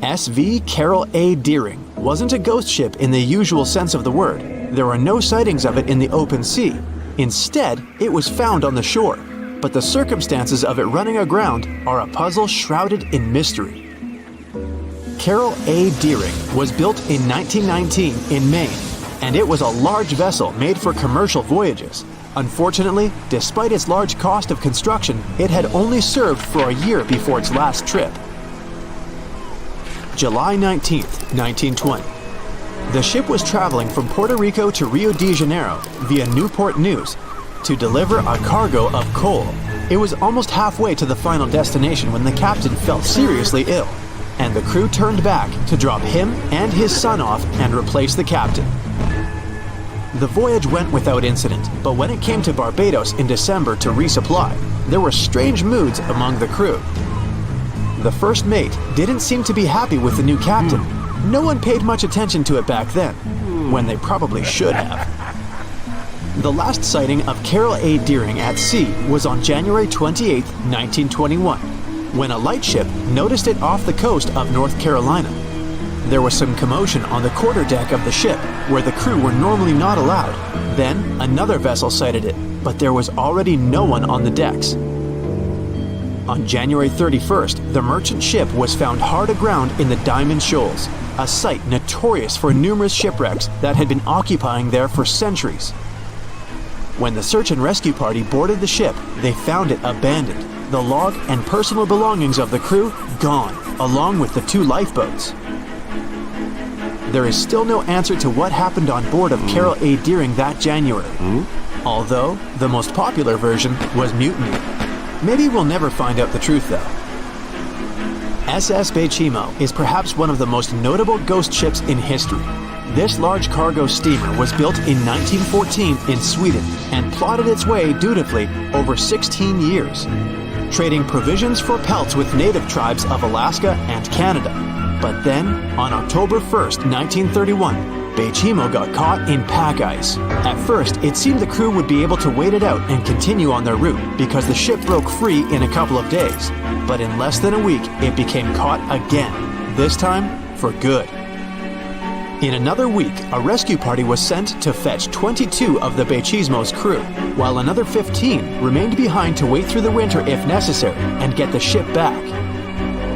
SV Carol A. Deering wasn't a ghost ship in the usual sense of the word. There are no sightings of it in the open sea. Instead, it was found on the shore. But the circumstances of it running aground are a puzzle shrouded in mystery. Carol A. Deering was built in 1919 in Maine, and it was a large vessel made for commercial voyages. Unfortunately, despite its large cost of construction, it had only served for a year before its last trip. July 19, 1920. The ship was traveling from Puerto Rico to Rio de Janeiro via Newport News to deliver a cargo of coal. It was almost halfway to the final destination when the captain fell seriously ill, and the crew turned back to drop him and his son off and replace the captain. The voyage went without incident, but when it came to Barbados in December to resupply, there were strange moods among the crew. The first mate didn't seem to be happy with the new captain. No one paid much attention to it back then, when they probably should have. The last sighting of Carol A. Deering at sea was on January 28, 1921, when a lightship noticed it off the coast of North Carolina. There was some commotion on the quarterdeck of the ship, where the crew were normally not allowed. Then, another vessel sighted it, but there was already no one on the decks. On January 31st, the merchant ship was found hard aground in the Diamond Shoals, a site notorious for numerous shipwrecks that had been occupying there for centuries. When the search and rescue party boarded the ship, they found it abandoned, the log and personal belongings of the crew gone, along with the 2 lifeboats. There is still no answer to what happened on board of Carol A. Deering that January, although the most popular version was mutiny. Maybe we'll never find out the truth though. SS Bechimo is perhaps one of the most notable ghost ships in history. This large cargo steamer was built in 1914 in Sweden and plodded its way dutifully over 16 years, trading provisions for pelts with native tribes of Alaska and Canada. But then, on October 1st, 1931, Bechimo got caught in pack ice. At first, it seemed the crew would be able to wait it out and continue on their route because the ship broke free in a couple of days. But in less than a week, it became caught again, this time for good. In another week, a rescue party was sent to fetch 22 of the Bechimo's crew, while another 15 remained behind to wait through the winter if necessary and get the ship back.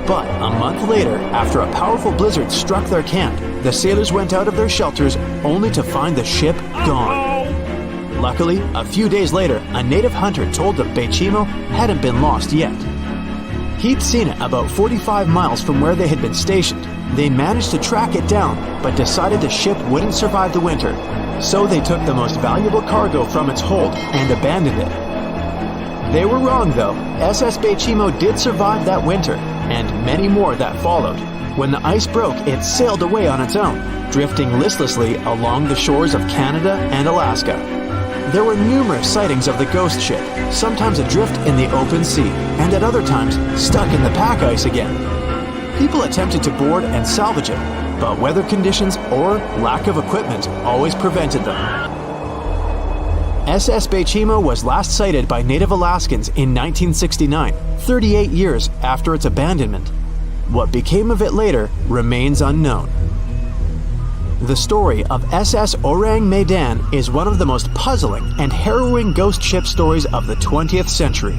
But a month later, after a powerful blizzard struck their camp, the sailors went out of their shelters only to find the ship gone. Luckily, a few days later, a native hunter told them Bechimo hadn't been lost yet. He'd seen it about 45 miles from where they had been stationed. They managed to track it down, but decided the ship wouldn't survive the winter. So they took the most valuable cargo from its hold and abandoned it. They were wrong though. SS Bechimo did survive that winter, and many more that followed. When the ice broke, it sailed away on its own, drifting listlessly along the shores of Canada and Alaska. There were numerous sightings of the ghost ship, sometimes adrift in the open sea, and at other times stuck in the pack ice again. People attempted to board and salvage it, but weather conditions or lack of equipment always prevented them. SS Bechimo was last sighted by Native Alaskans in 1969, 38 years after its abandonment. What became of it later remains unknown. The story of SS Orang Medan is one of the most puzzling and harrowing ghost ship stories of the 20th century.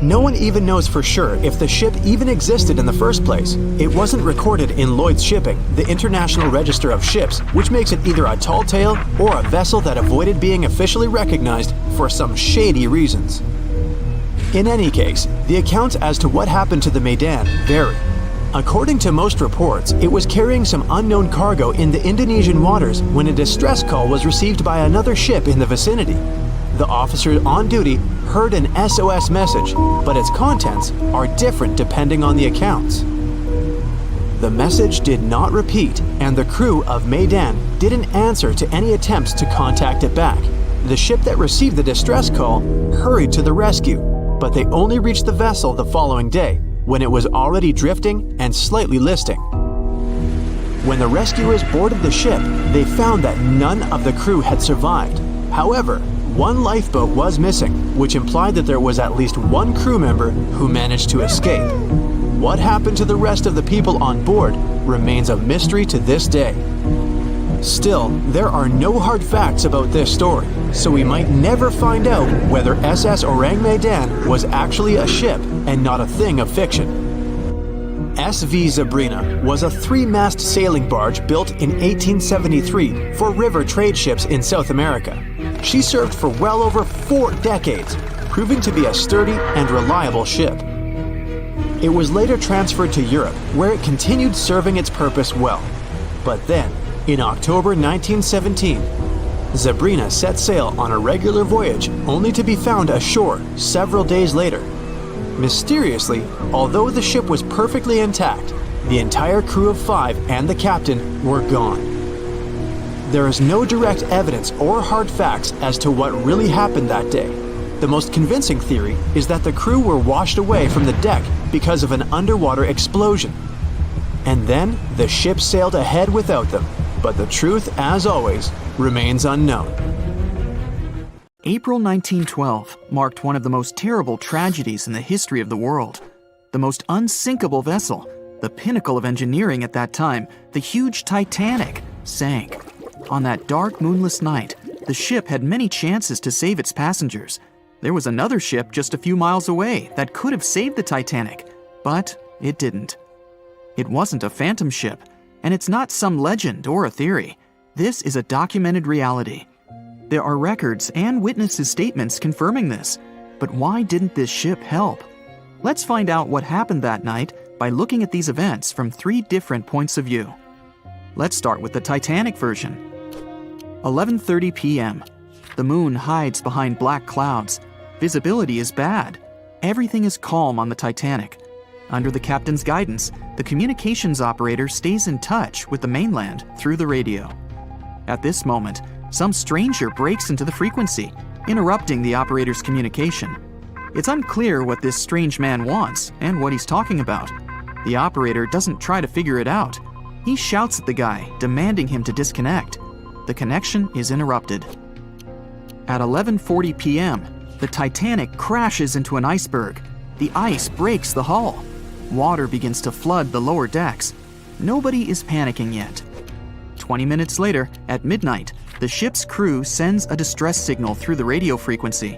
No one even knows for sure if the ship even existed in the first place. It wasn't recorded in Lloyd's Shipping, the International Register of Ships, which makes it either a tall tale or a vessel that avoided being officially recognized for some shady reasons. In any case, the accounts as to what happened to the Medan vary. According to most reports, it was carrying some unknown cargo in the Indonesian waters when a distress call was received by another ship in the vicinity. The officer on duty heard an SOS message, but its contents are different depending on the accounts. The message did not repeat, and the crew of Medan didn't answer to any attempts to contact it back. The ship that received the distress call hurried to the rescue, but they only reached the vessel the following day, when it was already drifting and slightly listing. When the rescuers boarded the ship, they found that none of the crew had survived. However, one lifeboat was missing, which implied that there was at least one crew member who managed to escape. What happened to the rest of the people on board remains a mystery to this day. Still, there are no hard facts about this story, so we might never find out whether SS Orang Medan was actually a ship and not a thing of fiction. SV Zabrina was a 3-mast sailing barge built in 1873 for river trade ships in South America. She served for well over 4 decades, proving to be a sturdy and reliable ship. It was later transferred to Europe, where it continued serving its purpose well. But then, in October 1917, Zabrina set sail on a regular voyage only to be found ashore several days later. Mysteriously, although the ship was perfectly intact, the entire crew of 5 and the captain were gone. There is no direct evidence or hard facts as to what really happened that day. The most convincing theory is that the crew were washed away from the deck because of an underwater explosion. And then the ship sailed ahead without them. But the truth, as always, remains unknown. April 1912 marked one of the most terrible tragedies in the history of the world. The most unsinkable vessel, the pinnacle of engineering at that time, the huge Titanic, sank. On that dark, moonless night, the ship had many chances to save its passengers. There was another ship just a few miles away that could have saved the Titanic, but it didn't. It wasn't a phantom ship, and it's not some legend or a theory. This is a documented reality. There are records and witnesses' statements confirming this. But why didn't this ship help? Let's find out what happened that night by looking at these events from 3 different points of view. Let's start with the Titanic version. 11:30 p.m. The moon hides behind black clouds. Visibility is bad. Everything is calm on the Titanic. Under the captain's guidance, the communications operator stays in touch with the mainland through the radio. At this moment, some stranger breaks into the frequency, interrupting the operator's communication. It's unclear what this strange man wants and what he's talking about. The operator doesn't try to figure it out. He shouts at the guy, demanding him to disconnect. The connection is interrupted. At 11:40 p.m., the Titanic crashes into an iceberg. The ice breaks the hull. Water begins to flood the lower decks. Nobody is panicking yet. 20 minutes later, at midnight, the ship's crew sends a distress signal through the radio frequency.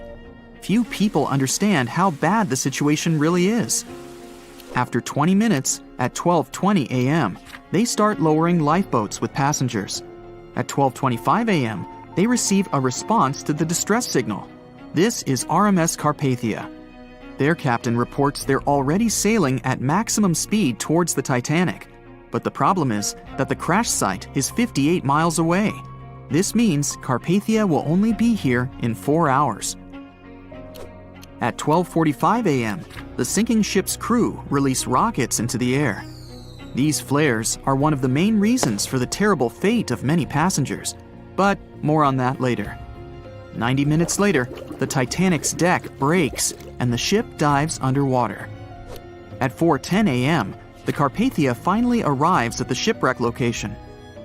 Few people understand how bad the situation really is. After 20 minutes, at 12:20 a.m., they start lowering lifeboats with passengers. At 12:25 a.m., they receive a response to the distress signal. This is RMS Carpathia. Their captain reports they're already sailing at maximum speed towards the Titanic. But the problem is that the crash site is 58 miles away. This means Carpathia will only be here in 4 hours. At 12:45 a.m., the sinking ship's crew release rockets into the air. These flares are one of the main reasons for the terrible fate of many passengers, but more on that later. 90 minutes later, the Titanic's deck breaks and the ship dives underwater. At 4:10 a.m., the Carpathia finally arrives at the shipwreck location.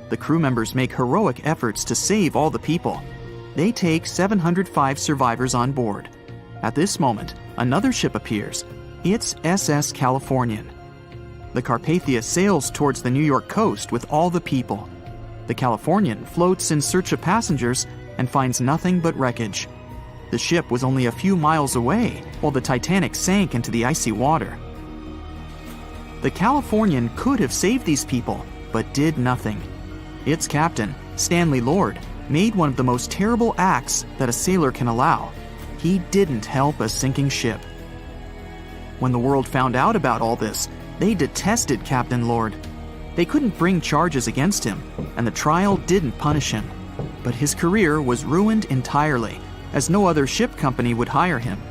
The crew members make heroic efforts to save all the people. They take 705 survivors on board. At this moment, another ship appears. It's SS Californian. The Carpathia sails towards the New York coast with all the people. The Californian floats in search of passengers and finds nothing but wreckage. The ship was only a few miles away while the Titanic sank into the icy water. The Californian could have saved these people, but did nothing. Its captain, Stanley Lord, made one of the most terrible acts that a sailor can allow. He didn't help a sinking ship. When the world found out about all this, they detested Captain Lord. They couldn't bring charges against him, and the trial didn't punish him. But his career was ruined entirely, as no other ship company would hire him.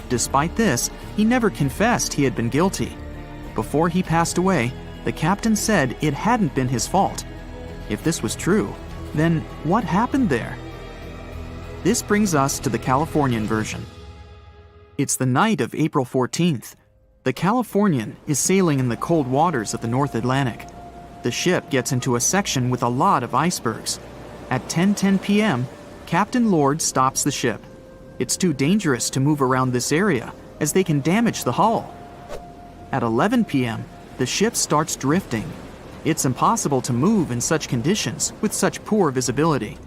Despite this, he never confessed he had been guilty. Before he passed away, the captain said it hadn't been his fault. If this was true, then what happened there? This brings us to the Californian version. It's the night of April 14th. The Californian is sailing in the cold waters of the North Atlantic. The ship gets into a section with a lot of icebergs. At 10:10 p.m., Captain Lord stops the ship. It's too dangerous to move around this area, as they can damage the hull. At 11 p.m., the ship starts drifting. It's impossible to move in such conditions with such poor visibility.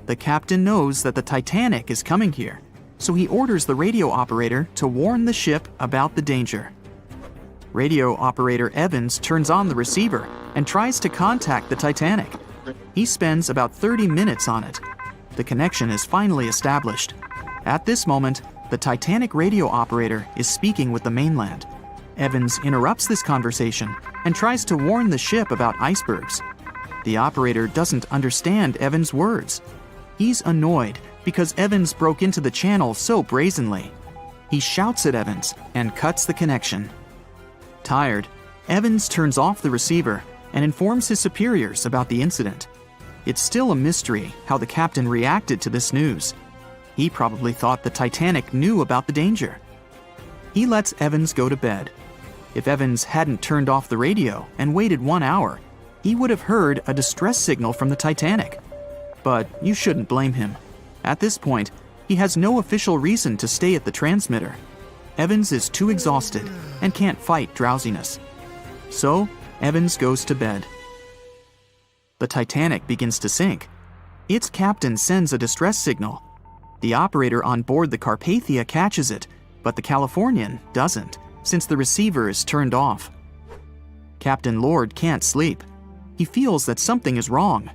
The captain knows that the Titanic is coming here, so he orders the radio operator to warn the ship about the danger. Radio operator Evans turns on the receiver and tries to contact the Titanic. He spends about 30 minutes on it. The connection is finally established. At this moment, the Titanic radio operator is speaking with the mainland. Evans interrupts this conversation and tries to warn the ship about icebergs. The operator doesn't understand Evans' words. He's annoyed because Evans broke into the channel so brazenly. He shouts at Evans and cuts the connection. Tired, Evans turns off the receiver and informs his superiors about the incident. It's still a mystery how the captain reacted to this news. He probably thought the Titanic knew about the danger. He lets Evans go to bed. If Evans hadn't turned off the radio and waited 1 hour, he would have heard a distress signal from the Titanic. But you shouldn't blame him. At this point, he has no official reason to stay at the transmitter. Evans is too exhausted and can't fight drowsiness. So, Evans goes to bed. The Titanic begins to sink. Its captain sends a distress signal. The operator on board the Carpathia catches it, but the Californian doesn't, since the receiver is turned off. Captain Lord can't sleep. He feels that something is wrong.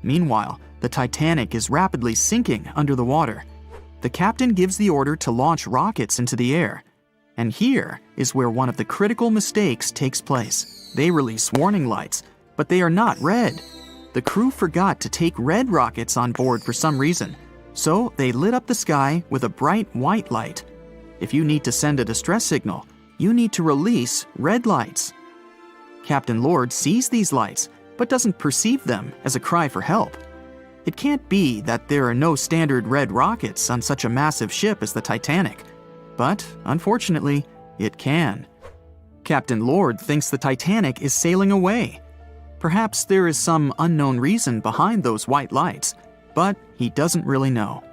Meanwhile, the Titanic is rapidly sinking under the water. The captain gives the order to launch rockets into the air. And here is where one of the critical mistakes takes place. They release warning lights, but they are not red. The crew forgot to take red rockets on board for some reason, so they lit up the sky with a bright white light. If you need to send a distress signal, you need to release red lights. Captain Lord sees these lights, but doesn't perceive them as a cry for help. It can't be that there are no standard red rockets on such a massive ship as the Titanic. But, unfortunately, it can. Captain Lord thinks the Titanic is sailing away. Perhaps there is some unknown reason behind those white lights, but he doesn't really know.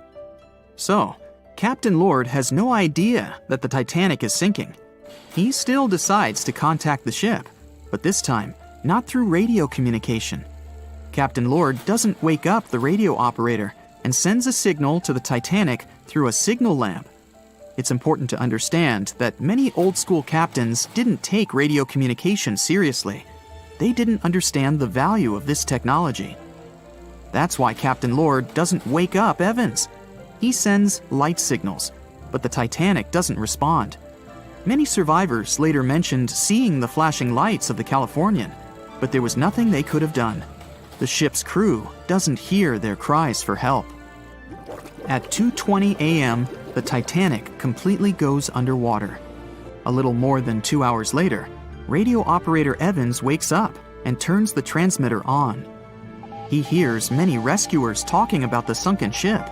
So, Captain Lord has no idea that the Titanic is sinking. He still decides to contact the ship, but this time, not through radio communication. Captain Lord doesn't wake up the radio operator and sends a signal to the Titanic through a signal lamp. It's important to understand that many old-school captains didn't take radio communication seriously. They didn't understand the value of this technology. That's why Captain Lord doesn't wake up Evans. He sends light signals, but the Titanic doesn't respond. Many survivors later mentioned seeing the flashing lights of the Californian, but there was nothing they could have done. The ship's crew doesn't hear their cries for help. At 2:20 a.m., the Titanic completely goes underwater. A little more than 2 hours later, radio operator Evans wakes up and turns the transmitter on. He hears many rescuers talking about the sunken ship.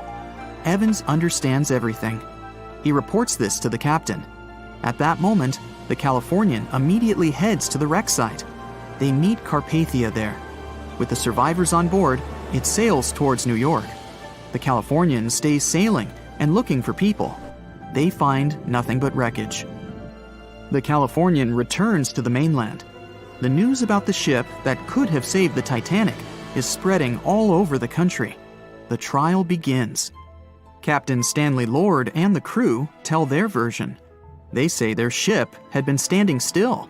Evans understands everything. He reports this to the captain. At that moment, the Californian immediately heads to the wreck site. They meet Carpathia there. With the survivors on board, it sails towards New York. The Californian stays sailing and looking for people. They find nothing but wreckage. The Californian returns to the mainland. The news about the ship that could have saved the Titanic is spreading all over the country. The trial begins. Captain Stanley Lord and the crew tell their version. They say their ship had been standing still.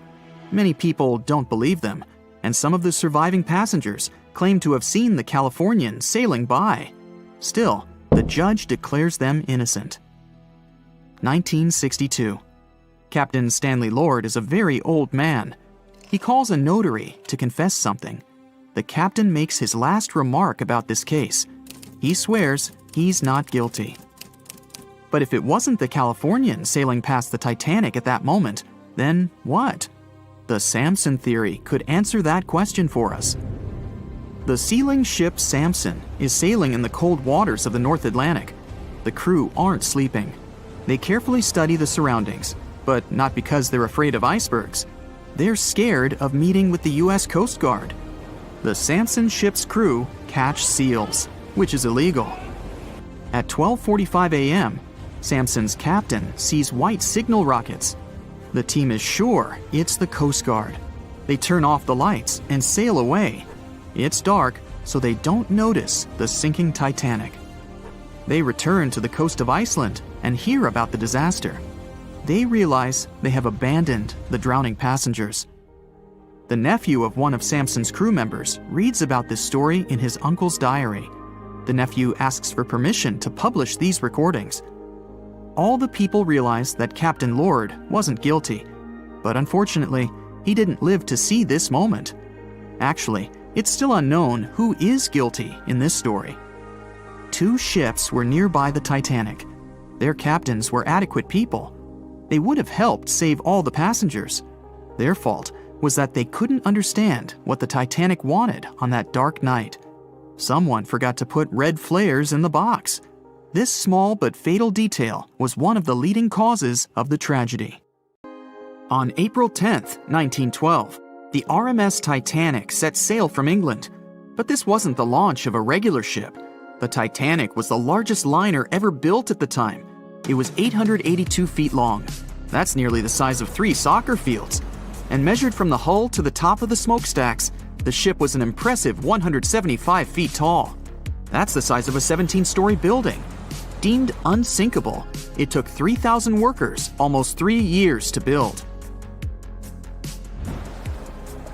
Many people don't believe them, and some of the surviving passengers claim to have seen the Californian sailing by. Still, the judge declares them innocent. 1962. Captain Stanley Lord is a very old man. He calls a notary to confess something. The captain makes his last remark about this case. He swears he's not guilty. But if it wasn't the Californian sailing past the Titanic at that moment, then what? The Samson theory could answer that question for us. The sealing ship Samson is sailing in the cold waters of the North Atlantic. The crew aren't sleeping. They carefully study the surroundings, but not because they're afraid of icebergs. They're scared of meeting with the U.S. Coast Guard. The Samson ship's crew catch seals, which is illegal. At 12:45 a.m., Samson's captain sees white signal rockets. The team is sure it's the Coast Guard. They turn off the lights and sail away. It's dark, so they don't notice the sinking Titanic. They return to the coast of Iceland and hear about the disaster. They realize they have abandoned the drowning passengers. The nephew of one of Samson's crew members reads about this story in his uncle's diary. The nephew asks for permission to publish these recordings. All the people realize that Captain Lord wasn't guilty, but unfortunately, he didn't live to see this moment. Actually, it's still unknown who is guilty in this story. 2 ships were nearby the Titanic. Their captains were adequate people. They would have helped save all the passengers. Their fault was that they couldn't understand what the Titanic wanted on that dark night. Someone forgot to put red flares in the box. This small but fatal detail was one of the leading causes of the tragedy. On April 10, 1912, the RMS Titanic set sail from England. But this wasn't the launch of a regular ship. The Titanic was the largest liner ever built at the time. It was 882 feet long. That's nearly the size of 3 soccer fields. And measured from the hull to the top of the smokestacks, the ship was an impressive 175 feet tall. That's the size of a 17-story building. Deemed unsinkable, it took 3,000 workers almost 3 years to build.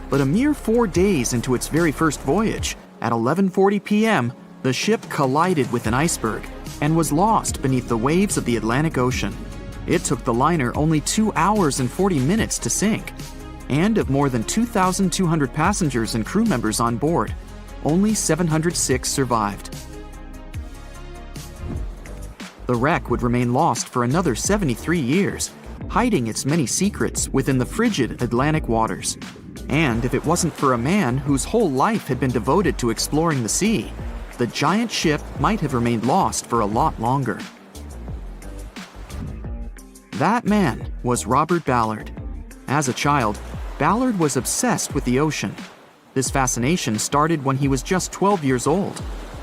But a mere 4 days into its very first voyage, at 11:40 p.m., the ship collided with an iceberg and was lost beneath the waves of the Atlantic Ocean. It took the liner only 2 hours and 40 minutes to sink. And of more than 2,200 passengers and crew members on board, only 706 survived. The wreck would remain lost for another 73 years, hiding its many secrets within the frigid Atlantic waters. And if it wasn't for a man whose whole life had been devoted to exploring the sea, the giant ship might have remained lost for a lot longer. That man was Robert Ballard. As a child, Ballard was obsessed with the ocean. This fascination started when he was just 12 years old.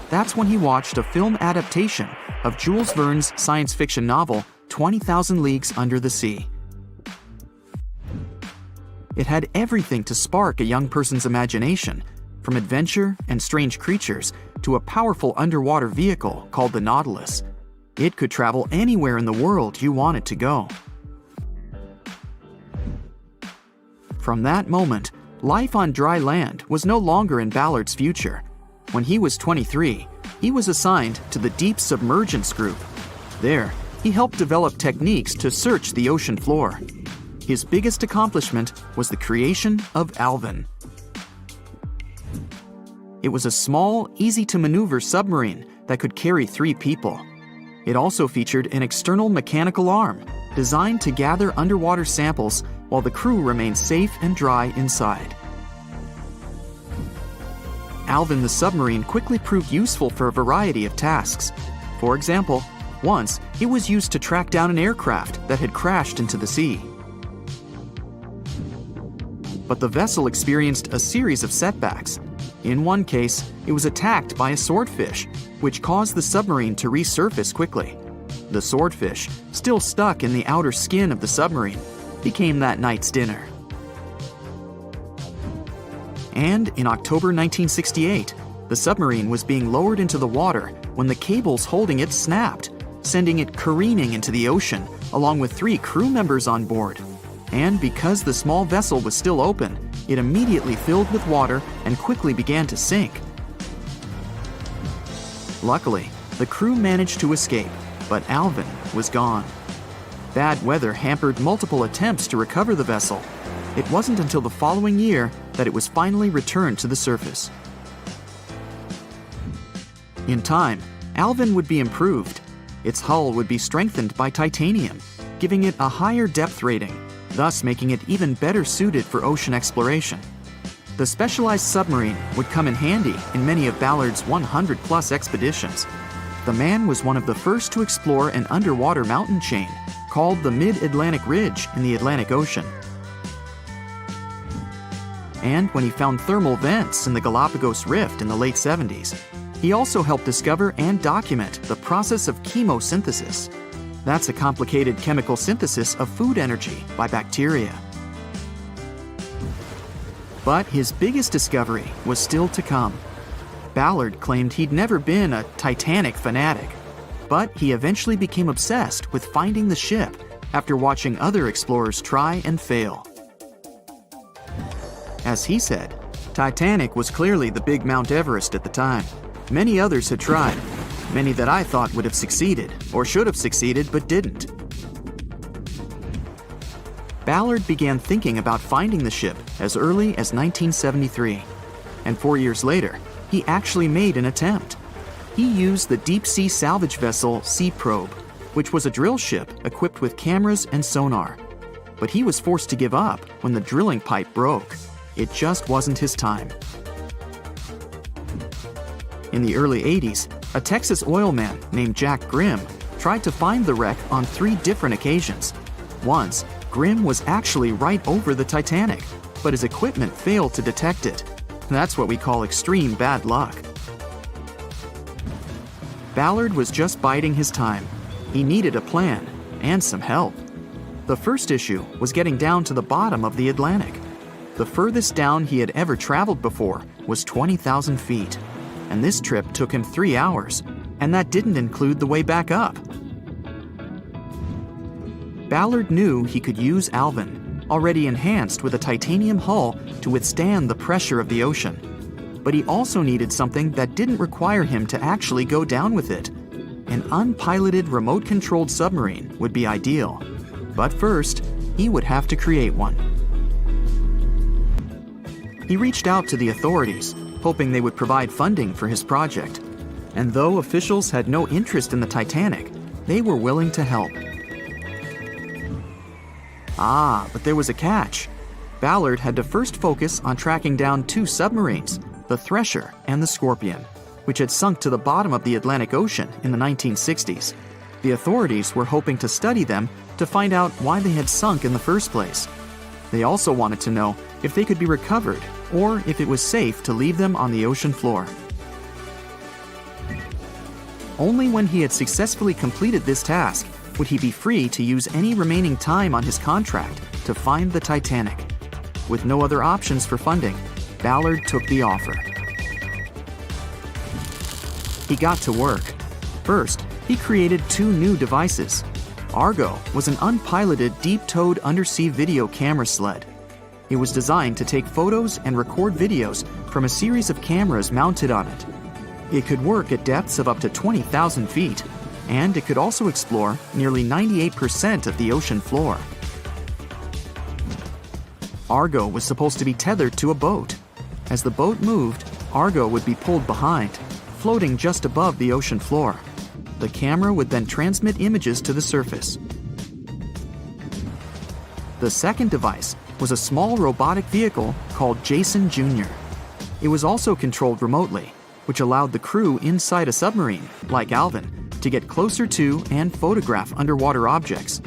That's when he watched a film adaptation of Jules Verne's science fiction novel, 20,000 Leagues Under the Sea. It had everything to spark a young person's imagination, from adventure and strange creatures to a powerful underwater vehicle called the Nautilus. It could travel anywhere in the world you wanted to go. From that moment, life on dry land was no longer in Ballard's future. When he was 23, he was assigned to the Deep Submergence Group. There, he helped develop techniques to search the ocean floor. His biggest accomplishment was the creation of Alvin. It was a small, easy-to-maneuver submarine that could carry 3 people. It also featured an external mechanical arm designed to gather underwater samples while the crew remained safe and dry inside. Alvin the submarine quickly proved useful for a variety of tasks. For example, once it was used to track down an aircraft that had crashed into the sea. But the vessel experienced a series of setbacks. In one case, it was attacked by a swordfish, which caused the submarine to resurface quickly. The swordfish, still stuck in the outer skin of the submarine, became that night's dinner. And in October 1968, the submarine was being lowered into the water when the cables holding it snapped, sending it careening into the ocean along with 3 crew members on board. And because the small vessel was still open, it immediately filled with water and quickly began to sink. Luckily, the crew managed to escape, but Alvin was gone. Bad weather hampered multiple attempts to recover the vessel. It wasn't until the following year that it was finally returned to the surface. In time, Alvin would be improved. Its hull would be strengthened by titanium, giving it a higher depth rating, thus making it even better suited for ocean exploration. The specialized submarine would come in handy in many of Ballard's 100-plus expeditions. The man was one of the first to explore an underwater mountain chain called the Mid-Atlantic Ridge in the Atlantic Ocean. And when he found thermal vents in the Galapagos Rift in the late 70s, he also helped discover and document the process of chemosynthesis. That's a complicated chemical synthesis of food energy by bacteria. But his biggest discovery was still to come. Ballard claimed he'd never been a Titanic fanatic, but he eventually became obsessed with finding the ship after watching other explorers try and fail. As he said, Titanic was clearly the big Mount Everest at the time. Many others had tried, many that I thought would have succeeded or should have succeeded but didn't. Ballard began thinking about finding the ship as early as 1973, and 4 years later, he actually made an attempt. He used the deep-sea salvage vessel Sea Probe, which was a drill ship equipped with cameras and sonar. But he was forced to give up when the drilling pipe broke. It just wasn't his time. In the early 80s, a Texas oil man named Jack Grimm tried to find the wreck on 3 different occasions. Once, Grimm was actually right over the Titanic, but his equipment failed to detect it. That's what we call extreme bad luck. Ballard was just biding his time. He needed a plan and some help. The first issue was getting down to the bottom of the Atlantic. The furthest down he had ever traveled before was 20,000 feet, and this trip took him 3 hours, and that didn't include the way back up. Ballard knew he could use Alvin, already enhanced with a titanium hull to withstand the pressure of the ocean. But he also needed something that didn't require him to actually go down with it. An unpiloted remote-controlled submarine would be ideal. But first, he would have to create one. He reached out to the authorities, hoping they would provide funding for his project. And though officials had no interest in the Titanic, they were willing to help. But there was a catch. Ballard had to first focus on tracking down 2 submarines, the Thresher and the Scorpion, which had sunk to the bottom of the Atlantic Ocean in the 1960s. The authorities were hoping to study them to find out why they had sunk in the first place. They also wanted to know if they could be recovered or if it was safe to leave them on the ocean floor. Only when he had successfully completed this task would he be free to use any remaining time on his contract to find the Titanic. With no other options for funding, Ballard took the offer. He got to work. First, he created 2 new devices. Argo was an unpiloted deep-towed undersea video camera sled. It was designed to take photos and record videos from a series of cameras mounted on it. It could work at depths of up to 20,000 feet, and it could also explore nearly 98% of the ocean floor. Argo was supposed to be tethered to a boat. As the boat moved, Argo would be pulled behind, floating just above the ocean floor. The camera would then transmit images to the surface. The second device was a small robotic vehicle called Jason Jr. It was also controlled remotely, which allowed the crew inside a submarine, like Alvin, to get closer to and photograph underwater objects.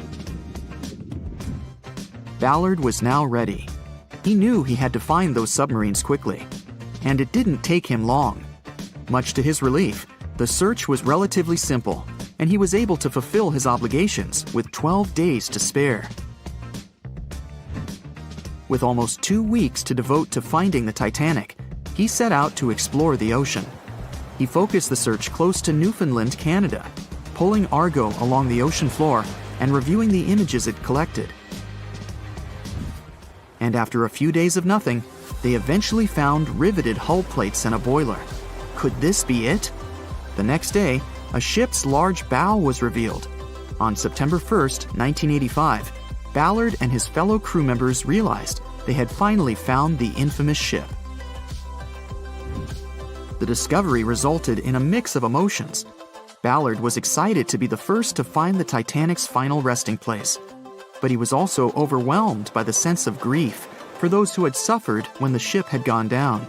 Ballard was now ready. He knew he had to find those submarines quickly, and it didn't take him long. Much to his relief, the search was relatively simple, and he was able to fulfill his obligations with 12 days to spare. With almost 2 weeks to devote to finding the Titanic, he set out to explore the ocean. He focused the search close to Newfoundland, Canada, pulling Argo along the ocean floor and reviewing the images it collected. And after a few days of nothing, they eventually found riveted hull plates and a boiler. Could this be it? The next day, a ship's large bow was revealed. On September 1st, 1985, Ballard and his fellow crew members realized they had finally found the infamous ship. The discovery resulted in a mix of emotions. Ballard was excited to be the first to find the Titanic's final resting place, but he was also overwhelmed by the sense of grief for those who had suffered when the ship had gone down.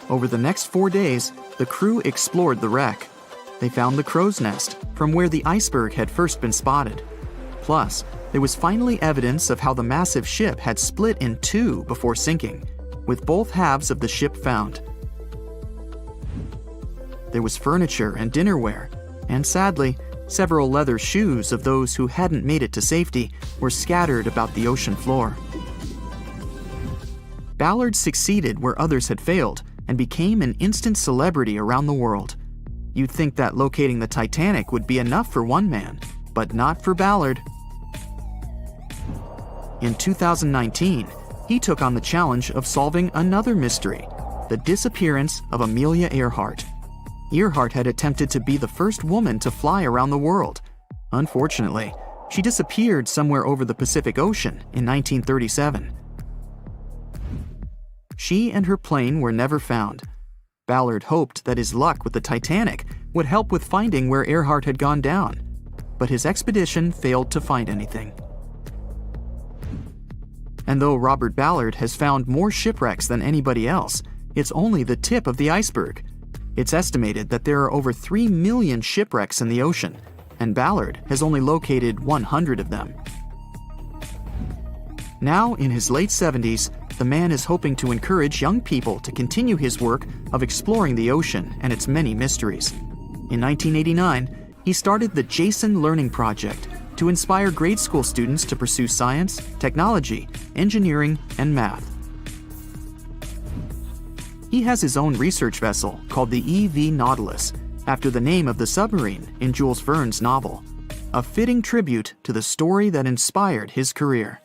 Over the next 4 days, the crew explored the wreck. They found the crow's nest, from where the iceberg had first been spotted. Plus, there was finally evidence of how the massive ship had split in two before sinking, with both halves of the ship found. There was furniture and dinnerware, and sadly, several leather shoes of those who hadn't made it to safety were scattered about the ocean floor. Ballard succeeded where others had failed and became an instant celebrity around the world. You'd think that locating the Titanic would be enough for one man, but not for Ballard. In 2019, he took on the challenge of solving another mystery, the disappearance of Amelia Earhart. Earhart had attempted to be the first woman to fly around the world. Unfortunately, she disappeared somewhere over the Pacific Ocean in 1937. She and her plane were never found. Ballard hoped that his luck with the Titanic would help with finding where Earhart had gone down, but his expedition failed to find anything. And though Robert Ballard has found more shipwrecks than anybody else, it's only the tip of the iceberg. It's estimated that there are over 3 million shipwrecks in the ocean, and Ballard has only located 100 of them. Now, in his late 70s, the man is hoping to encourage young people to continue his work of exploring the ocean and its many mysteries. In 1989, he started the Jason Learning Project to inspire grade school students to pursue science, technology, engineering, and math. He has his own research vessel called the EV Nautilus, after the name of the submarine in Jules Verne's novel, a fitting tribute to the story that inspired his career.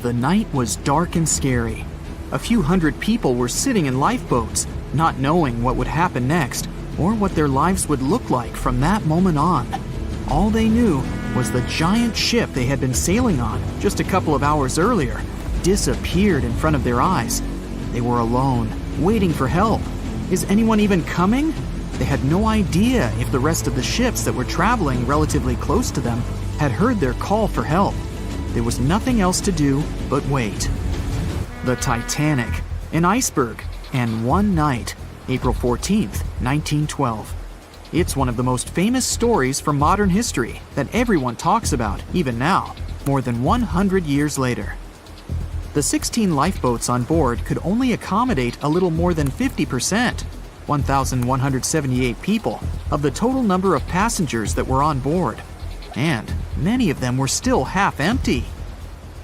The night was dark and scary. A few hundred people were sitting in lifeboats, not knowing what would happen next or what their lives would look like from that moment on. All they knew was the giant ship they had been sailing on just a couple of hours earlier disappeared in front of their eyes. They were alone, waiting for help. Is anyone even coming? They had no idea if the rest of the ships that were traveling relatively close to them had heard their call for help. There was nothing else to do but wait. The Titanic, an iceberg, and one night, April 14th, 1912. It's one of the most famous stories from modern history that everyone talks about, even now, more than 100 years later. The 16 lifeboats on board could only accommodate a little more than 50%, 1,178 people, of the total number of passengers that were on board. And many of them were still half empty.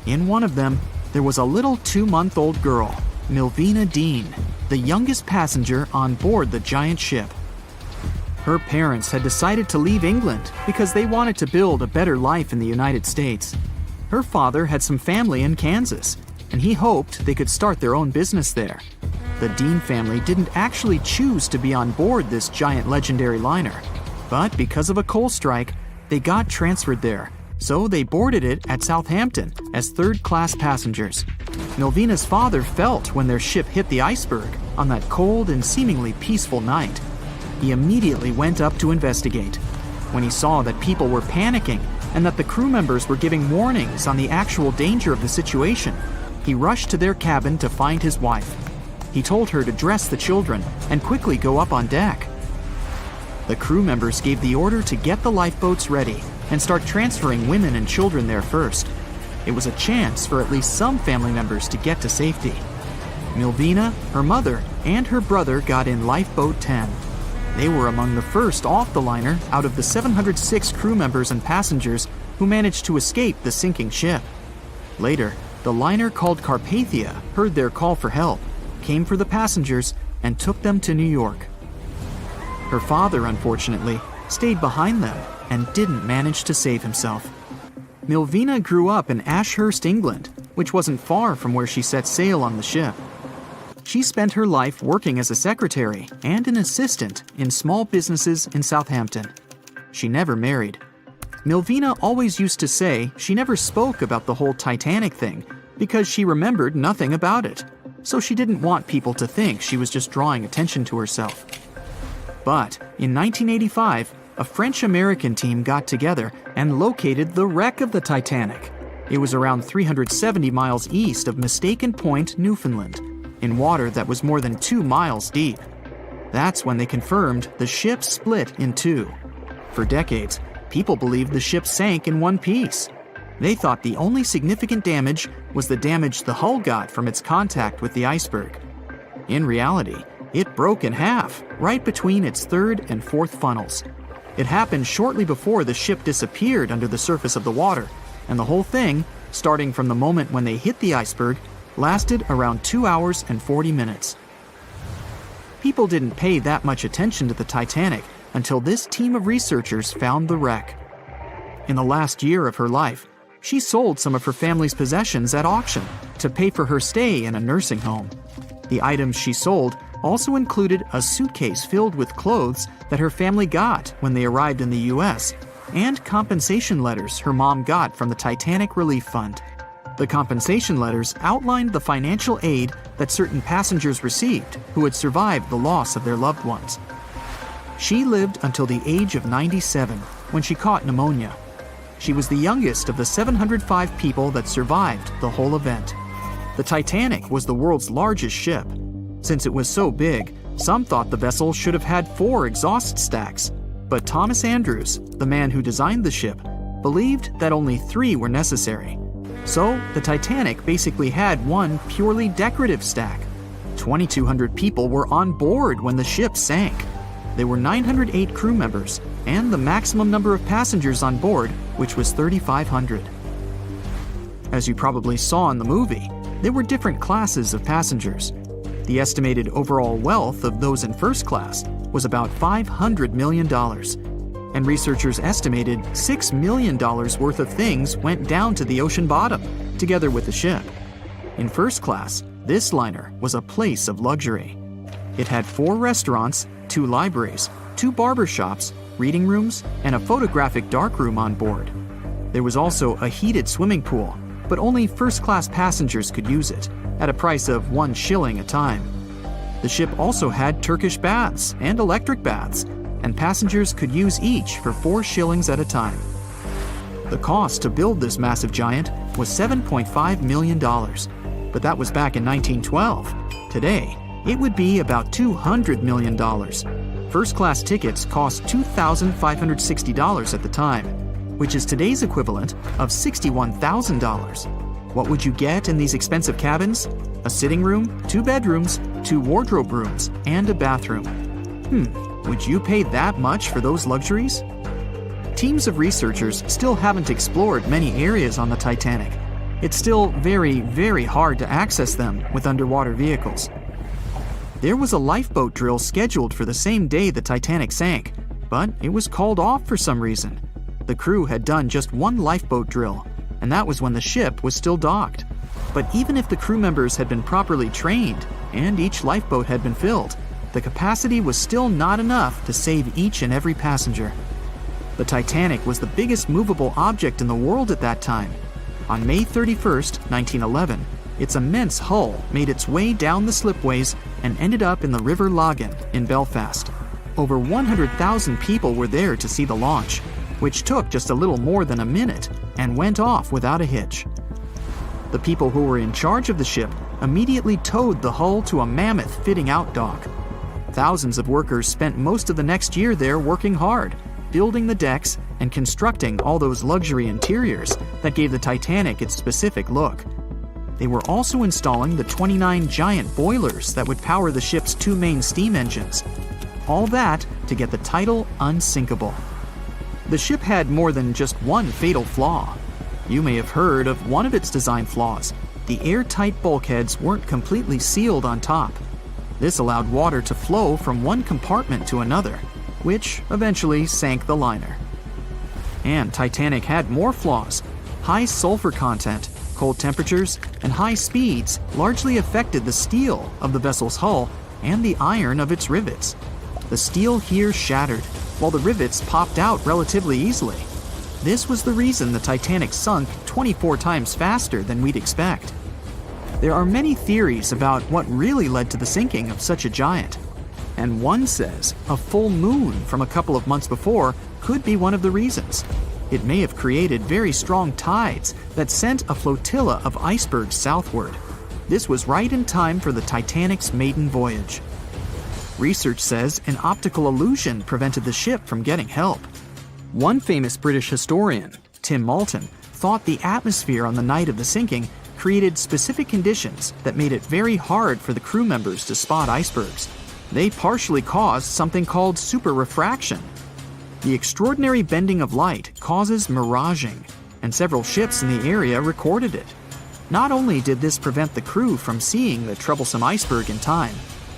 In one of them, there was a little 2-month-old girl, Milvina Dean, the youngest passenger on board the giant ship. Her parents had decided to leave England because they wanted to build a better life in the United States. Her father had some family in Kansas, and he hoped they could start their own business there. The Dean family didn't actually choose to be on board this giant legendary liner, but because of a coal strike, they got transferred there, So they boarded it at Southampton as third-class passengers. Milvina's father felt when their ship hit the iceberg on that cold and seemingly peaceful night. He immediately went up to investigate. When he saw that people were panicking and that the crew members were giving warnings on the actual danger of the situation, he rushed to their cabin to find his wife. He told her to dress the children and quickly go up on deck. The crew members gave the order to get the lifeboats ready and start transferring women and children there first. It was a chance for at least some family members to get to safety. Milvina, her mother, and her brother got in Lifeboat 10. They were among the first off the liner out of the 706 crew members and passengers who managed to escape the sinking ship. Later, the liner called Carpathia heard their call for help, came for the passengers, and took them to New York. Her father, unfortunately, stayed behind them and didn't manage to save himself. Milvina grew up in Ashurst, England, which wasn't far from where she set sail on the ship. She spent her life working as a secretary and an assistant in small businesses in Southampton. She never married. Milvina always used to say she never spoke about the whole Titanic thing because she remembered nothing about it, so she didn't want people to think she was just drawing attention to herself. But in 1985, a French-American team got together and located the wreck of the Titanic. It was around 370 miles east of Mistaken Point, Newfoundland, in water that was more than 2 miles deep. That's when they confirmed the ship split in two. For decades, people believed the ship sank in one piece. They thought the only significant damage was the damage the hull got from its contact with the iceberg. In reality, it broke in half, right between its third and fourth funnels. It happened shortly before the ship disappeared under the surface of the water, and the whole thing, starting from the moment when they hit the iceberg, lasted around 2 hours and 40 minutes. People didn't pay that much attention to the Titanic until this team of researchers found the wreck. In the last year of her life, she sold some of her family's possessions at auction to pay for her stay in a nursing home. The items she sold also included a suitcase filled with clothes that her family got when they arrived in the U.S., and compensation letters her mom got from the Titanic Relief Fund. The compensation letters outlined the financial aid that certain passengers received who had survived the loss of their loved ones. She lived until the age of 97 when she caught pneumonia. She was the youngest of the 705 people that survived the whole event. The Titanic was the world's largest ship. Since it was so big, some thought the vessel should have had 4 exhaust stacks. But Thomas Andrews, the man who designed the ship, believed that only 3 were necessary. So, the Titanic basically had one purely decorative stack. 2,200 people were on board when the ship sank. There were 908 crew members, and the maximum number of passengers on board, which was 3,500. As you probably saw in the movie, there were different classes of passengers. The estimated overall wealth of those in first class was about $500 million, and researchers estimated $6 million worth of things went down to the ocean bottom, together with the ship. In first class, this liner was a place of luxury. It had 4 restaurants, 2 libraries, 2 barber shops, reading rooms, and a photographic darkroom on board. There was also a heated swimming pool, but only first-class passengers could use it, at a price of 1 shilling a time. The ship also had Turkish baths and electric baths, and passengers could use each for 4 shillings at a time. The cost to build this massive giant was $7.5 million, but that was back in 1912. Today, it would be about $200 million. First-class tickets cost $2,560 at the time, which is today's equivalent of $61,000. What would you get in these expensive cabins? A sitting room, 2 bedrooms, 2 wardrobe rooms, and a bathroom. Would you pay that much for those luxuries? Teams of researchers still haven't explored many areas on the Titanic. It's still very, very hard to access them with underwater vehicles. There was a lifeboat drill scheduled for the same day the Titanic sank, but it was called off for some reason. The crew had done just 1 lifeboat drill, and that was when the ship was still docked. But even if the crew members had been properly trained and each lifeboat had been filled, the capacity was still not enough to save each and every passenger. The Titanic was the biggest movable object in the world at that time. On May 31st, 1911, its immense hull made its way down the slipways and ended up in the River Lagan in Belfast. Over 100,000 people were there to see the launch, which took just a little more than a minute and went off without a hitch. The people who were in charge of the ship immediately towed the hull to a mammoth fitting-out dock. Thousands of workers spent most of the next year there working hard, building the decks and constructing all those luxury interiors that gave the Titanic its specific look. They were also installing the 29 giant boilers that would power the ship's 2 main steam engines. All that to get the title unsinkable. The ship had more than just one fatal flaw. You may have heard of one of its design flaws. The airtight bulkheads weren't completely sealed on top. This allowed water to flow from one compartment to another, which eventually sank the liner. And Titanic had more flaws. High sulfur content, cold temperatures, and high speeds largely affected the steel of the vessel's hull and the iron of its rivets. The steel here shattered, while the rivets popped out relatively easily. This was the reason the Titanic sunk 24 times faster than we'd expect. There are many theories about what really led to the sinking of such a giant. And one says a full moon from a couple of months before could be one of the reasons. It may have created very strong tides that sent a flotilla of icebergs southward. This was right in time for the Titanic's maiden voyage. Research says an optical illusion prevented the ship from getting help. One famous British historian, Tim Moulton, thought the atmosphere on the night of the sinking created specific conditions that made it very hard for the crew members to spot icebergs. They partially caused something called superrefraction. The extraordinary bending of light causes miraging, and several ships in the area recorded it. Not only did this prevent the crew from seeing the troublesome iceberg in time,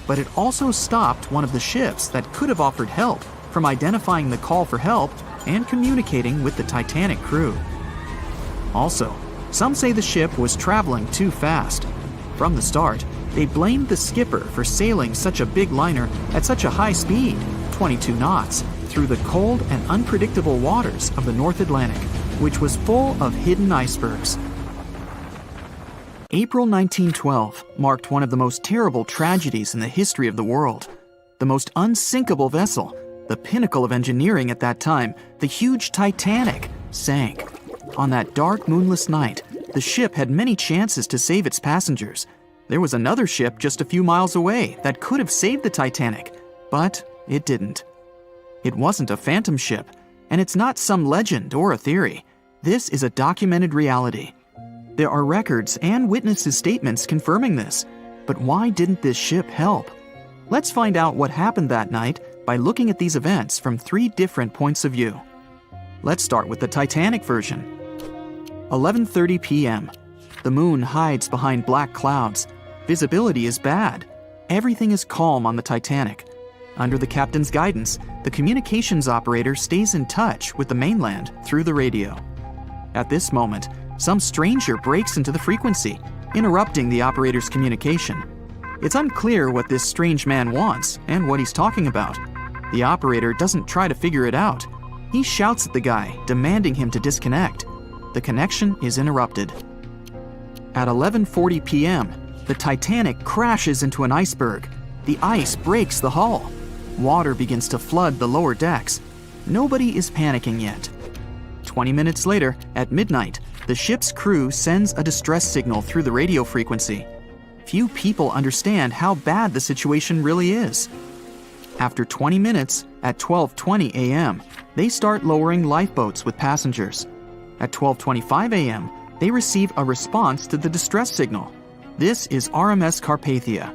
but it also stopped one of the ships that could have offered help from identifying the call for help and communicating with the Titanic crew. Also, some say the ship was traveling too fast. From the start, they blamed the skipper for sailing such a big liner at such a high speed, 22 knots, through the cold and unpredictable waters of the North Atlantic, which was full of hidden icebergs. April 1912 marked one of the most terrible tragedies in the history of the world. The most unsinkable vessel, the pinnacle of engineering at that time, the huge Titanic, sank. On that dark, moonless night, the ship had many chances to save its passengers. There was another ship just a few miles away that could have saved the Titanic, but it didn't. It wasn't a phantom ship, and it's not some legend or a theory. This is a documented reality. There are records and witnesses' statements confirming this. But why didn't this ship help? Let's find out what happened that night by looking at these events from 3 different points of view. Let's start with the Titanic version. 11:30 p.m. The moon hides behind black clouds. Visibility is bad. Everything is calm on the Titanic. Under the captain's guidance, the communications operator stays in touch with the mainland through the radio. At this moment, some stranger breaks into the frequency, interrupting the operator's communication. It's unclear what this strange man wants and what he's talking about. The operator doesn't try to figure it out. He shouts at the guy, demanding him to disconnect. The connection is interrupted. At 11:40 p.m., the Titanic crashes into an iceberg. The ice breaks the hull. Water begins to flood the lower decks. Nobody is panicking yet. 20 minutes later, at midnight, the ship's crew sends a distress signal through the radio frequency. Few people understand how bad the situation really is. After 20 minutes, at 12:20 a.m., they start lowering lifeboats with passengers. At 12:25 a.m., they receive a response to the distress signal. This is RMS Carpathia.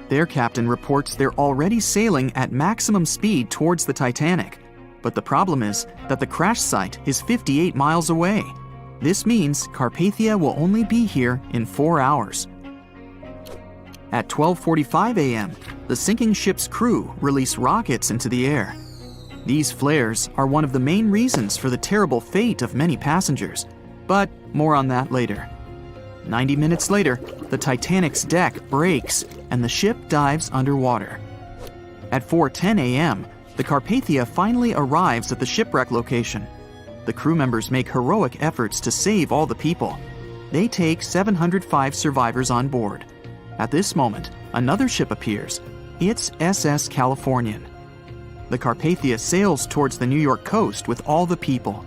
Their captain reports they're already sailing at maximum speed towards the Titanic. But the problem is that the crash site is 58 miles away. This means Carpathia will only be here in 4 hours. At 12:45 a.m., the sinking ship's crew release rockets into the air. These flares are one of the main reasons for the terrible fate of many passengers, but more on that later. 90 minutes later, the Titanic's deck breaks and the ship dives underwater. At 4:10 a.m., the Carpathia finally arrives at the shipwreck location. The crew members make heroic efforts to save all the people. They take 705 survivors on board. At this moment, another ship appears. It's SS Californian. The Carpathia sails towards the New York coast with all the people.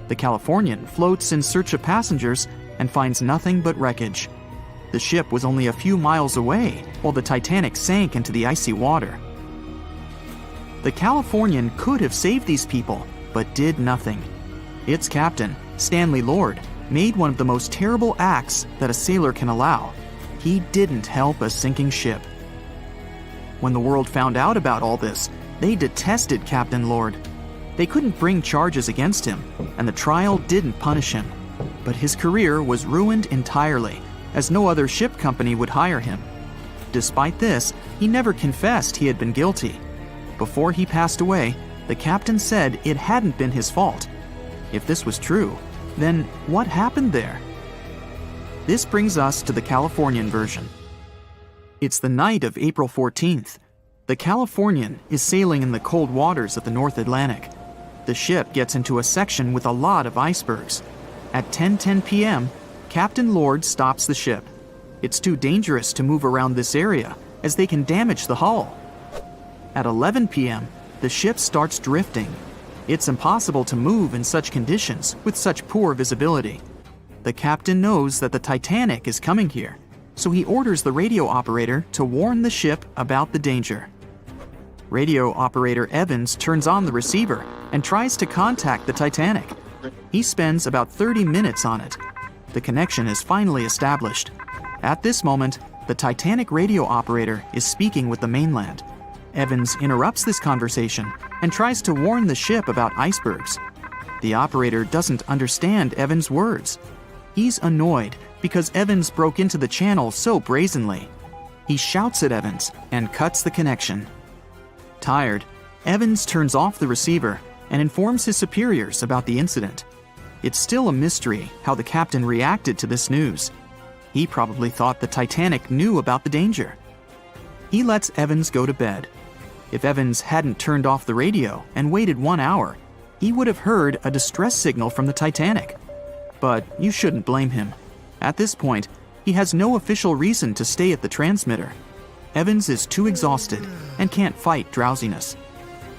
The Californian floats in search of passengers and finds nothing but wreckage. The ship was only a few miles away while the Titanic sank into the icy water. The Californian could have saved these people, but did nothing. Its captain, Stanley Lord, made one of the most terrible acts that a sailor can allow. He didn't help a sinking ship. When the world found out about all this, they detested Captain Lord. They couldn't bring charges against him, and the trial didn't punish him. But his career was ruined entirely, as no other ship company would hire him. Despite this, he never confessed he had been guilty. Before he passed away, the captain said it hadn't been his fault. If this was true, then what happened there? This brings us to the Californian version. It's the night of April 14th. The Californian is sailing in the cold waters of the North Atlantic. The ship gets into a section with a lot of icebergs. At 10:10 p.m., Captain Lord stops the ship. It's too dangerous to move around this area, as they can damage the hull. At 11 p.m., the ship starts drifting. It's impossible to move in such conditions with such poor visibility. The captain knows that the Titanic is coming here, so he orders the radio operator to warn the ship about the danger. Radio operator Evans turns on the receiver and tries to contact the Titanic. He spends about 30 minutes on it. The connection is finally established. At this moment, the Titanic radio operator is speaking with the mainland. Evans interrupts this conversation and tries to warn the ship about icebergs. The operator doesn't understand Evans' words. He's annoyed because Evans broke into the channel so brazenly. He shouts at Evans and cuts the connection. Tired, Evans turns off the receiver and informs his superiors about the incident. It's still a mystery how the captain reacted to this news. He probably thought the Titanic knew about the danger. He lets Evans go to bed. If Evans hadn't turned off the radio and waited 1 hour, he would have heard a distress signal from the Titanic. But you shouldn't blame him. At this point, he has no official reason to stay at the transmitter. Evans is too exhausted and can't fight drowsiness.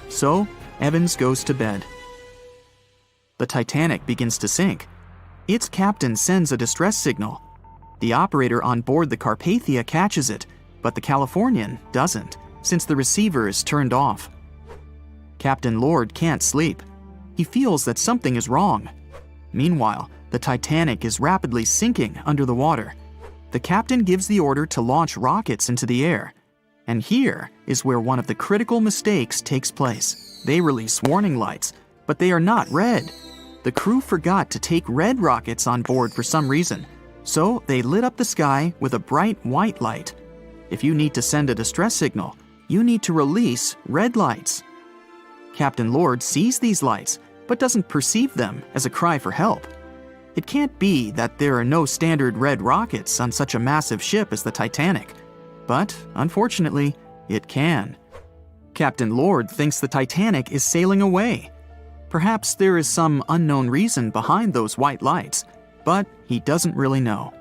So, Evans goes to bed. The Titanic begins to sink. Its captain sends a distress signal. The operator on board the Carpathia catches it, but the Californian doesn't, since the receiver is turned off. Captain Lord can't sleep. He feels that something is wrong. Meanwhile, the Titanic is rapidly sinking under the water. The captain gives the order to launch rockets into the air. And here is where one of the critical mistakes takes place. They release warning lights, but they are not red. The crew forgot to take red rockets on board for some reason, so they lit up the sky with a bright white light. If you need to send a distress signal, you need to release red lights. Captain Lord sees these lights, but doesn't perceive them as a cry for help. It can't be that there are no standard red rockets on such a massive ship as the Titanic. But, unfortunately, it can. Captain Lord thinks the Titanic is sailing away. Perhaps there is some unknown reason behind those white lights, but he doesn't really know.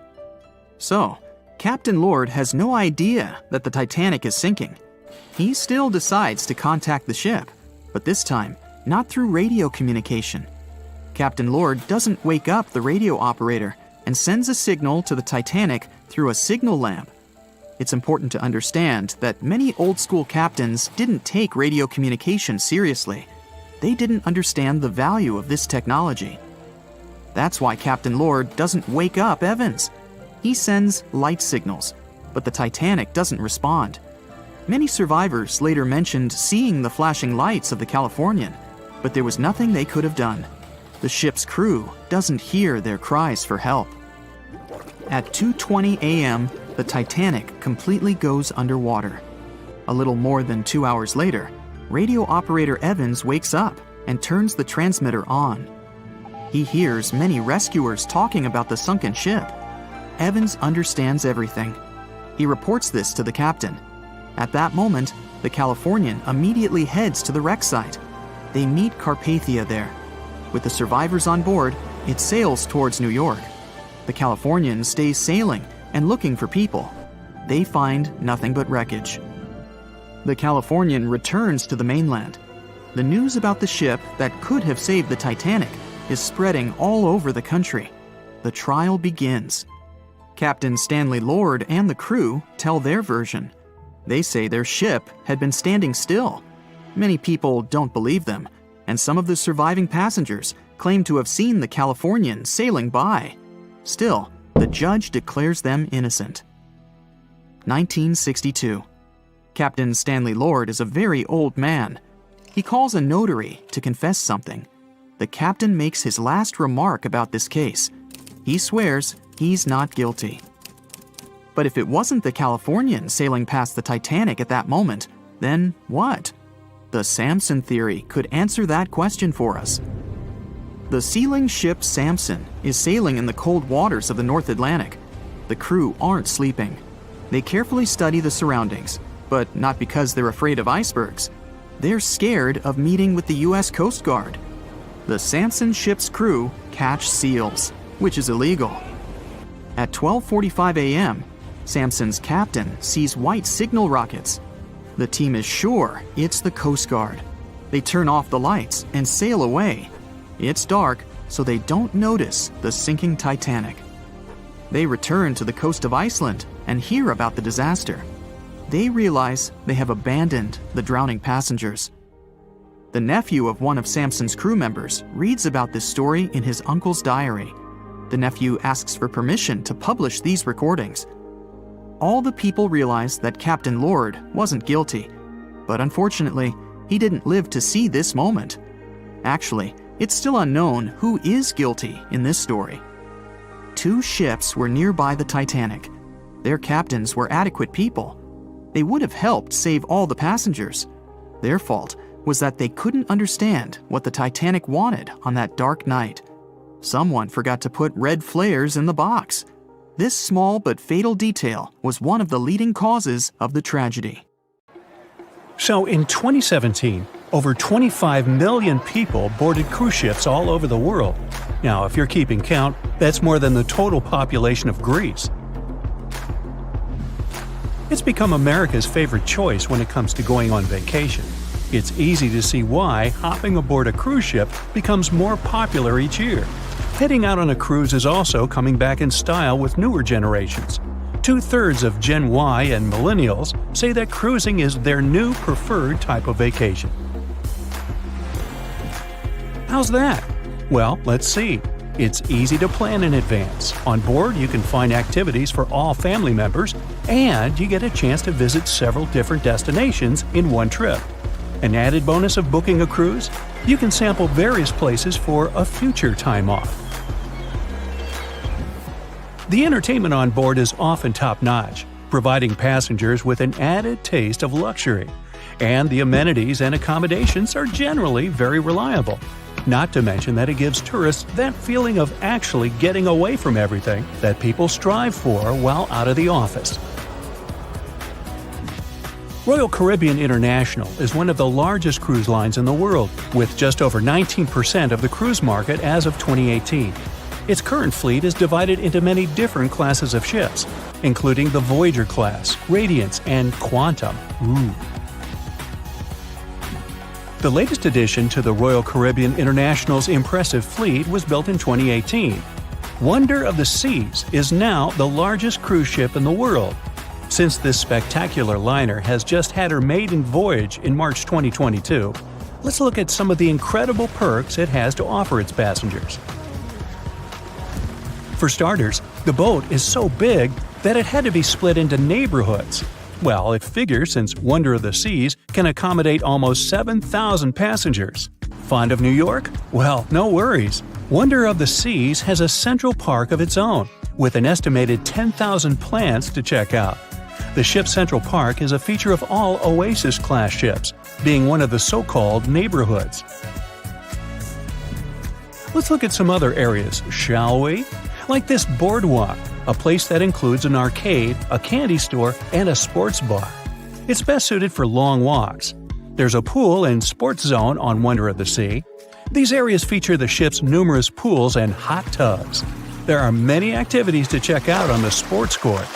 So, Captain Lord has no idea that the Titanic is sinking. He still decides to contact the ship, but this time, not through radio communication. Captain Lord doesn't wake up the radio operator and sends a signal to the Titanic through a signal lamp. It's important to understand that many old-school captains didn't take radio communication seriously. They didn't understand the value of this technology. That's why Captain Lord doesn't wake up Evans. He sends light signals, but the Titanic doesn't respond. Many survivors later mentioned seeing the flashing lights of the Californian, but there was nothing they could have done. The ship's crew doesn't hear their cries for help. At 2:20 a.m., the Titanic completely goes underwater. A little more than 2 hours later, radio operator Evans wakes up and turns the transmitter on. He hears many rescuers talking about the sunken ship. Evans understands everything. He reports this to the captain. At that moment, the Californian immediately heads to the wreck site. They meet Carpathia there. With the survivors on board, it sails towards New York. The Californian stays sailing and looking for people. They find nothing but wreckage. The Californian returns to the mainland. The news about the ship that could have saved the Titanic is spreading all over the country. The trial begins. Captain Stanley Lord and the crew tell their version. They say their ship had been standing still. Many people don't believe them, and some of the surviving passengers claim to have seen the Californian sailing by. Still, the judge declares them innocent. 1962. Captain Stanley Lord is a very old man. He calls a notary to confess something. The captain makes his last remark about this case. He swears he's not guilty. But if it wasn't the Californian sailing past the Titanic at that moment, then what? The Samson theory could answer that question for us. The sealing ship Samson is sailing in the cold waters of the North Atlantic. The crew aren't sleeping. They carefully study the surroundings, but not because they're afraid of icebergs. They're scared of meeting with the U.S. Coast Guard. The Samson ship's crew catch seals, which is illegal. At 12:45 a.m., Samson's captain sees white signal rockets. The team is sure it's the Coast Guard. They turn off the lights and sail away. It's dark, so they don't notice the sinking Titanic. They return to the coast of Iceland and hear about the disaster. They realize they have abandoned the drowning passengers. The nephew of one of Samson's crew members reads about this story in his uncle's diary. The nephew asks for permission to publish these recordings. All the people realize that Captain Lord wasn't guilty, but unfortunately, he didn't live to see this moment. Actually, it's still unknown who is guilty in this story. 2 ships were nearby the Titanic. Their captains were adequate people. They would have helped save all the passengers. Their fault was that they couldn't understand what the Titanic wanted on that dark night. Someone forgot to put red flares in the box. This small but fatal detail was one of the leading causes of the tragedy. So in 2017, over 25 million people boarded cruise ships all over the world. Now, if you're keeping count, that's more than the total population of Greece. It's become America's favorite choice when it comes to going on vacation. It's easy to see why hopping aboard a cruise ship becomes more popular each year. Heading out on a cruise is also coming back in style with newer generations. 2/3 of Gen Y and millennials say that cruising is their new preferred type of vacation. How's that? Well, let's see. It's easy to plan in advance. On board, you can find activities for all family members, and you get a chance to visit several different destinations in one trip. An added bonus of booking a cruise? You can sample various places for a future time off. The entertainment on board is often top-notch, providing passengers with an added taste of luxury. And the amenities and accommodations are generally very reliable. Not to mention that it gives tourists that feeling of actually getting away from everything that people strive for while out of the office. Royal Caribbean International is one of the largest cruise lines in the world, with just over 19% of the cruise market as of 2018. Its current fleet is divided into many different classes of ships, including the Voyager class, Radiance, and Quantum. The latest addition to the Royal Caribbean International's impressive fleet was built in 2018. Wonder of the Seas is now the largest cruise ship in the world. Since this spectacular liner has just had her maiden voyage in March 2022, let's look at some of the incredible perks it has to offer its passengers. For starters, the boat is so big that it had to be split into neighborhoods. Well, it figures since Wonder of the Seas can accommodate almost 7,000 passengers. Fond of New York? Well, no worries. Wonder of the Seas has a central park of its own, with an estimated 10,000 plants to check out. The ship's central park is a feature of all Oasis-class ships, being one of the so-called neighborhoods. Let's look at some other areas, shall we? Like this boardwalk, a place that includes an arcade, a candy store, and a sports bar. It's best suited for long walks. There's a pool and sports zone on Wonder of the Sea. These areas feature the ship's numerous pools and hot tubs. There are many activities to check out on the sports court.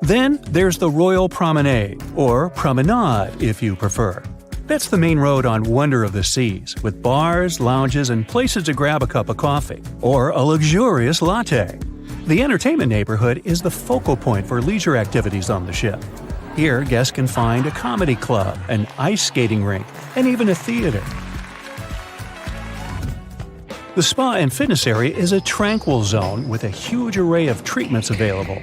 Then there's the Royal Promenade, or Promenade if you prefer. That's the main road on Wonder of the Seas, with bars, lounges, and places to grab a cup of coffee, or a luxurious latte. The entertainment neighborhood is the focal point for leisure activities on the ship. Here, guests can find a comedy club, an ice skating rink, and even a theater. The spa and fitness area is a tranquil zone with a huge array of treatments available.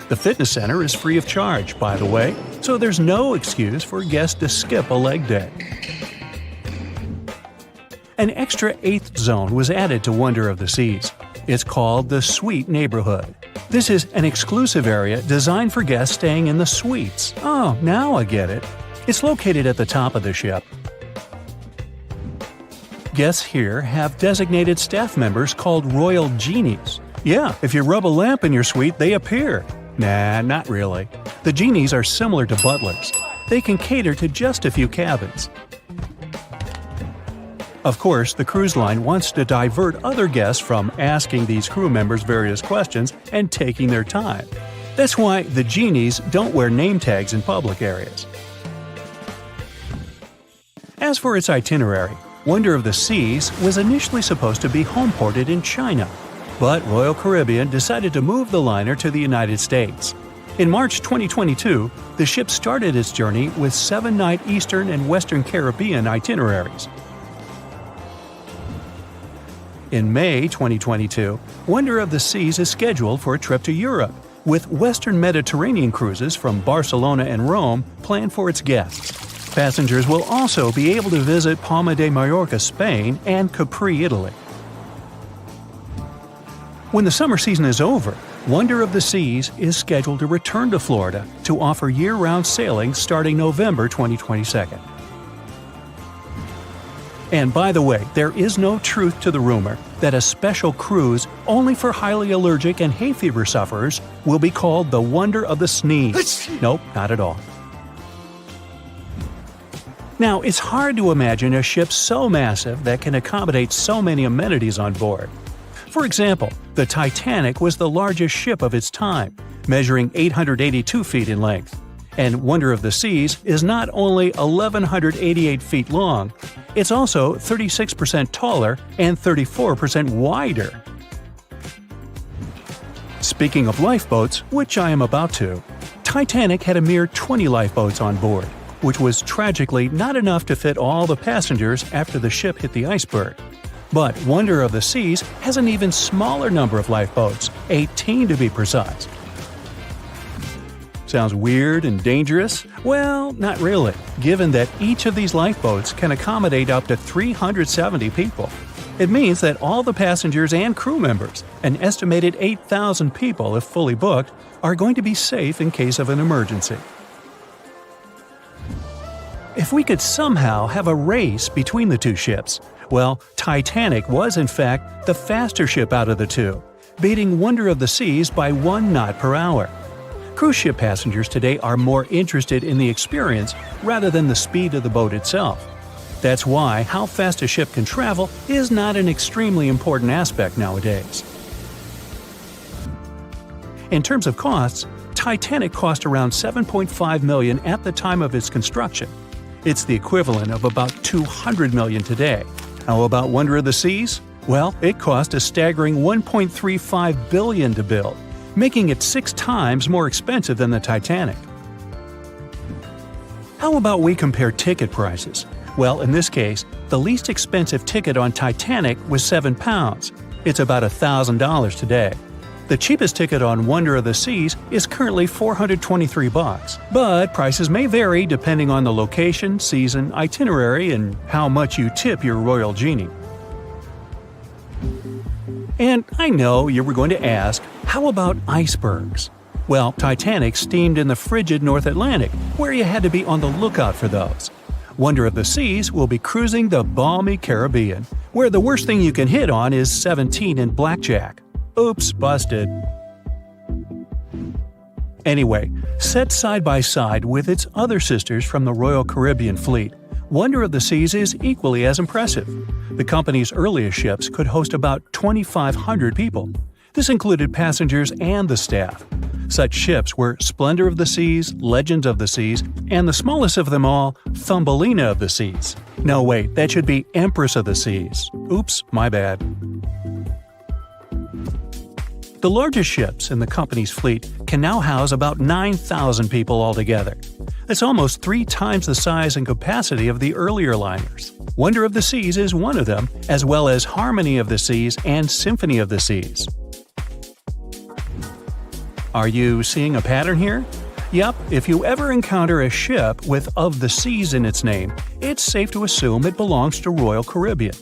The fitness center is free of charge, by the way, so there's no excuse for guests to skip a leg day. An extra eighth zone was added to Wonder of the Seas. It's called the Suite Neighborhood. This is an exclusive area designed for guests staying in the suites. Oh, now I get it. It's located at the top of the ship. Guests here have designated staff members called Royal Genies. Yeah, if you rub a lamp in your suite, they appear. Nah, not really. The genies are similar to butlers. They can cater to just a few cabins. Of course, the cruise line wants to divert other guests from asking these crew members various questions and taking their time. That's why the genies don't wear name tags in public areas. As for its itinerary, Wonder of the Seas was initially supposed to be homeported in China, but Royal Caribbean decided to move the liner to the United States. In March 2022, the ship started its journey with 7-night Eastern and Western Caribbean itineraries. In May 2022, Wonder of the Seas is scheduled for a trip to Europe, with Western Mediterranean cruises from Barcelona and Rome planned for its guests. Passengers will also be able to visit Palma de Mallorca, Spain, and Capri, Italy. When the summer season is over, Wonder of the Seas is scheduled to return to Florida to offer year-round sailing starting November 2022. And by the way, there is no truth to the rumor that a special cruise only for highly allergic and hay fever sufferers will be called the Wonder of the Sneeze. Nope, not at all. Now, it's hard to imagine a ship so massive that can accommodate so many amenities on board. For example, the Titanic was the largest ship of its time, measuring 882 feet in length. And Wonder of the Seas is not only 1,188 feet long, it's also 36% taller and 34% wider. Speaking of lifeboats, which I am about to, Titanic had a mere 20 lifeboats on board, which was tragically not enough to fit all the passengers after the ship hit the iceberg. But Wonder of the Seas has an even smaller number of lifeboats, 18 to be precise. Sounds weird and dangerous? Well, not really, given that each of these lifeboats can accommodate up to 370 people. It means that all the passengers and crew members, an estimated 8,000 people if fully booked, are going to be safe in case of an emergency. If we could somehow have a race between the two ships, well, Titanic was in fact the faster ship out of the two, beating Wonder of the Seas by 1 knot per hour. Cruise ship passengers today are more interested in the experience rather than the speed of the boat itself. That's why how fast a ship can travel is not an extremely important aspect nowadays. In terms of costs, Titanic cost around $7.5 million at the time of its construction. It's the equivalent of about $200 million today. How about Wonder of the Seas? Well, it cost a staggering $1.35 billion to build, making it 6 times more expensive than the Titanic. How about we compare ticket prices? Well, in this case, the least expensive ticket on Titanic was £7. It's about $1,000 today. The cheapest ticket on Wonder of the Seas is currently $423, but prices may vary depending on the location, season, itinerary, and how much you tip your Royal Genie. And I know you were going to ask, how about icebergs? Well, Titanic steamed in the frigid North Atlantic, where you had to be on the lookout for those. Wonder of the Seas will be cruising the balmy Caribbean, where the worst thing you can hit on is 17 and blackjack. Oops, busted. Anyway, set side by side with its other sisters from the Royal Caribbean Fleet, Wonder of the Seas is equally as impressive. The company's earliest ships could host about 2,500 people. This included passengers and the staff. Such ships were Splendor of the Seas, Legends of the Seas, and the smallest of them all, Thumbelina of the Seas. No, wait, that should be Empress of the Seas. Oops, my bad. The largest ships in the company's fleet can now house about 9,000 people altogether. That's almost 3 times the size and capacity of the earlier liners. Wonder of the Seas is one of them, as well as Harmony of the Seas and Symphony of the Seas. Are you seeing a pattern here? Yup, if you ever encounter a ship with "of the Seas" in its name, it's safe to assume it belongs to Royal Caribbean.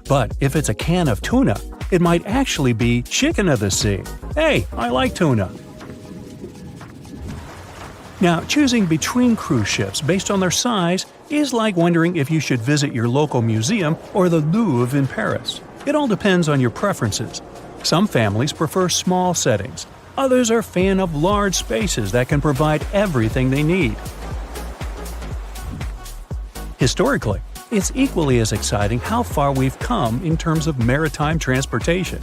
But if it's a can of tuna, it might actually be Chicken of the Sea. Hey, I like tuna. Now, choosing between cruise ships based on their size is like wondering if you should visit your local museum or the Louvre in Paris. It all depends on your preferences. Some families prefer small settings. Others are fan of large spaces that can provide everything they need. Historically, it's equally as exciting how far we've come in terms of maritime transportation.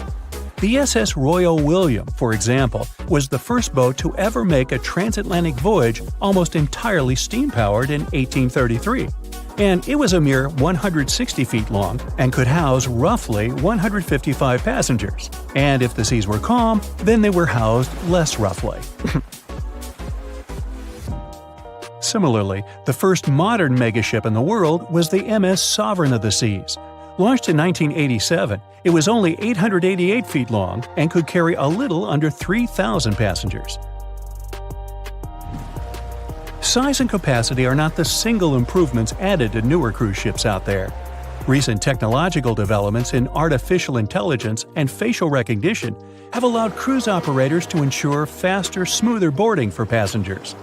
The SS Royal William, for example, was the first boat to ever make a transatlantic voyage almost entirely steam-powered in 1833. And it was a mere 160 feet long and could house roughly 155 passengers. And if the seas were calm, then they were housed less roughly. Similarly, the first modern megaship in the world was the MS Sovereign of the Seas. Launched in 1987, it was only 888 feet long and could carry a little under 3,000 passengers. Size and capacity are not the single improvements added to newer cruise ships out there. Recent technological developments in artificial intelligence and facial recognition have allowed cruise operators to ensure faster, smoother boarding for passengers.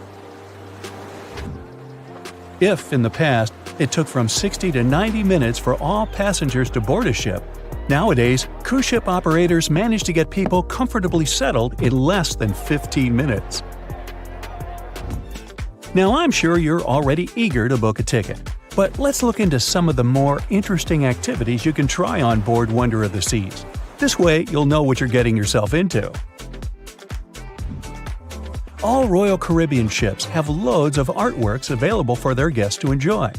If, in the past, it took from 60 to 90 minutes for all passengers to board a ship, nowadays, cruise ship operators manage to get people comfortably settled in less than 15 minutes. Now, I'm sure you're already eager to book a ticket, but let's look into some of the more interesting activities you can try on board Wonder of the Seas. This way, you'll know what you're getting yourself into. All Royal Caribbean ships have loads of artworks available for their guests to enjoy.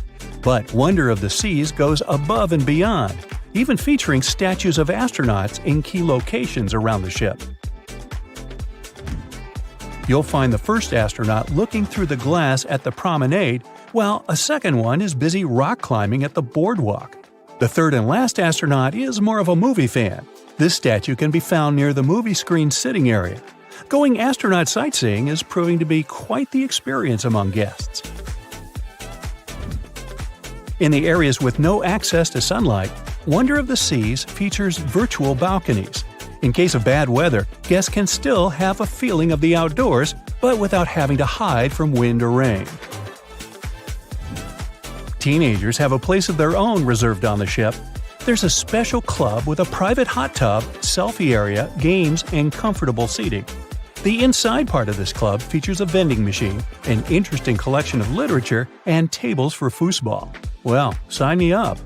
But Wonder of the Seas goes above and beyond, even featuring statues of astronauts in key locations around the ship. You'll find the first astronaut looking through the glass at the promenade, while a second one is busy rock climbing at the boardwalk. The third and last astronaut is more of a movie fan. This statue can be found near the movie screen sitting area. Going astronaut sightseeing is proving to be quite the experience among guests. In the areas with no access to sunlight, Wonder of the Seas features virtual balconies. In case of bad weather, guests can still have a feeling of the outdoors, but without having to hide from wind or rain. Teenagers have a place of their own reserved on the ship. There's a special club with a private hot tub, selfie area, games, and comfortable seating. The inside part of this club features a vending machine, an interesting collection of literature, and tables for foosball. Well, sign me up.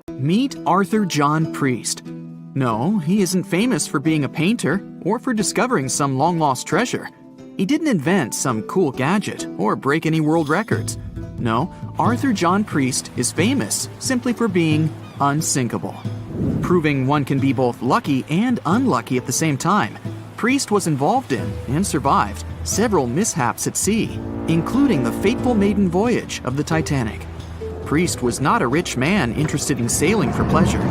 Meet Arthur John Priest. No, he isn't famous for being a painter or for discovering some long-lost treasure. He didn't invent some cool gadget or break any world records. No, Arthur John Priest is famous simply for being unsinkable. Proving one can be both lucky and unlucky at the same time, Priest was involved in and survived several mishaps at sea, including the fateful maiden voyage of the Titanic. Priest was not a rich man interested in sailing for pleasure.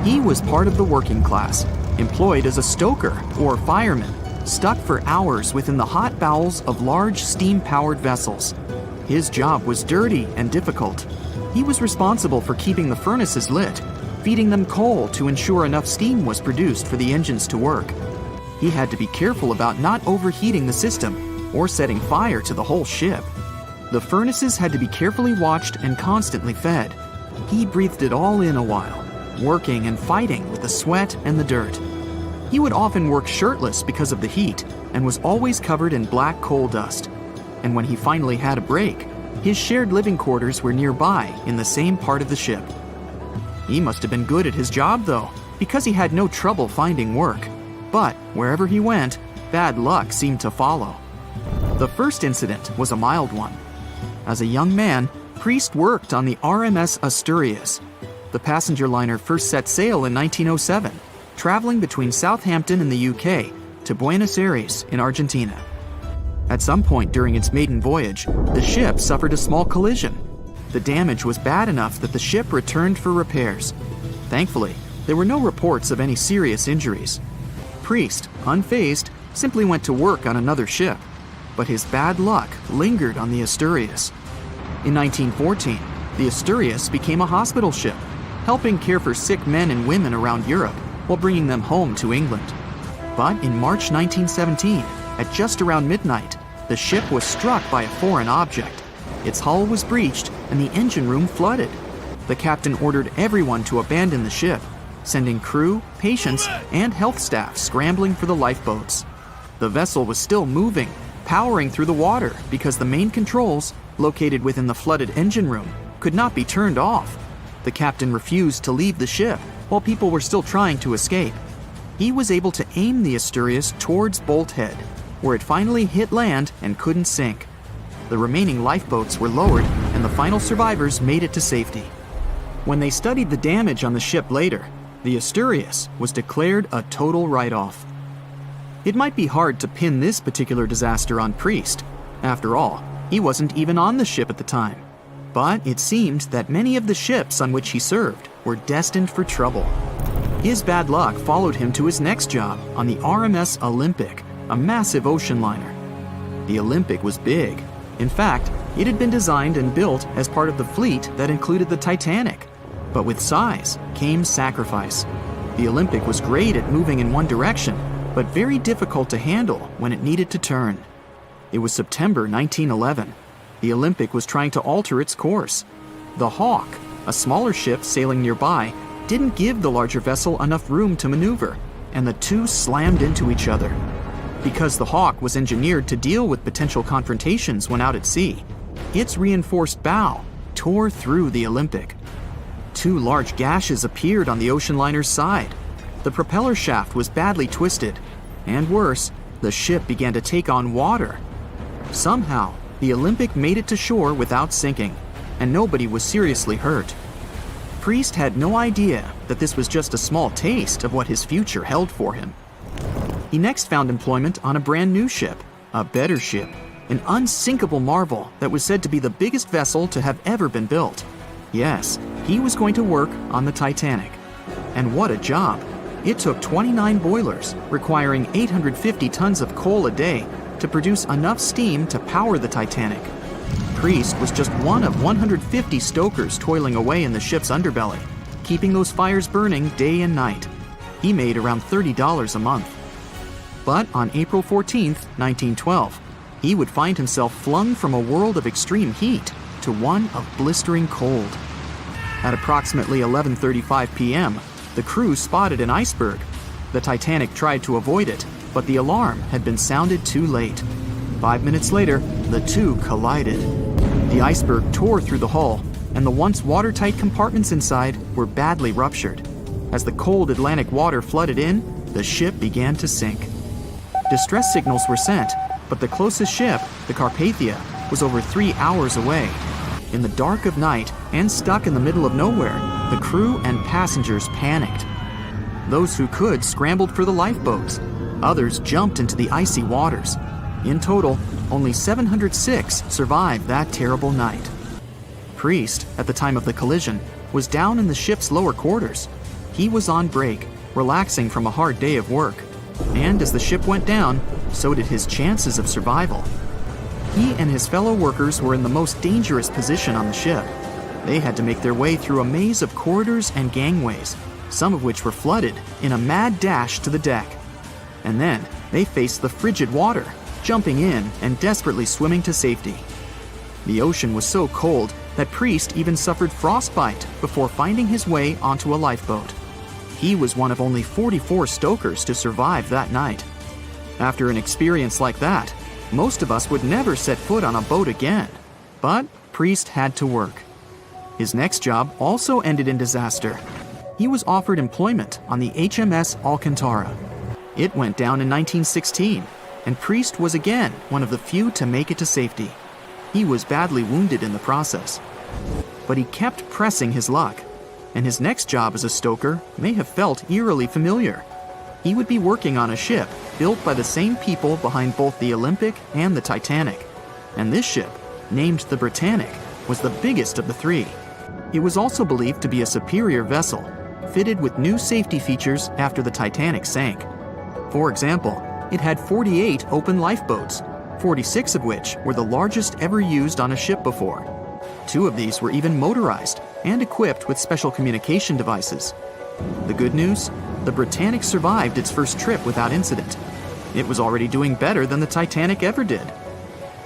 He was part of the working class, employed as a stoker or fireman, stuck for hours within the hot bowels of large steam-powered vessels. His job was dirty and difficult. He was responsible for keeping the furnaces lit, feeding them coal to ensure enough steam was produced for the engines to work. He had to be careful about not overheating the system or setting fire to the whole ship. The furnaces had to be carefully watched and constantly fed. He breathed it all in a while, working and fighting with the sweat and the dirt. He would often work shirtless because of the heat and was always covered in black coal dust. And when he finally had a break, his shared living quarters were nearby in the same part of the ship. He must have been good at his job, though, because he had no trouble finding work. But wherever he went, bad luck seemed to follow. The first incident was a mild one. As a young man, Priest worked on the RMS Asturias. The passenger liner first set sail in 1907, traveling between Southampton in the UK to Buenos Aires in Argentina. At some point during its maiden voyage, the ship suffered a small collision. The damage was bad enough that the ship returned for repairs. Thankfully, there were no reports of any serious injuries. Priest, unfazed, simply went to work on another ship, but his bad luck lingered on the Asturias. In 1914, the Asturias became a hospital ship, helping care for sick men and women around Europe while bringing them home to England. But in March 1917, at just around midnight, the ship was struck by a foreign object. Its hull was breached and the engine room flooded. The captain ordered everyone to abandon the ship, sending crew, patients, and health staff scrambling for the lifeboats. The vessel was still moving, powering through the water because the main controls, located within the flooded engine room, could not be turned off. The captain refused to leave the ship while people were still trying to escape. He was able to aim the Asturias towards Bolt Head, where it finally hit land and couldn't sink. The remaining lifeboats were lowered and the final survivors made it to safety. When they studied the damage on the ship later, the Asturias was declared a total write-off. It might be hard to pin this particular disaster on Priest. After all, he wasn't even on the ship at the time. But it seemed that many of the ships on which he served were destined for trouble. His bad luck followed him to his next job on the RMS Olympic, a massive ocean liner. The Olympic was big. In fact, it had been designed and built as part of the fleet that included the Titanic. But with size came sacrifice. The Olympic was great at moving in one direction, but very difficult to handle when it needed to turn. It was September 1911. The Olympic was trying to alter its course. The Hawk, a smaller ship sailing nearby, didn't give the larger vessel enough room to maneuver, and the two slammed into each other. Because the Hawk was engineered to deal with potential confrontations when out at sea, its reinforced bow tore through the Olympic. Two large gashes appeared on the ocean liner's side. The propeller shaft was badly twisted, and worse, the ship began to take on water. Somehow, the Olympic made it to shore without sinking, and nobody was seriously hurt. Priest had no idea that this was just a small taste of what his future held for him. He next found employment on a brand new ship, a better ship, an unsinkable marvel that was said to be the biggest vessel to have ever been built. Yes, he was going to work on the Titanic. And what a job! It took 29 boilers, requiring 850 tons of coal a day to produce enough steam to power the Titanic. Priest was just one of 150 stokers toiling away in the ship's underbelly, keeping those fires burning day and night. He made around $30 a month. But on April 14, 1912, he would find himself flung from a world of extreme heat to one of blistering cold. At approximately 11:35 p.m., the crew spotted an iceberg. The Titanic tried to avoid it, but the alarm had been sounded too late. 5 minutes later, the two collided. The iceberg tore through the hull, and the once watertight compartments inside were badly ruptured. As the cold Atlantic water flooded in, the ship began to sink. Distress signals were sent, but the closest ship, the Carpathia, was over 3 hours away. In the dark of night and stuck in the middle of nowhere, the crew and passengers panicked. Those who could scrambled for the lifeboats. Others jumped into the icy waters. In total, only 706 survived that terrible night. Priest, at the time of the collision, was down in the ship's lower quarters. He was on break, relaxing from a hard day of work. And as the ship went down, so did his chances of survival. He and his fellow workers were in the most dangerous position on the ship. They had to make their way through a maze of corridors and gangways, some of which were flooded, in a mad dash to the deck. And then they faced the frigid water, jumping in and desperately swimming to safety. The ocean was so cold that Priest even suffered frostbite before finding his way onto a lifeboat. He was one of only 44 stokers to survive that night. After an experience like that, most of us would never set foot on a boat again. But Priest had to work. His next job also ended in disaster. He was offered employment on the HMS Alcantara. It went down in 1916, and Priest was again one of the few to make it to safety. He was badly wounded in the process. But he kept pressing his luck, and his next job as a stoker may have felt eerily familiar. He would be working on a ship built by the same people behind both the Olympic and the Titanic. And this ship, named the Britannic, was the biggest of the three. It was also believed to be a superior vessel, fitted with new safety features after the Titanic sank. For example, it had 48 open lifeboats, 46 of which were the largest ever used on a ship before. 2 of these were even motorized and equipped with special communication devices. The good news? The Britannic survived its first trip without incident. It was already doing better than the Titanic ever did.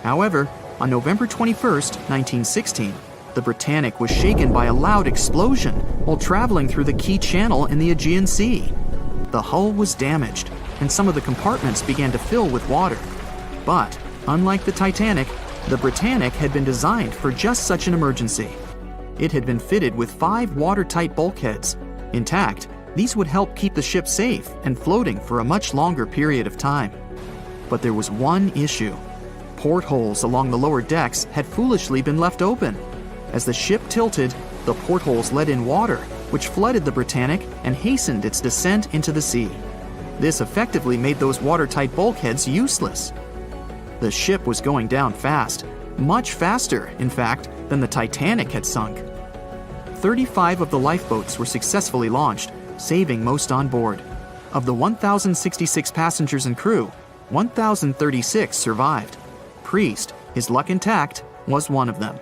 However, on November 21, 1916, the Britannic was shaken by a loud explosion while traveling through the key channel in the Aegean Sea. The hull was damaged, and some of the compartments began to fill with water. But, unlike the Titanic, the Britannic had been designed for just such an emergency. It had been fitted with 5 watertight bulkheads. Intact, these would help keep the ship safe and floating for a much longer period of time. But there was one issue. Portholes along the lower decks had foolishly been left open. As the ship tilted, the portholes let in water, which flooded the Britannic and hastened its descent into the sea. This effectively made those watertight bulkheads useless. The ship was going down fast, much faster, in fact, than the Titanic had sunk. 35 of the lifeboats were successfully launched, saving most on board. Of the 1,066 passengers and crew, 1,036 survived. Priest, his luck intact, was one of them.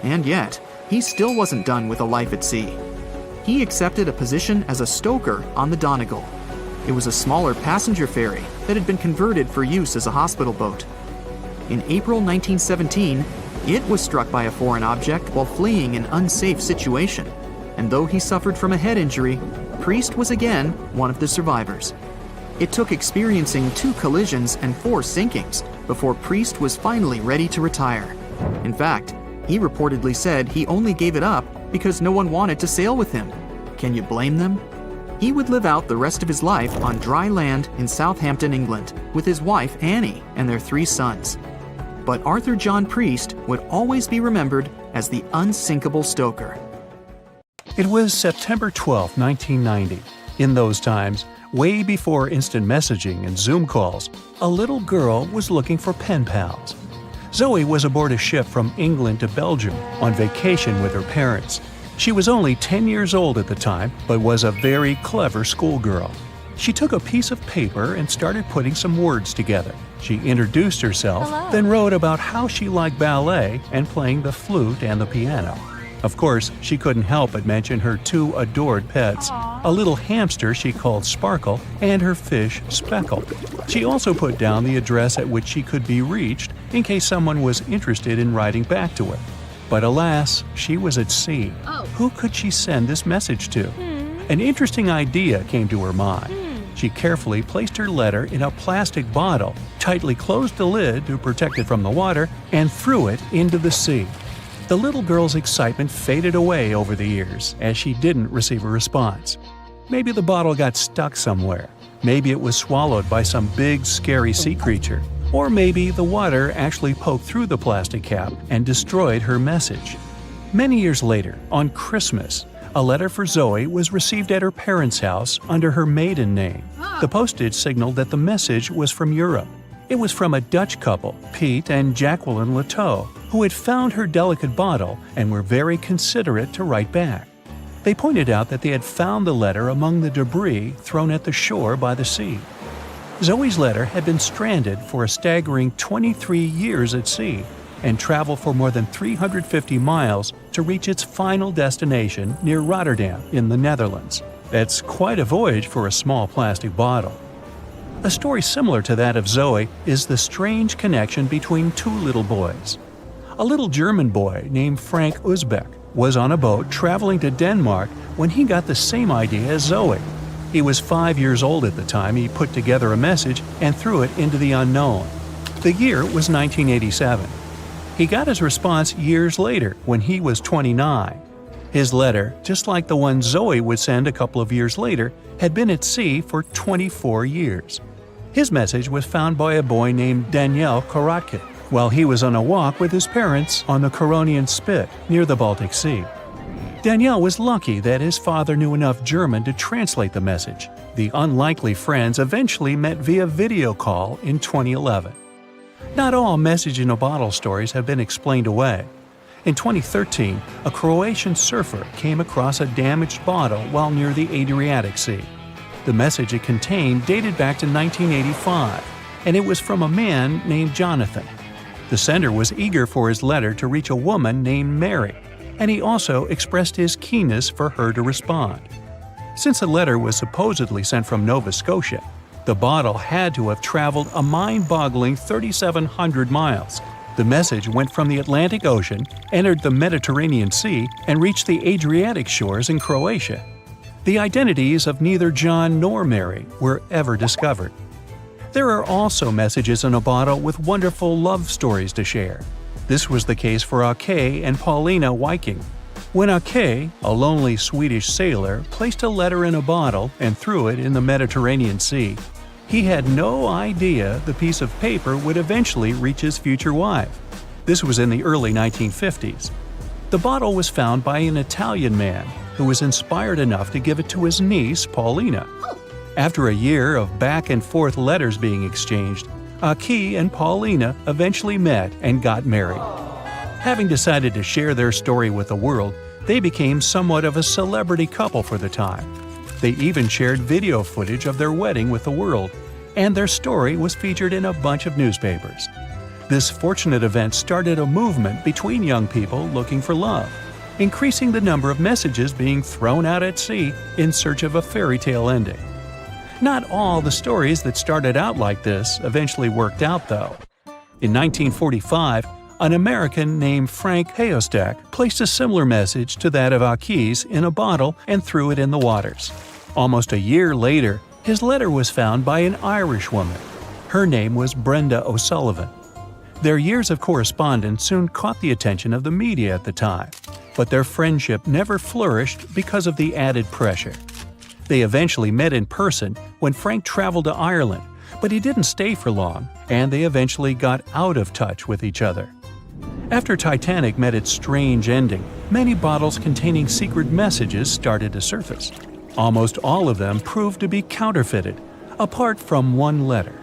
And yet, he still wasn't done with a life at sea. He accepted a position as a stoker on the Donegal. It was a smaller passenger ferry that had been converted for use as a hospital boat. In April 1917, it was struck by a foreign object while fleeing an unsafe situation, and though he suffered from a head injury, Priest was again one of the survivors. It took experiencing 2 collisions and 4 sinkings before Priest was finally ready to retire. In fact, he reportedly said he only gave it up because no one wanted to sail with him. Can you blame them? He would live out the rest of his life on dry land in Southampton, England, with his wife Annie and their 3 sons. But Arthur John Priest would always be remembered as the unsinkable stoker. It was September 12, 1990. In those times, way before instant messaging and Zoom calls, a little girl was looking for pen pals. Zoe was aboard a ship from England to Belgium on vacation with her parents. She was only 10 years old at the time, but was a very clever schoolgirl. She took a piece of paper and started putting some words together. She introduced herself, Hello. then wrote about how she liked ballet and playing the flute and the piano. Of course, she couldn't help but mention her 2 adored pets, a little hamster she called Sparkle and her fish Speckle. She also put down the address at which she could be reached in case someone was interested in writing back to her. But alas, she was at sea. Who could she send this message to? An interesting idea came to her mind. She carefully placed her letter in a plastic bottle, tightly closed the lid to protect it from the water, and threw it into the sea. The little girl's excitement faded away over the years as she didn't receive a response. Maybe the bottle got stuck somewhere. Maybe it was swallowed by some big, scary sea creature. Or maybe the water actually poked through the plastic cap and destroyed her message. Many years later, on Christmas, a letter for Zoe was received at her parents' house under her maiden name. The postage signaled that the message was from Europe. It was from a Dutch couple, Piet and Jacqueline Lateau, who had found her delicate bottle and were very considerate to write back. They pointed out that they had found the letter among the debris thrown at the shore by the sea. Zoe's letter had been stranded for a staggering 23 years at sea and traveled for more than 350 miles to reach its final destination near Rotterdam in the Netherlands. That's quite a voyage for a small plastic bottle. A story similar to that of Zoe is the strange connection between 2 little boys. A little German boy named Frank Uzbek was on a boat traveling to Denmark when he got the same idea as Zoe. He was 5 years old at the time he put together a message and threw it into the unknown. The year was 1987. He got his response years later when he was 29. His letter, just like the one Zoe would send a couple of years later, had been at sea for 24 years. His message was found by a boy named Daniel Korotkin while he was on a walk with his parents on the Koronian Spit near the Baltic Sea. Daniel was lucky that his father knew enough German to translate the message. The unlikely friends eventually met via video call in 2011. Not all message-in-a-bottle stories have been explained away. In 2013, a Croatian surfer came across a damaged bottle while near the Adriatic Sea. The message it contained dated back to 1985, and it was from a man named Jonathan. The sender was eager for his letter to reach a woman named Mary, and he also expressed his keenness for her to respond. Since the letter was supposedly sent from Nova Scotia, the bottle had to have traveled a mind-boggling 3,700 miles. The message went from the Atlantic Ocean, entered the Mediterranean Sea, and reached the Adriatic shores in Croatia. The identities of neither John nor Mary were ever discovered. There are also messages in a bottle with wonderful love stories to share. This was the case for Ake and Paulina Viking. When Ake, a lonely Swedish sailor, placed a letter in a bottle and threw it in the Mediterranean Sea, he had no idea the piece of paper would eventually reach his future wife. This was in the early 1950s. The bottle was found by an Italian man who was inspired enough to give it to his niece, Paulina. After a year of back-and-forth letters being exchanged, Ake and Paulina eventually met and got married. Having decided to share their story with the world, they became somewhat of a celebrity couple for the time. They even shared video footage of their wedding with the world, and their story was featured in a bunch of newspapers. This fortunate event started a movement between young people looking for love, increasing the number of messages being thrown out at sea in search of a fairy tale ending. Not all the stories that started out like this eventually worked out, though. In 1945, an American named Frank Hayostak placed a similar message to that of Ake's in a bottle and threw it in the waters. Almost a year later, his letter was found by an Irish woman. Her name was Brenda O'Sullivan. Their years of correspondence soon caught the attention of the media at the time, but their friendship never flourished because of the added pressure. They eventually met in person when Frank traveled to Ireland, but he didn't stay for long, and they eventually got out of touch with each other. After Titanic met its strange ending, many bottles containing secret messages started to surface. Almost all of them proved to be counterfeited, apart from one letter.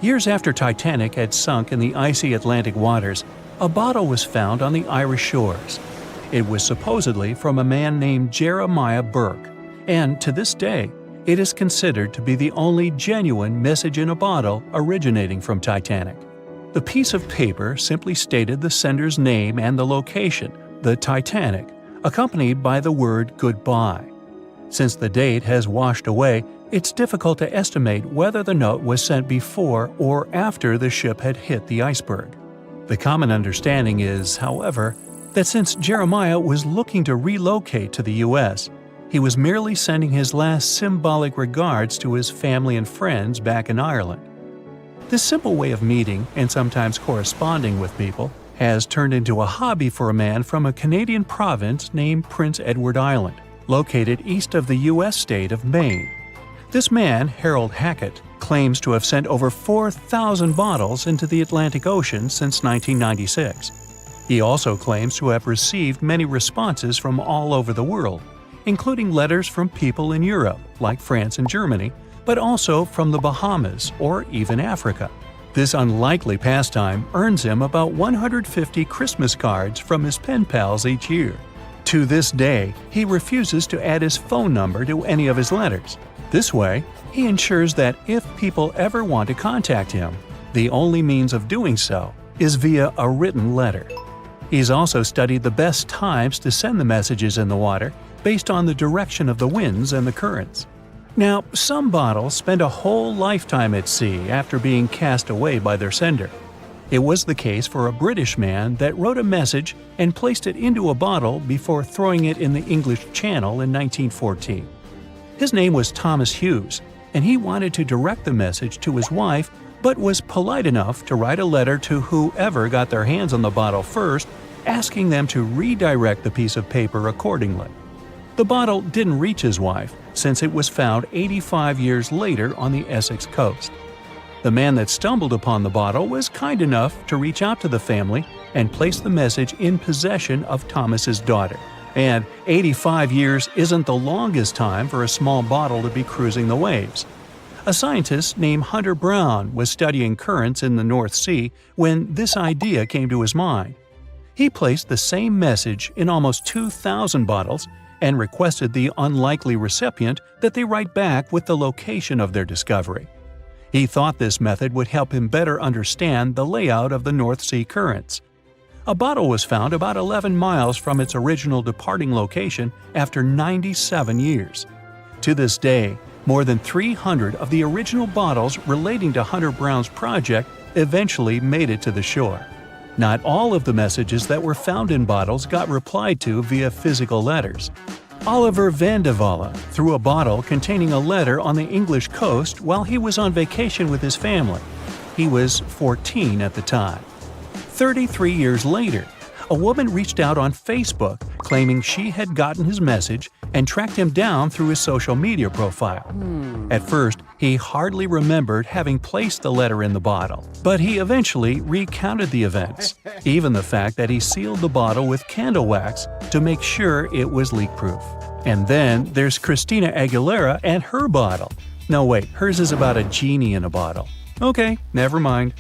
Years after Titanic had sunk in the icy Atlantic waters, a bottle was found on the Irish shores. It was supposedly from a man named Jeremiah Burke, and to this day, it is considered to be the only genuine message in a bottle originating from Titanic. The piece of paper simply stated the sender's name and the location, the Titanic, accompanied by the word goodbye. Since the date has washed away, it's difficult to estimate whether the note was sent before or after the ship had hit the iceberg. The common understanding is, however, that since Jeremiah was looking to relocate to the U.S., he was merely sending his last symbolic regards to his family and friends back in Ireland. This simple way of meeting and sometimes corresponding with people has turned into a hobby for a man from a Canadian province named Prince Edward Island, located east of the U.S. state of Maine. This man, Harold Hackett, claims to have sent over 4,000 bottles into the Atlantic Ocean since 1996. He also claims to have received many responses from all over the world, including letters from people in Europe, like France and Germany, but also from the Bahamas or even Africa. This unlikely pastime earns him about 150 Christmas cards from his pen pals each year. To this day, he refuses to add his phone number to any of his letters. This way, he ensures that if people ever want to contact him, the only means of doing so is via a written letter. He's also studied the best times to send the messages in the water based on the direction of the winds and the currents. Now, some bottles spend a whole lifetime at sea after being cast away by their sender. It was the case for a British man that wrote a message and placed it into a bottle before throwing it in the English Channel in 1914. His name was Thomas Hughes, and he wanted to direct the message to his wife, but was polite enough to write a letter to whoever got their hands on the bottle first, asking them to redirect the piece of paper accordingly. The bottle didn't reach his wife, since it was found 85 years later on the Essex coast. The man that stumbled upon the bottle was kind enough to reach out to the family and place the message in possession of Thomas's daughter. And 85 years isn't the longest time for a small bottle to be cruising the waves. A scientist named Hunter Brown was studying currents in the North Sea when this idea came to his mind. He placed the same message in almost 2,000 bottles and requested the unlikely recipient that they write back with the location of their discovery. He thought this method would help him better understand the layout of the North Sea currents. A bottle was found about 11 miles from its original departing location after 97 years. To this day, more than 300 of the original bottles relating to Hunter Brown's project eventually made it to the shore. Not all of the messages that were found in bottles got replied to via physical letters. Oliver van de Walle threw a bottle containing a letter on the English coast while he was on vacation with his family. He was 14 at the time. 33 years later, a woman reached out on Facebook claiming she had gotten his message and tracked him down through his social media profile. At first, he hardly remembered having placed the letter in the bottle, but he eventually recounted the events, even the fact that he sealed the bottle with candle wax to make sure it was leak-proof. And then there's Christina Aguilera and her bottle. No wait, hers is about a genie in a bottle. Okay, never mind.